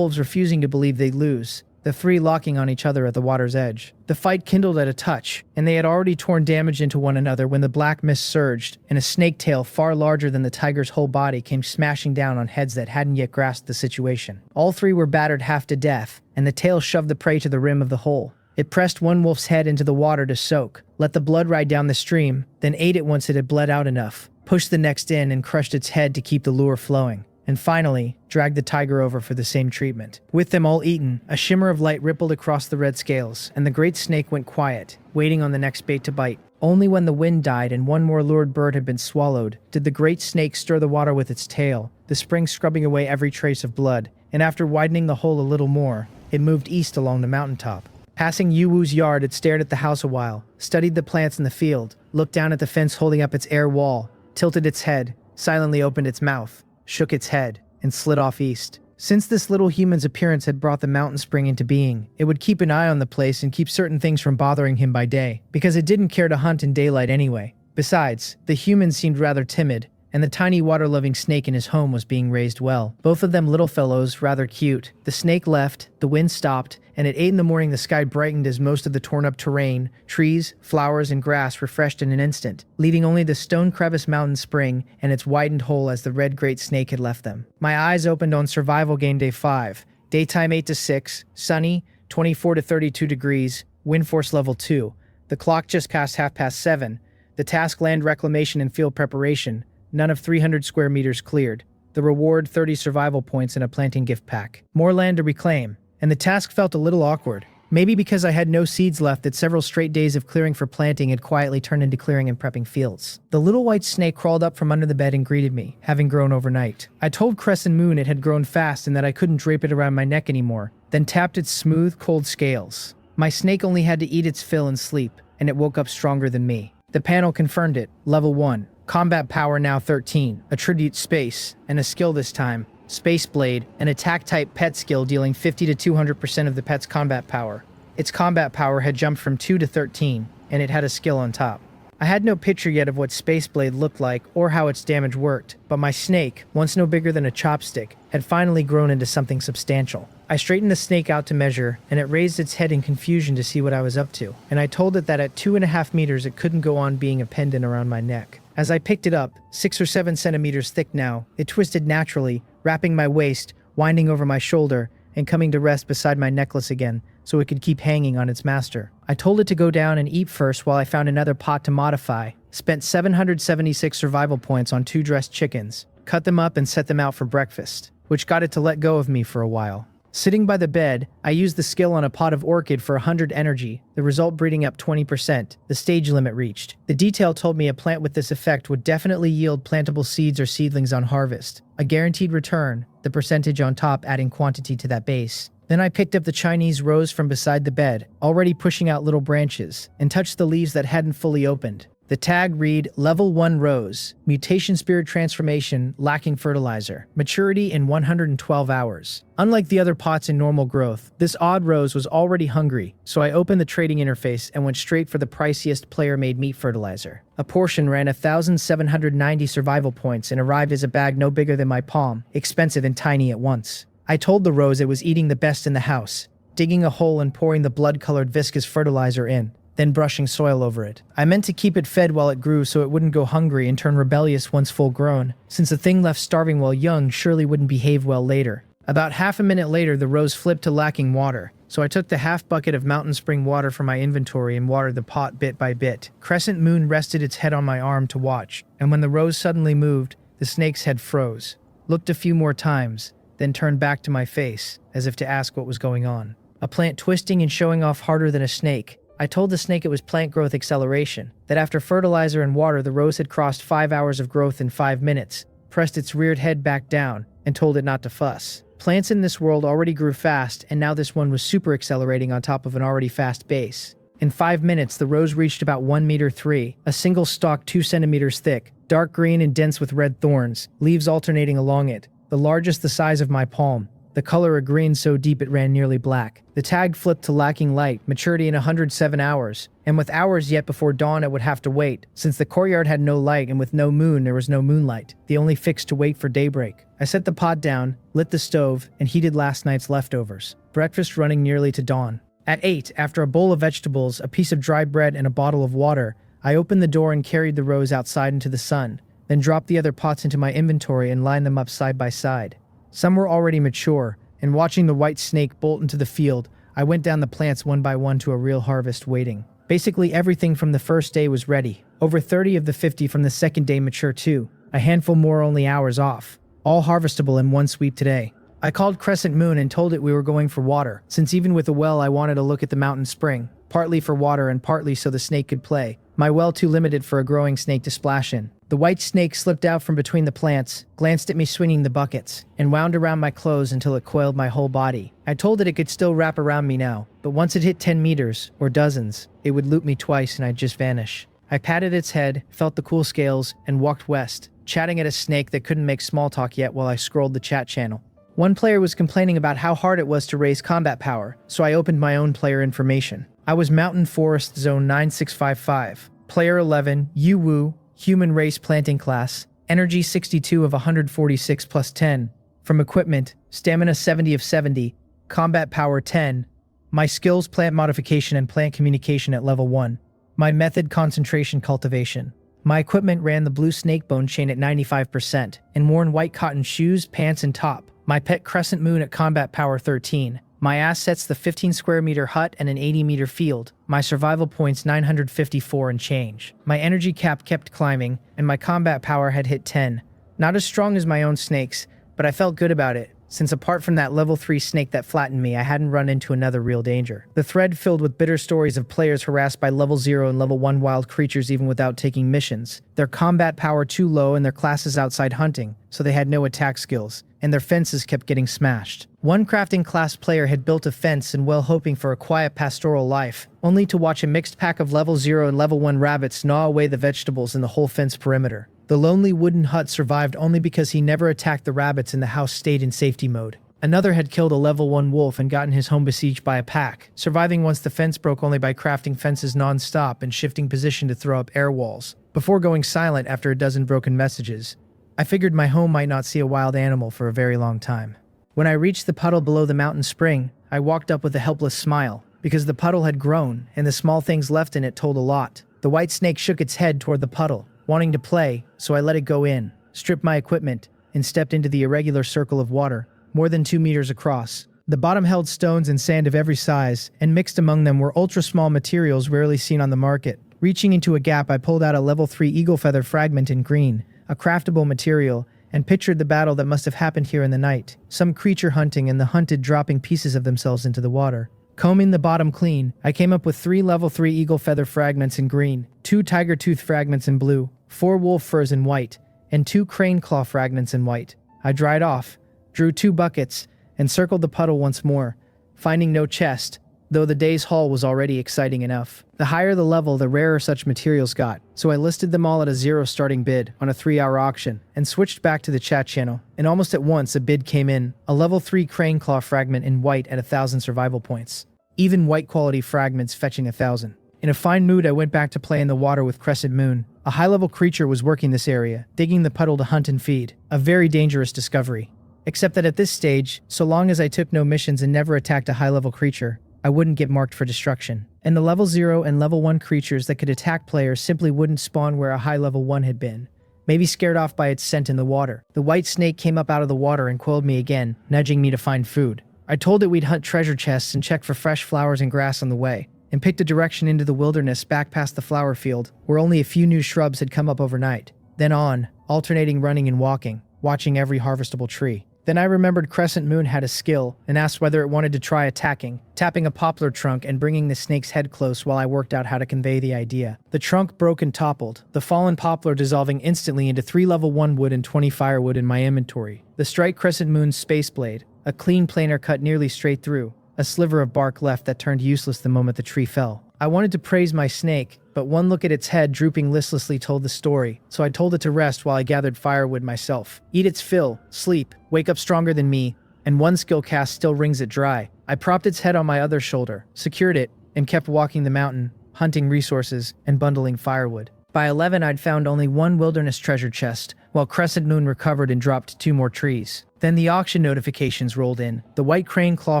refusing to believe they'd lose, the 3 locking on each other at the water's edge. The fight kindled at a touch, and they had already torn damage into one another when the black mist surged, and a snake tail far larger than the tiger's whole body came smashing down on heads that hadn't yet grasped the situation. All 3 were battered half to death, and the tail shoved the prey to the rim of the hole. It pressed one wolf's head into the water to soak, let the blood ride down the stream, then ate it once it had bled out enough, pushed the next in and crushed its head to keep the lure flowing, and finally dragged the tiger over for the same treatment. With them all eaten, a shimmer of light rippled across the red scales, and the great snake went quiet, waiting on the next bait to bite. Only when the wind died and one more lured bird had been swallowed, did the great snake stir the water with its tail, the spring scrubbing away every trace of blood, and after widening the hole a little more, it moved east along the mountaintop. Passing Yuwu's yard, it stared at the house a while, studied the plants in the field, looked down at the fence holding up its air wall, tilted its head, silently opened its mouth, shook its head, and slid off east. Since this little human's appearance had brought the mountain spring into being, it would keep an eye on the place and keep certain things from bothering him by day, because it didn't care to hunt in daylight anyway. Besides, the human seemed rather timid, and the tiny water-loving snake in his home was being raised well. Both of them little fellows, rather cute. The snake left, the wind stopped, and at 8 in the morning the sky brightened as most of the torn-up terrain, trees, flowers, and grass refreshed in an instant, leaving only the stone crevice mountain spring and its widened hole as the red great snake had left them. My eyes opened on survival game day 5. Daytime 8 to 6, sunny, 24 to 32 degrees, wind force level 2. The clock just passed 7:30. The task land reclamation and field preparation, none of 300 square meters cleared. The reward 30 survival points and a planting gift pack. More land to reclaim, and the task felt a little awkward. Maybe because I had no seeds left that several straight days of clearing for planting had quietly turned into clearing and prepping fields. The little white snake crawled up from under the bed and greeted me, having grown overnight. I told Crescent Moon it had grown fast and that I couldn't drape it around my neck anymore, then tapped its smooth, cold scales. My snake only had to eat its fill and sleep, and it woke up stronger than me. The panel confirmed it. Level 1. Combat power now 13. Attribute space, and a skill this time. Space Blade, an attack-type pet skill dealing 50 to 200% of the pet's combat power. Its combat power had jumped from 2 to 13, and it had a skill on top. I had no picture yet of what Space Blade looked like or how its damage worked, but my snake, once no bigger than a chopstick, had finally grown into something substantial. I straightened the snake out to measure, and it raised its head in confusion to see what I was up to, and I told it that at 2.5 meters it couldn't go on being a pendant around my neck. As I picked it up, 6 or 7 centimeters thick now, it twisted naturally, wrapping my waist, winding over my shoulder, and coming to rest beside my necklace again, so it could keep hanging on its master. I told it to go down and eat first while I found another pot to modify, spent 776 survival points on 2 dressed chickens, cut them up and set them out for breakfast, which got it to let go of me for a while. Sitting by the bed, I used the skill on a pot of orchid for 100 energy, the result breeding up 20%, the stage limit reached. The detail told me a plant with this effect would definitely yield plantable seeds or seedlings on harvest. A guaranteed return, the percentage on top adding quantity to that base. Then I picked up the Chinese rose from beside the bed, already pushing out little branches, and touched the leaves that hadn't fully opened. The tag read, Level 1 Rose, Mutation Spirit Transformation, lacking fertilizer, maturity in 112 hours. Unlike the other pots in normal growth, this odd rose was already hungry, so I opened the trading interface and went straight for the priciest player-made meat fertilizer. A portion ran 1,790 survival points and arrived as a bag no bigger than my palm, expensive and tiny at once. I told the rose it was eating the best in the house, digging a hole and pouring the blood-colored viscous fertilizer in, then brushing soil over it. I meant to keep it fed while it grew so it wouldn't go hungry and turn rebellious once full grown, since a thing left starving while young surely wouldn't behave well later. About half a minute later, the rose flipped to lacking water, so I took the half bucket of mountain spring water from my inventory and watered the pot bit by bit. Crescent Moon rested its head on my arm to watch, and when the rose suddenly moved, the snake's head froze, looked a few more times, then turned back to my face, as if to ask what was going on. A plant twisting and showing off harder than a snake. I told the snake it was plant growth acceleration, that after fertilizer and water the rose had crossed 5 hours of growth in 5 minutes, pressed its reared head back down, and told it not to fuss. Plants in this world already grew fast, and now this one was super accelerating on top of an already fast base. In 5 minutes, the rose reached about 1 meter 3, a single stalk 2 centimeters thick, dark green and dense with red thorns, leaves alternating along it, the largest the size of my palm. The color a green so deep it ran nearly black. The tag flipped to lacking light, maturity in 107 hours, and with hours yet before dawn it would have to wait, since the courtyard had no light and with no moon there was no moonlight, the only fix to wait for daybreak. I set the pot down, lit the stove, and heated last night's leftovers, breakfast running nearly to dawn. At 8, after a bowl of vegetables, a piece of dry bread, and a bottle of water, I opened the door and carried the rose outside into the sun, then dropped the other pots into my inventory and lined them up side by side. Some were already mature, and watching the white snake bolt into the field, I went down the plants one by one to a real harvest waiting. Basically everything from the first day was ready. Over 30 of the 50 from the second day mature too. A handful more only hours off. All harvestable in one sweep today. I called Crescent Moon and told it we were going for water, since even with a well I wanted to look at the mountain spring, partly for water and partly so the snake could play. My well too limited for a growing snake to splash in. The white snake slipped out from between the plants, glanced at me swinging the buckets, and wound around my clothes until it coiled my whole body. I told it it could still wrap around me now, but once it hit 10 meters, or dozens, it would loop me twice and I'd just vanish. I patted its head, felt the cool scales, and walked west, chatting at a snake that couldn't make small talk yet while I scrolled the chat channel. One player was complaining about how hard it was to raise combat power, so I opened my own player information. I was Mountain Forest Zone 9655. Player 11, Yu Wu, Human Race Planting Class, Energy 62 of 146 plus 10. From equipment, stamina 70 of 70, combat power 10. My skills, plant modification and plant communication at level 1. My method, concentration cultivation. My equipment ran the blue snake bone chain at 95% and worn white cotton shoes, pants and top. My pet crescent moon at combat power 13. My assets, the 15 square meter hut and an 80 meter field. My survival points 954 and change. My energy cap kept climbing and my combat power had hit 10. Not as strong as my own snakes, but I felt good about it, since apart from that level 3 snake that flattened me, I hadn't run into another real danger. The thread filled with bitter stories of players harassed by level 0 and level 1 wild creatures even without taking missions. Their combat power too low and their classes outside hunting, so they had no attack skills, and their fences kept getting smashed. One crafting class player had built a fence and well hoping for a quiet pastoral life, only to watch a mixed pack of level 0 and level 1 rabbits gnaw away the vegetables in the whole fence perimeter. The lonely wooden hut survived only because he never attacked the rabbits and the house stayed in safety mode. Another had killed a level 1 wolf and gotten his home besieged by a pack, surviving once the fence broke only by crafting fences non-stop and shifting position to throw up air walls, before going silent after a dozen broken messages. I figured my home might not see a wild animal for a very long time. When I reached the puddle below the mountain spring, I walked up with a helpless smile, because the puddle had grown and the small things left in it told a lot. The white snake shook its head toward the puddle, wanting to play, so I let it go in, stripped my equipment, and stepped into the irregular circle of water, more than 2 meters across. The bottom held stones and sand of every size, and mixed among them were ultra-small materials rarely seen on the market. Reaching into a gap, I pulled out a level 3 eagle feather fragment in green, a craftable material, and pictured the battle that must have happened here in the night. Some creature hunting and the hunted dropping pieces of themselves into the water. Combing the bottom clean, I came up with 3 level 3 eagle feather fragments in green, 2 tiger tooth fragments in blue, 4 wolf furs in white, and 2 crane claw fragments in white. I dried off, drew 2 buckets, and circled the puddle once more, finding no chest, though the day's haul was already exciting enough. The higher the level, the rarer such materials got, so I listed them all at a 0 starting bid on a 3-hour auction, and switched back to the chat channel, and almost at once a bid came in, a level 3 crane claw fragment in white at 1,000 survival points. Even white quality fragments fetching 1,000. In a fine mood, I went back to play in the water with Crescent Moon. A high-level creature was working this area, digging the puddle to hunt and feed. A very dangerous discovery. Except that at this stage, so long as I took no missions and never attacked a high-level creature, I wouldn't get marked for destruction. And the level 0 and level 1 creatures that could attack players simply wouldn't spawn where a high level 1 had been. Maybe scared off by its scent in the water. The white snake came up out of the water and quelled me again, nudging me to find food. I told it we'd hunt treasure chests and check for fresh flowers and grass on the way, and picked a direction into the wilderness back past the flower field, where only a few new shrubs had come up overnight. Then on, alternating running and walking, watching every harvestable tree. Then I remembered Crescent Moon had a skill, and asked whether it wanted to try attacking, tapping a poplar trunk and bringing the snake's head close while I worked out how to convey the idea. The trunk broke and toppled, the fallen poplar dissolving instantly into 3 level 1 wood and 20 firewood in my inventory. The strike Crescent Moon's space blade, a clean planer cut nearly straight through, a sliver of bark left that turned useless the moment the tree fell. I wanted to praise my snake, but one look at its head drooping listlessly told the story, so I told it to rest while I gathered firewood myself. Eat its fill, sleep, wake up stronger than me, and one skill cast still wrings it dry. I propped its head on my other shoulder, secured it, and kept walking the mountain, hunting resources, and bundling firewood. By 11 I'd found only 1 wilderness treasure chest, while Crescent Moon recovered and dropped 2 more trees. Then the auction notifications rolled in, the white crane claw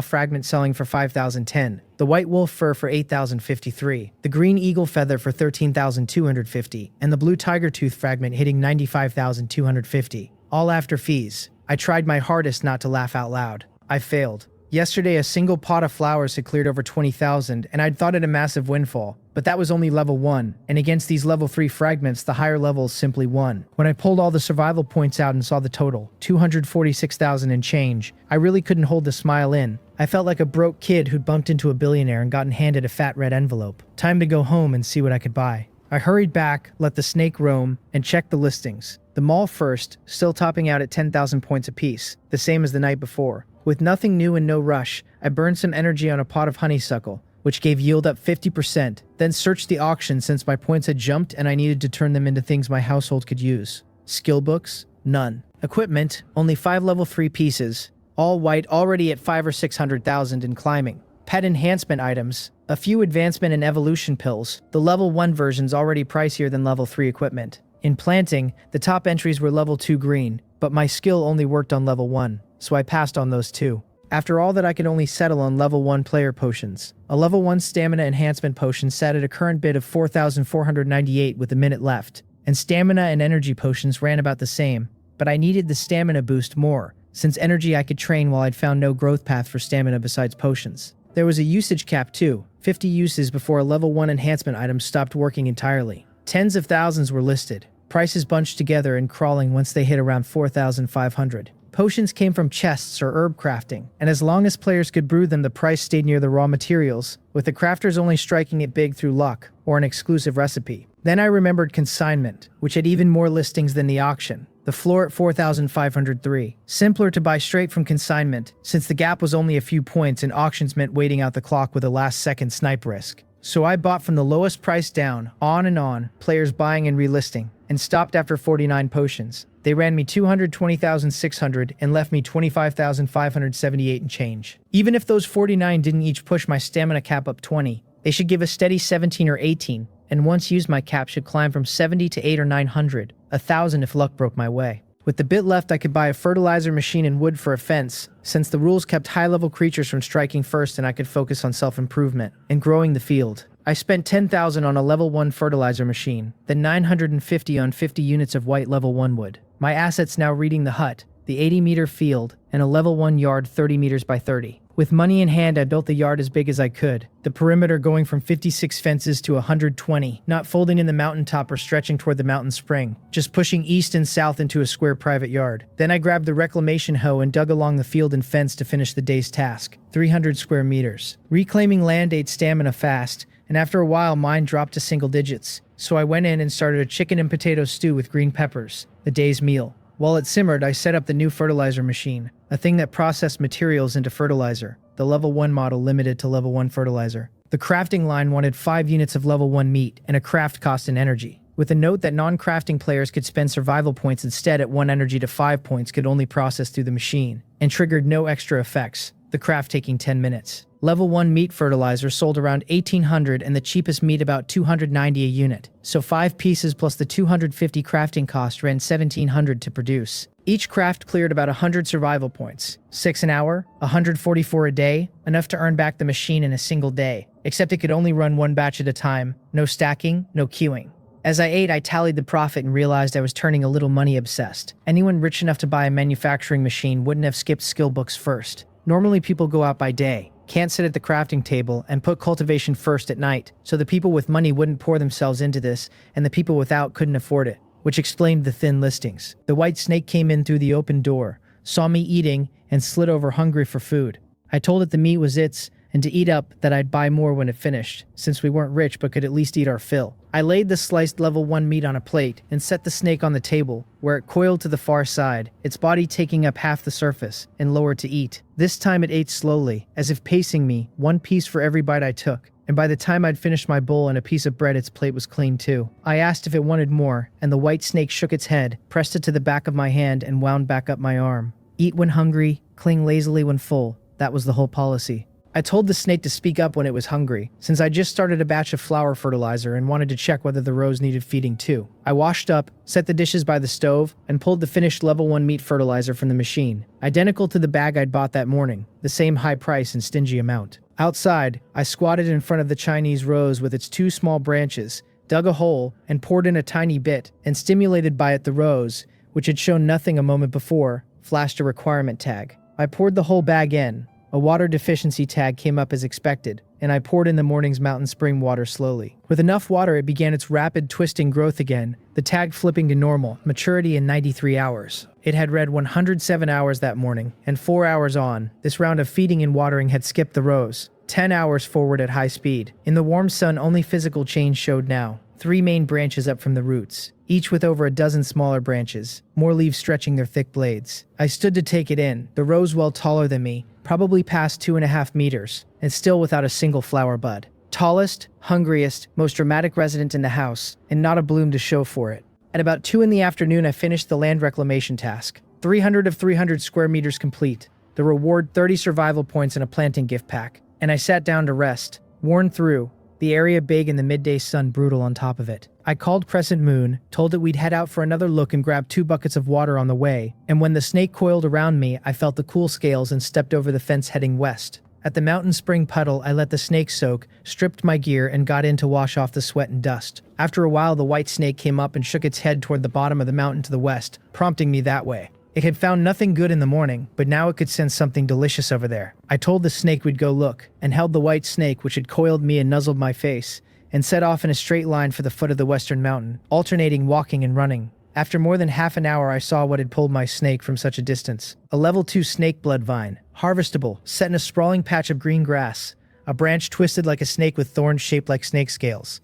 fragment selling for 5,010, the white wolf fur for 8,053, the green eagle feather for 13,250, and the blue tiger tooth fragment hitting 95,250, all after fees. I tried my hardest not to laugh out loud. I failed. Yesterday, a single pot of flowers had cleared over 20,000, and I'd thought it a massive windfall. But that was only level 1, and against these level 3 fragments, the higher levels simply won. When I pulled all the survival points out and saw the total, 246,000 and change, I really couldn't hold the smile in. I felt like a broke kid who'd bumped into a billionaire and gotten handed a fat red envelope. Time to go home and see what I could buy. I hurried back, let the snake roam, and checked the listings. The mall first, still topping out at 10,000 points apiece, the same as the night before. With nothing new and no rush, I burned some energy on a pot of honeysuckle, which gave yield up 50%, then searched the auction since my points had jumped and I needed to turn them into things my household could use. Skill books? None. Equipment? Only 5 level 3 pieces, all white, already at 5 or 600,000 and climbing. Pet enhancement items? A few advancement and evolution pills, the level 1 versions already pricier than level 3 equipment. In planting, the top entries were level 2 green, but my skill only worked on level 1, so I passed on those too. After all that, I could only settle on level 1 player potions. A level 1 stamina enhancement potion sat at a current bid of 4,498 with a minute left, and stamina and energy potions ran about the same, but I needed the stamina boost more, since energy I could train while I'd found no growth path for stamina besides potions. There was a usage cap too, 50 uses before a level 1 enhancement item stopped working entirely. Tens of thousands were listed, prices bunched together and crawling once they hit around 4,500. Potions came from chests or herb crafting, and as long as players could brew them, the price stayed near the raw materials, with the crafters only striking it big through luck or an exclusive recipe. Then I remembered consignment, which had even more listings than the auction. The floor at 4,503. Simpler to buy straight from consignment, since the gap was only a few points and auctions meant waiting out the clock with a last-second snipe risk. So I bought from the lowest price down, on, players buying and relisting, and stopped after 49 potions. They ran me 220,600 and left me 25,578 and change. Even if those 49 didn't each push my stamina cap up 20, they should give a steady 17 or 18, and once used my cap should climb from 70 to 8 or 900, 1,000 if luck broke my way. With the bit left, I could buy a fertilizer machine and wood for a fence, since the rules kept high-level creatures from striking first and I could focus on self-improvement and growing the field. I spent 10,000 on a level 1 fertilizer machine, then 950 on 50 units of white level 1 wood. My assets now reading the hut, the 80-meter field, and a level 1 yard 30 meters by 30. With money in hand, I built the yard as big as I could, the perimeter going from 56 fences to 120, not folding in the mountaintop or stretching toward the mountain spring, just pushing east and south into a square private yard. Then I grabbed the reclamation hoe and dug along the field and fence to finish the day's task, 300 square meters. Reclaiming land ate stamina fast, and after a while mine dropped to single digits, so I went in and started a chicken and potato stew with green peppers, the day's meal. While it simmered, I set up the new fertilizer machine, a thing that processed materials into fertilizer, the level 1 model limited to level 1 fertilizer. The crafting line wanted 5 units of level 1 meat and a craft cost in energy, with a note that non-crafting players could spend survival points instead at 1 energy to 5 points could only process through the machine, and triggered no extra effects, the craft taking 10 minutes. Level 1 meat fertilizer sold around 1,800 and the cheapest meat about 290 a unit, so 5 pieces plus the 250 crafting cost ran 1,700 to produce. Each craft cleared about 100 survival points, 6 an hour, 144 a day, enough to earn back the machine in a single day, except it could only run 1 batch at a time, no stacking, no queuing. As I ate, I tallied the profit and realized I was turning a little money obsessed. Anyone rich enough to buy a manufacturing machine wouldn't have skipped skill books first. Normally people go out by day, can't sit at the crafting table, and put cultivation first at night, so the people with money wouldn't pour themselves into this, and the people without couldn't afford it, which explained the thin listings. The white snake came in through the open door, saw me eating, and slid over hungry for food. I told it the meat was its, and to eat up that I'd buy more when it finished, since we weren't rich but could at least eat our fill. I laid the sliced level 1 meat on a plate and set the snake on the table, where it coiled to the far side, its body taking up half the surface, and lowered to eat. This time it ate slowly, as if pacing me, 1 piece for every bite I took, and by the time I'd finished my bowl and a piece of bread, its plate was clean too. I asked if it wanted more, and the white snake shook its head, pressed it to the back of my hand, and wound back up my arm. Eat when hungry, cling lazily when full. That was the whole policy. I told the snake to speak up when it was hungry, since I just started a batch of flower fertilizer and wanted to check whether the rows needed feeding too. I washed up, set the dishes by the stove, and pulled the finished level 1 meat fertilizer from the machine, identical to the bag I'd bought that morning, the same high price and stingy amount. Outside, I squatted in front of the Chinese rose with its 2 small branches, dug a hole, and poured in a tiny bit, and stimulated by it the rose, which had shown nothing a moment before, flashed a requirement tag. I poured the whole bag in. A water deficiency tag came up as expected, and I poured in the morning's mountain spring water slowly. With enough water, it began its rapid twisting growth again, the tag flipping to normal, maturity in 93 hours. It had read 107 hours that morning, and 4 hours on, this round of feeding and watering had skipped the rows. 10 hours forward at high speed. In the warm sun, only physical change showed now. 3 main branches up from the roots, each with over a dozen smaller branches, more leaves stretching their thick blades. I stood to take it in, the rose well taller than me, probably past 2.5 meters, and still without a single flower bud. Tallest, hungriest, most dramatic resident in the house, and not a bloom to show for it. At about 2 in the afternoon, I finished the land reclamation task. 300 of 300 square meters complete. The reward 30 survival points and a planting gift pack. And I sat down to rest, worn through, the area big and the midday sun brutal on top of it. I called Crescent Moon, told it we'd head out for another look and grab 2 buckets of water on the way, and when the snake coiled around me, I felt the cool scales and stepped over the fence heading west. At the mountain spring puddle, I let the snake soak, stripped my gear, and got in to wash off the sweat and dust. After a while, the white snake came up and shook its head toward the bottom of the mountain to the west, prompting me that way. It had found nothing good in the morning, but now it could sense something delicious over there. I told the snake we'd go look, and held the white snake, which had coiled me and nuzzled my face, and set off in a straight line for the foot of the western mountain, alternating walking and running. After more than half an hour, I saw what had pulled my snake from such a distance. A level 2 snake blood vine, harvestable, set in a sprawling patch of green grass, a branch twisted like a snake with thorns shaped like snake scales.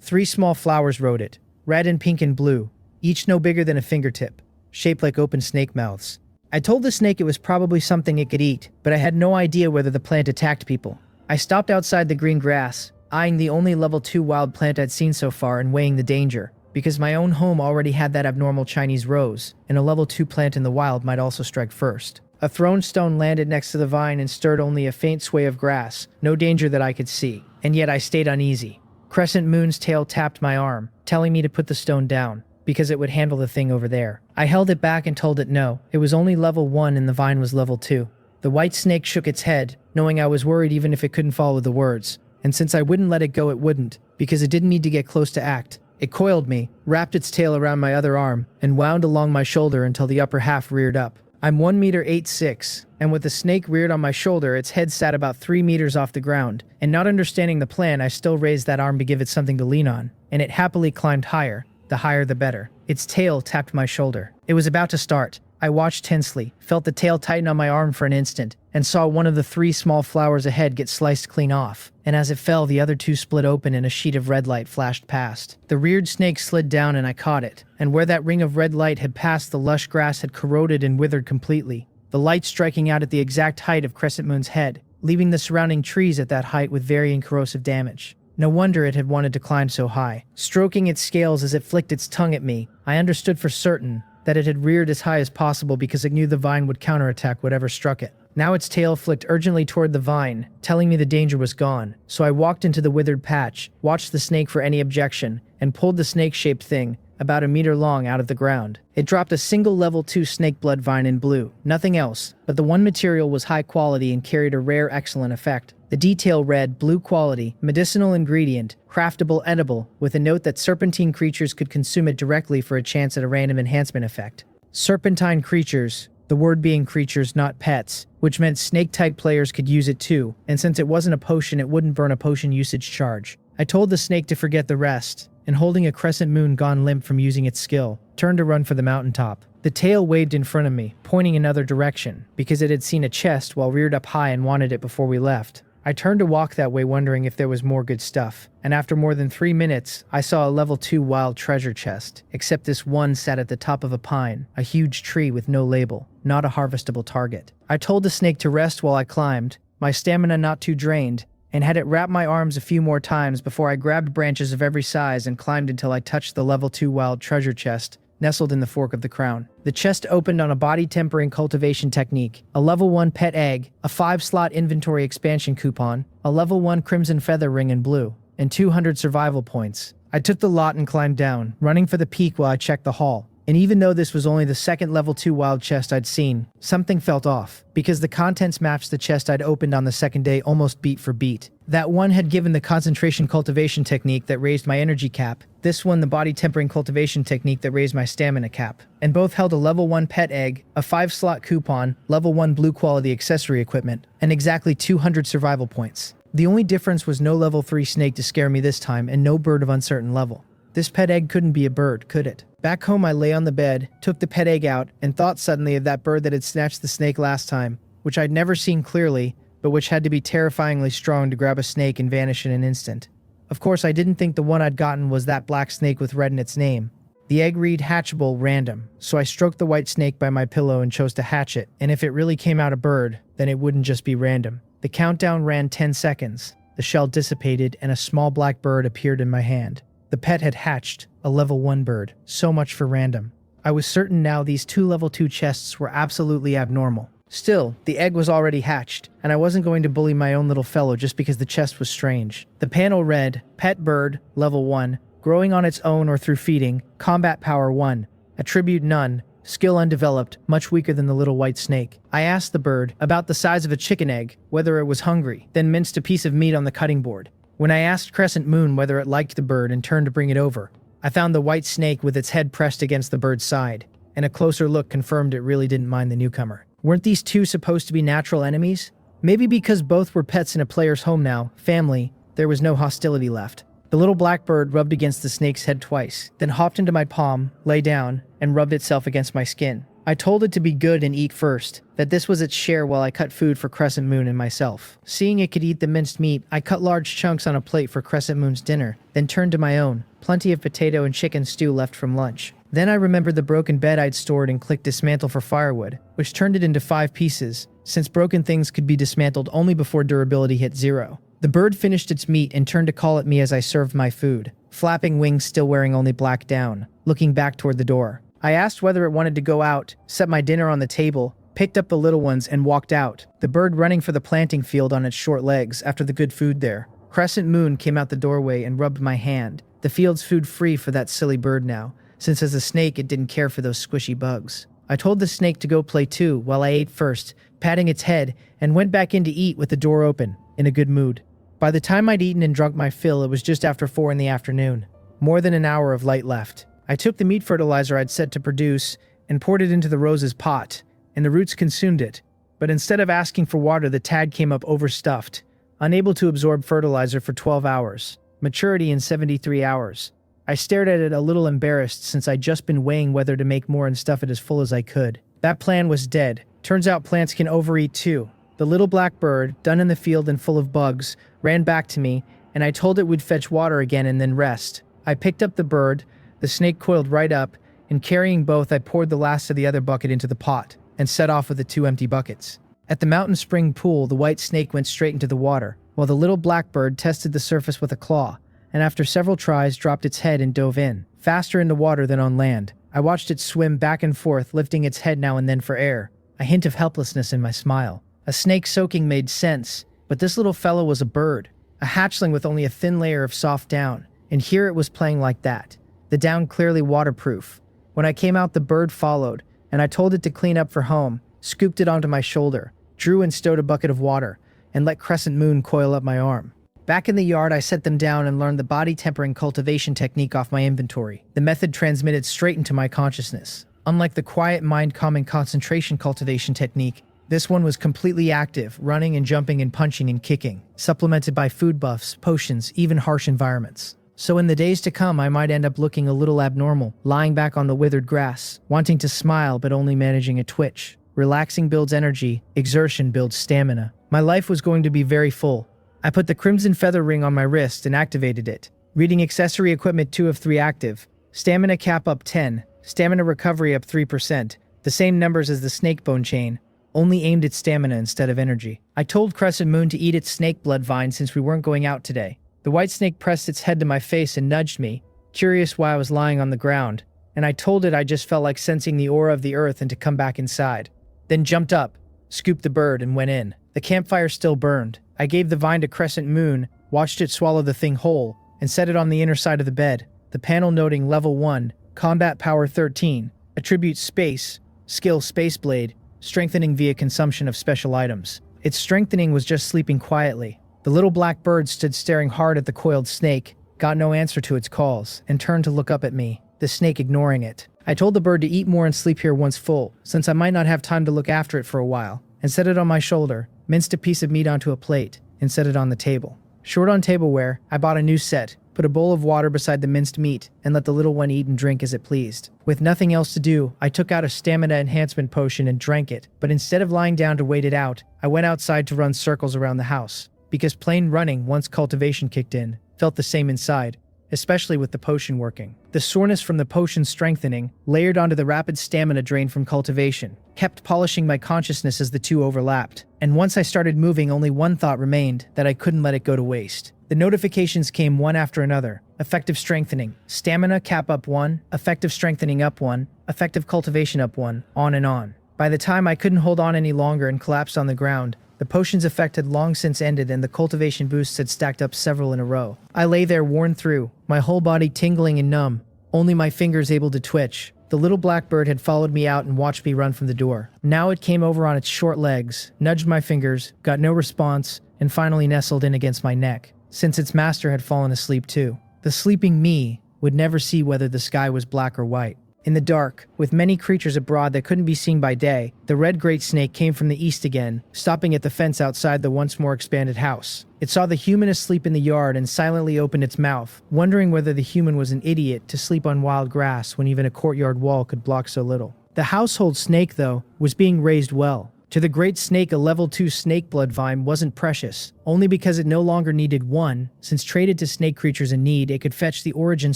3 small flowers rode it, red and pink and blue, each no bigger than a fingertip, shaped like open snake mouths. I told the snake it was probably something it could eat, but I had no idea whether the plant attacked people. I stopped outside the green grass, eyeing the only level 2 wild plant I'd seen so far and weighing the danger, because my own home already had that abnormal Chinese rose, and a level 2 plant in the wild might also strike first. A thrown stone landed next to the vine and stirred only a faint sway of grass, no danger that I could see, and yet I stayed uneasy. Crescent Moon's tail tapped my arm, telling me to put the stone down, because it would handle the thing over there. I held it back and told it no, it was only level 1 and the vine was level 2. The white snake shook its head, knowing I was worried even if it couldn't follow the words, and since I wouldn't let it go, it wouldn't, because it didn't need to get close to act. It coiled me, wrapped its tail around my other arm, and wound along my shoulder until the upper half reared up. I'm 1 meter 8'6", and with the snake reared on my shoulder, its head sat about 3 meters off the ground, and not understanding the plan, I still raised that arm to give it something to lean on, and it happily climbed higher. The higher the better. Its tail tapped my shoulder. It was about to start. I watched tensely, felt the tail tighten on my arm for an instant, and saw one of the 3 small flowers ahead get sliced clean off, and as it fell, the other 2 split open and a sheet of red light flashed past. The reared snake slid down and I caught it, and where that ring of red light had passed, the lush grass had corroded and withered completely, the light striking out at the exact height of Crescent Moon's head, leaving the surrounding trees at that height with varying corrosive damage. No wonder it had wanted to climb so high. Stroking its scales as it flicked its tongue at me, I understood for certain that it had reared as high as possible because it knew the vine would counterattack whatever struck it. Now its tail flicked urgently toward the vine, telling me the danger was gone, so I walked into the withered patch, watched the snake for any objection, and pulled the snake-shaped thing, about 1 meter long, out of the ground. It dropped a single level 2 snake blood vine in blue, nothing else, but the one material was high quality and carried a rare excellent effect. The detail read, blue quality, medicinal ingredient, craftable edible, with a note that serpentine creatures could consume it directly for a chance at a random enhancement effect. Serpentine creatures, the word being creatures, not pets, which meant snake-type players could use it too, and since it wasn't a potion, it wouldn't burn a potion usage charge. I told the snake to forget the rest, and holding a Crescent Moon gone limp from using its skill, turned to run for the mountaintop. The tail waved in front of me, pointing another direction, because it had seen a chest while reared up high and wanted it before we left. I turned to walk that way, wondering if there was more good stuff, and after more than 3 minutes, I saw a level 2 wild treasure chest, except this one sat at the top of a pine, a huge tree with no label, not a harvestable target. I told the snake to rest while I climbed, my stamina not too drained, and had it wrap my arms a few more times before I grabbed branches of every size and climbed until I touched the level 2 wild treasure chest, nestled in the fork of the crown. The chest opened on a body tempering cultivation technique, a level 1 pet egg, a 5-slot inventory expansion coupon, a level 1 crimson feather ring in blue, and 200 survival points. I took the lot and climbed down, running for the peak while I checked the haul. And even though this was only the second level 2 wild chest I'd seen, something felt off, because the contents matched the chest I'd opened on the second day almost beat for beat. That one had given the concentration cultivation technique that raised my energy cap, this one the body tempering cultivation technique that raised my stamina cap, and both held a level 1 pet egg, a 5-slot coupon, level 1 blue quality accessory equipment, and exactly 200 survival points. The only difference was no level 3 snake to scare me this time and no bird of uncertain level. This pet egg couldn't be a bird, could it? Back home, I lay on the bed, took the pet egg out, and thought suddenly of that bird that had snatched the snake last time, which I'd never seen clearly, but which had to be terrifyingly strong to grab a snake and vanish in an instant. Of course, I didn't think the one I'd gotten was that black snake with red in its name. The egg read hatchable random, so I stroked the white snake by my pillow and chose to hatch it, and if it really came out a bird, then it wouldn't just be random. The countdown ran 10 seconds, the shell dissipated, and a small black bird appeared in my hand. The pet had hatched, a level 1 bird. So much for random. I was certain now these 2 level 2 chests were absolutely abnormal. Still, the egg was already hatched, and I wasn't going to bully my own little fellow just because the chest was strange. The panel read, Pet Bird, Level 1, growing on its own or through feeding, Combat Power 1, Attribute None, Skill Undeveloped, much weaker than the little white snake. I asked the bird, about the size of a chicken egg, whether it was hungry, then minced a piece of meat on the cutting board. When I asked Crescent Moon whether it liked the bird and turned to bring it over, I found the white snake with its head pressed against the bird's side, and a closer look confirmed it really didn't mind the newcomer. Weren't these two supposed to be natural enemies? Maybe because both were pets in a player's home now, family, there was no hostility left. The little black bird rubbed against the snake's head twice, then hopped into my palm, lay down, and rubbed itself against my skin. I told it to be good and eat first, that this was its share while I cut food for Crescent Moon and myself. Seeing it could eat the minced meat, I cut large chunks on a plate for Crescent Moon's dinner, then turned to my own, plenty of potato and chicken stew left from lunch. Then I remembered the broken bed I'd stored and clicked dismantle for firewood, which turned it into 5 pieces, since broken things could be dismantled only before durability hit 0. The bird finished its meat and turned to call at me as I served my food, flapping wings still wearing only black down, looking back toward the door. I asked whether it wanted to go out, set my dinner on the table, picked up the little ones and walked out, the bird running for the planting field on its short legs after the good food there. Crescent Moon came out the doorway and rubbed my hand. The field's food free for that silly bird now, since as a snake it didn't care for those squishy bugs. I told the snake to go play too while I ate first, patting its head, and went back in to eat with the door open, in a good mood. By the time I'd eaten and drunk my fill, it was just after 4 in the afternoon. More than an hour of light left. I took the meat fertilizer I'd set to produce and poured it into the rose's pot, and the roots consumed it. But instead of asking for water, the tad came up overstuffed, unable to absorb fertilizer for 12 hours. Maturity in 73 hours. I stared at it a little embarrassed since I'd just been weighing whether to make more and stuff it as full as I could. That plan was dead. Turns out plants can overeat too. The little black bird, done in the field and full of bugs, ran back to me, and I told it we'd fetch water again and then rest. I picked up the bird, the snake coiled right up, and carrying both I poured the last of the other bucket into the pot, and set off with the 2 empty buckets. At the mountain spring pool, the white snake went straight into the water, while the little black bird tested the surface with a claw, and after several tries dropped its head and dove in, faster in the water than on land. I watched it swim back and forth, lifting its head now and then for air, a hint of helplessness in my smile. A snake soaking made sense, but this little fellow was a bird, a hatchling with only a thin layer of soft down, and here it was playing like that. The down clearly waterproof. When I came out, the bird followed, and I told it to clean up for home, scooped it onto my shoulder, drew and stowed a bucket of water, and let Crescent Moon coil up my arm. Back in the yard, I set them down and learned the body tempering cultivation technique off my inventory. The method transmitted straight into my consciousness. Unlike the quiet mind calming concentration cultivation technique, this one was completely active, running and jumping and punching and kicking, supplemented by food buffs, potions, even harsh environments. So in the days to come, I might end up looking a little abnormal, lying back on the withered grass, wanting to smile but only managing a twitch. Relaxing builds energy, exertion builds stamina. My life was going to be very full. I put the crimson feather ring on my wrist and activated it. Reading accessory equipment 2 of 3 active. Stamina cap up 10, stamina recovery up 3%, the same numbers as the snake bone chain, only aimed at stamina instead of energy. I told Crescent Moon to eat its snake blood vine since we weren't going out today. The white snake pressed its head to my face and nudged me, curious why I was lying on the ground, and I told it I just felt like sensing the aura of the earth and to come back inside. Then jumped up, scooped the bird, and went in. The campfire still burned. I gave the vine to Crescent Moon, watched it swallow the thing whole, and set it on the inner side of the bed, the panel noting Level 1, Combat Power 13, Attribute Space, Skill Space Blade, strengthening via consumption of special items. Its strengthening was just sleeping quietly. The little black bird stood staring hard at the coiled snake, got no answer to its calls, and turned to look up at me, the snake ignoring it. I told the bird to eat more and sleep here once full, since I might not have time to look after it for a while, and set it on my shoulder, minced a piece of meat onto a plate, and set it on the table. Short on tableware, I bought a new set, put a bowl of water beside the minced meat, and let the little one eat and drink as it pleased. With nothing else to do, I took out a stamina enhancement potion and drank it, but instead of lying down to wait it out, I went outside to run circles around the house, because plain running, once cultivation kicked in, felt the same inside, especially with the potion working. The soreness from the potion strengthening, layered onto the rapid stamina drain from cultivation, kept polishing my consciousness as the two overlapped, and once I started moving, only one thought remained, that I couldn't let it go to waste. The notifications came one after another. Effective strengthening, stamina cap up 1, effective strengthening up 1, effective cultivation up 1, on and on. By the time I couldn't hold on any longer and collapsed on the ground, the potion's effect had long since ended and the cultivation boosts had stacked up several in a row. I lay there worn through, my whole body tingling and numb, only my fingers able to twitch. The little black bird had followed me out and watched me run from the door. Now it came over on its short legs, nudged my fingers, got no response, and finally nestled in against my neck, since its master had fallen asleep too. The sleeping me would never see whether the sky was black or white. In the dark, with many creatures abroad that couldn't be seen by day, the red great snake came from the east again, stopping at the fence outside the once more expanded house. It saw the human asleep in the yard and silently opened its mouth, wondering whether the human was an idiot to sleep on wild grass when even a courtyard wall could block so little. The household snake, though, was being raised well. To the great snake, a level 2 snake blood vine wasn't precious, only because it no longer needed one, since traded to snake creatures in need, it could fetch the origin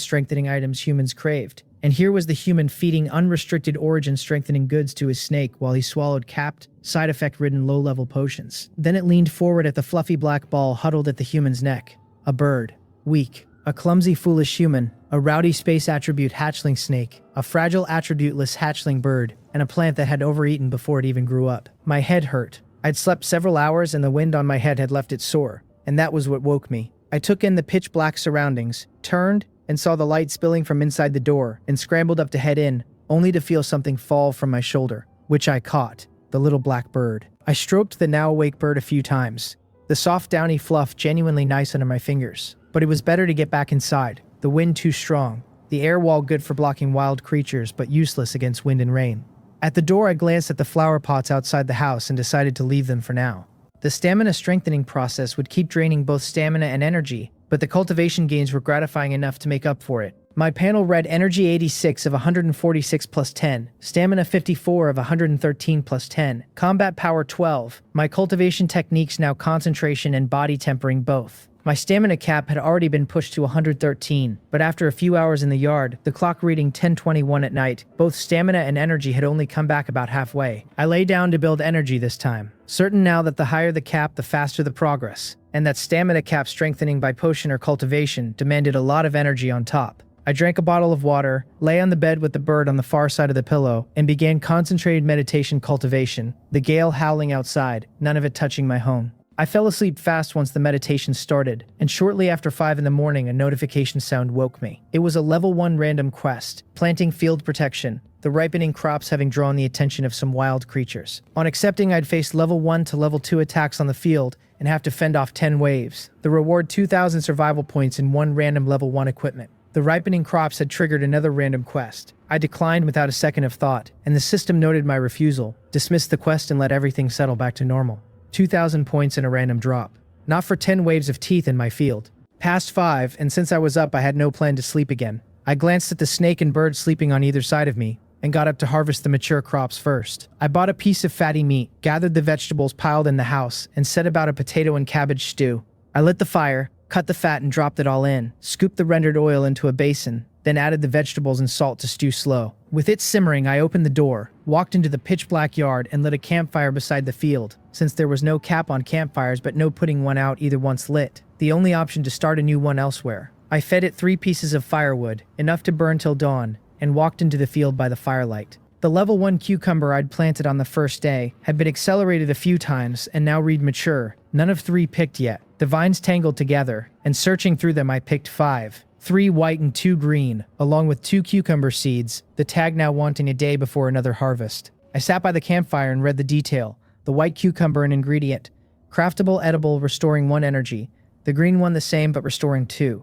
strengthening items humans craved. And here was the human feeding unrestricted origin strengthening goods to his snake while he swallowed capped, side effect ridden low level potions. Then it leaned forward at the fluffy black ball huddled at the human's neck. A bird. Weak. A clumsy foolish human. A rowdy space attribute hatchling snake. A fragile attributeless hatchling bird. And a plant that had overeaten before it even grew up. My head hurt. I'd slept several hours and the wind on my head had left it sore. And that was what woke me. I took in the pitch black surroundings, turned, and saw the light spilling from inside the door, and scrambled up to head in, only to feel something fall from my shoulder, which I caught, the little black bird. I stroked the now awake bird a few times, the soft downy fluff genuinely nice under my fingers. But it was better to get back inside, the wind too strong, the air wall good for blocking wild creatures but useless against wind and rain. At the door I glanced at the flower pots outside the house and decided to leave them for now. The stamina strengthening process would keep draining both stamina and energy, but the cultivation gains were gratifying enough to make up for it. My panel read Energy 86 of 146 plus 10, Stamina 54 of 113 plus 10, Combat Power 12, my cultivation techniques now concentration and body tempering both. My stamina cap had already been pushed to 113, but after a few hours in the yard, the clock reading 10:21 at night, both stamina and energy had only come back about halfway. I lay down to build energy this time, certain now that the higher the cap, the faster the progress, and that stamina cap strengthening by potion or cultivation demanded a lot of energy on top. I drank a bottle of water, lay on the bed with the bird on the far side of the pillow, and began concentrated meditation cultivation, the gale howling outside, none of it touching my home. I fell asleep fast once the meditation started, and shortly after 5 in the morning a notification sound woke me. It was a level 1 random quest, planting field protection, the ripening crops having drawn the attention of some wild creatures. On accepting I'd face level 1 to level 2 attacks on the field, and have to fend off 10 waves. The reward 2,000 survival points and 1 random level 1 equipment. The ripening crops had triggered another random quest. I declined without a second of thought, and the system noted my refusal, dismissed the quest and let everything settle back to normal. 2,000 points and a random drop. Not for 10 waves of teeth in my field. Past 5, and since I was up I had no plan to sleep again. I glanced at the snake and bird sleeping on either side of me, and got up to harvest the mature crops first. I bought a piece of fatty meat, gathered the vegetables piled in the house, and set about a potato and cabbage stew. I lit the fire, cut the fat and dropped it all in, scooped the rendered oil into a basin, then added the vegetables and salt to stew slow. With it simmering, I opened the door, walked into the pitch-black yard, and lit a campfire beside the field, since there was no cap on campfires but no putting one out either once lit, the only option to start a new one elsewhere. I fed it 3 pieces of firewood, enough to burn till dawn, and walked into the field by the firelight. The level 1 cucumber I'd planted on the first day had been accelerated a few times and now read mature, none of 3 picked yet. The vines tangled together, and searching through them I picked 5. 3 white and 2 green, along with 2 cucumber seeds, the tag now wanting a day before another harvest. I sat by the campfire and read the detail. The white cucumber an ingredient. Craftable, edible, restoring 1 energy. The green one the same but restoring 2.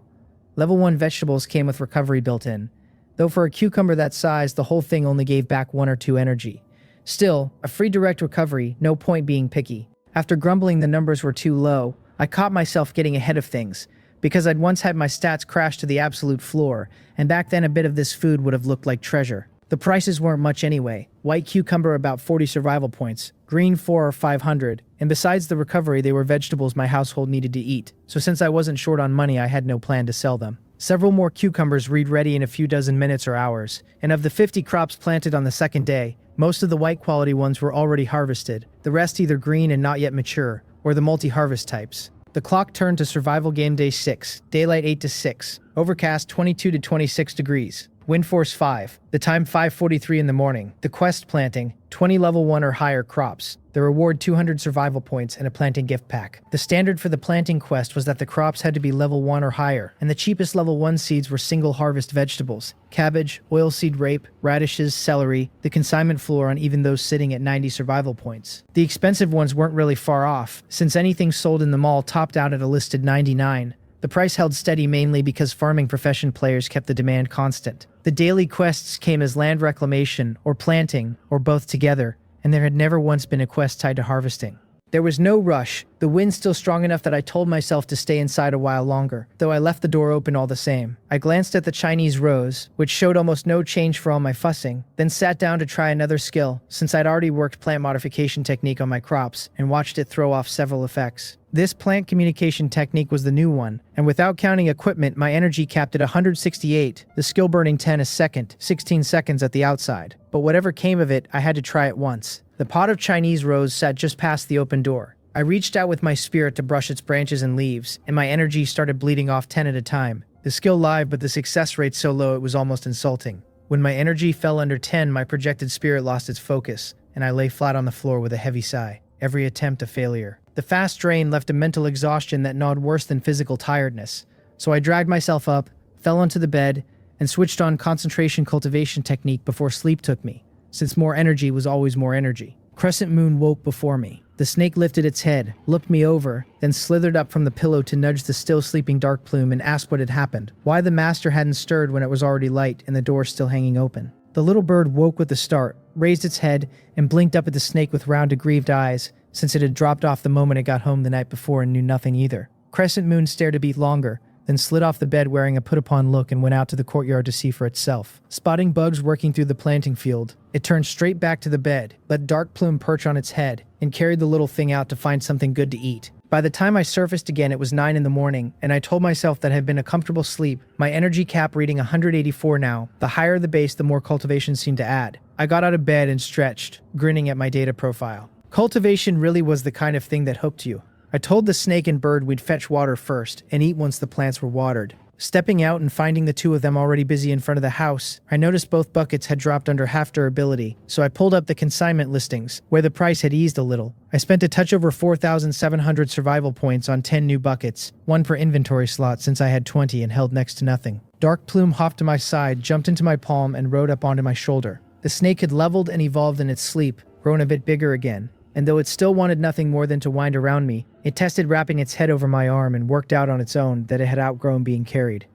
Level 1 vegetables came with recovery built in. Though for a cucumber that size, the whole thing only gave back 1 or 2 energy. Still, a free direct recovery, no point being picky. After grumbling the numbers were too low, I caught myself getting ahead of things, because I'd once had my stats crash to the absolute floor, and back then a bit of this food would have looked like treasure. The prices weren't much anyway. White cucumber about 40 survival points, green 4 or 500, and besides the recovery they were vegetables my household needed to eat, so since I wasn't short on money I had no plan to sell them. Several more cucumbers read ready in a few dozen minutes or hours, and of the 50 crops planted on the second day, most of the white quality ones were already harvested, the rest either green and not yet mature, or the multi-harvest types. The clock turned to survival game day 6, daylight 8 to 6, overcast 22 to 26 degrees. Wind Force 5. The time 5:43 in the morning. The quest planting 20 level 1 or higher crops. The reward 200 survival points and a planting gift pack. The standard for the planting quest was that the crops had to be level 1 or higher, and the cheapest level 1 seeds were single harvest vegetables: cabbage, oilseed rape, radishes, celery, the consignment floor on even those sitting at 90 survival points. The expensive ones weren't really far off, since anything sold in the mall topped out at a listed 99. The price held steady mainly because farming profession players kept the demand constant. The daily quests came as land reclamation, or planting, or both together, and there had never once been a quest tied to harvesting. There was no rush, the wind still strong enough that I told myself to stay inside a while longer, though I left the door open all the same. I glanced at the Chinese rose, which showed almost no change for all my fussing, then sat down to try another skill, since I'd already worked plant modification technique on my crops, and watched it throw off several effects. This plant communication technique was the new one, and without counting equipment, my energy capped at 168, the skill burning 10 a second, 16 seconds at the outside. But whatever came of it, I had to try it once. The pot of Chinese rose sat just past the open door. I reached out with my spirit to brush its branches and leaves, and my energy started bleeding off 10 at a time. The skill live, but the success rate so low it was almost insulting. When my energy fell under 10, my projected spirit lost its focus, and I lay flat on the floor with a heavy sigh. Every attempt a failure. The fast drain left a mental exhaustion that gnawed worse than physical tiredness. So I dragged myself up, fell onto the bed, and switched on concentration cultivation technique before sleep took me, since more energy was always more energy. Crescent Moon woke before me. The snake lifted its head, looked me over, then slithered up from the pillow to nudge the still sleeping Dark Plume and ask what had happened, why the master hadn't stirred when it was already light and the door still hanging open. The little bird woke with a start, raised its head, and blinked up at the snake with round aggrieved eyes, since it had dropped off the moment it got home the night before and knew nothing either. Crescent Moon stared a beat longer, then slid off the bed wearing a put-upon look and went out to the courtyard to see for itself. Spotting bugs working through the planting field, it turned straight back to the bed, let Dark Plume perch on its head, and carried the little thing out to find something good to eat. By the time I surfaced again, it was 9 in the morning, and I told myself that I had been a comfortable sleep, my energy cap reading 184 now. The higher the base, the more cultivation seemed to add. I got out of bed and stretched, grinning at my data profile. Cultivation really was the kind of thing that hooked you. I told the snake and bird we'd fetch water first, and eat once the plants were watered. Stepping out and finding the two of them already busy in front of the house, I noticed both buckets had dropped under half durability, so I pulled up the consignment listings, where the price had eased a little. I spent a touch over 4,700 survival points on 10 new buckets, one per inventory slot since I had 20 and held next to nothing. Dark Plume hopped to my side, jumped into my palm, and rode up onto my shoulder. The snake had leveled and evolved in its sleep, grown a bit bigger again. And though it still wanted nothing more than to wind around me, it tested wrapping its head over my arm and worked out on its own that it had outgrown being carried.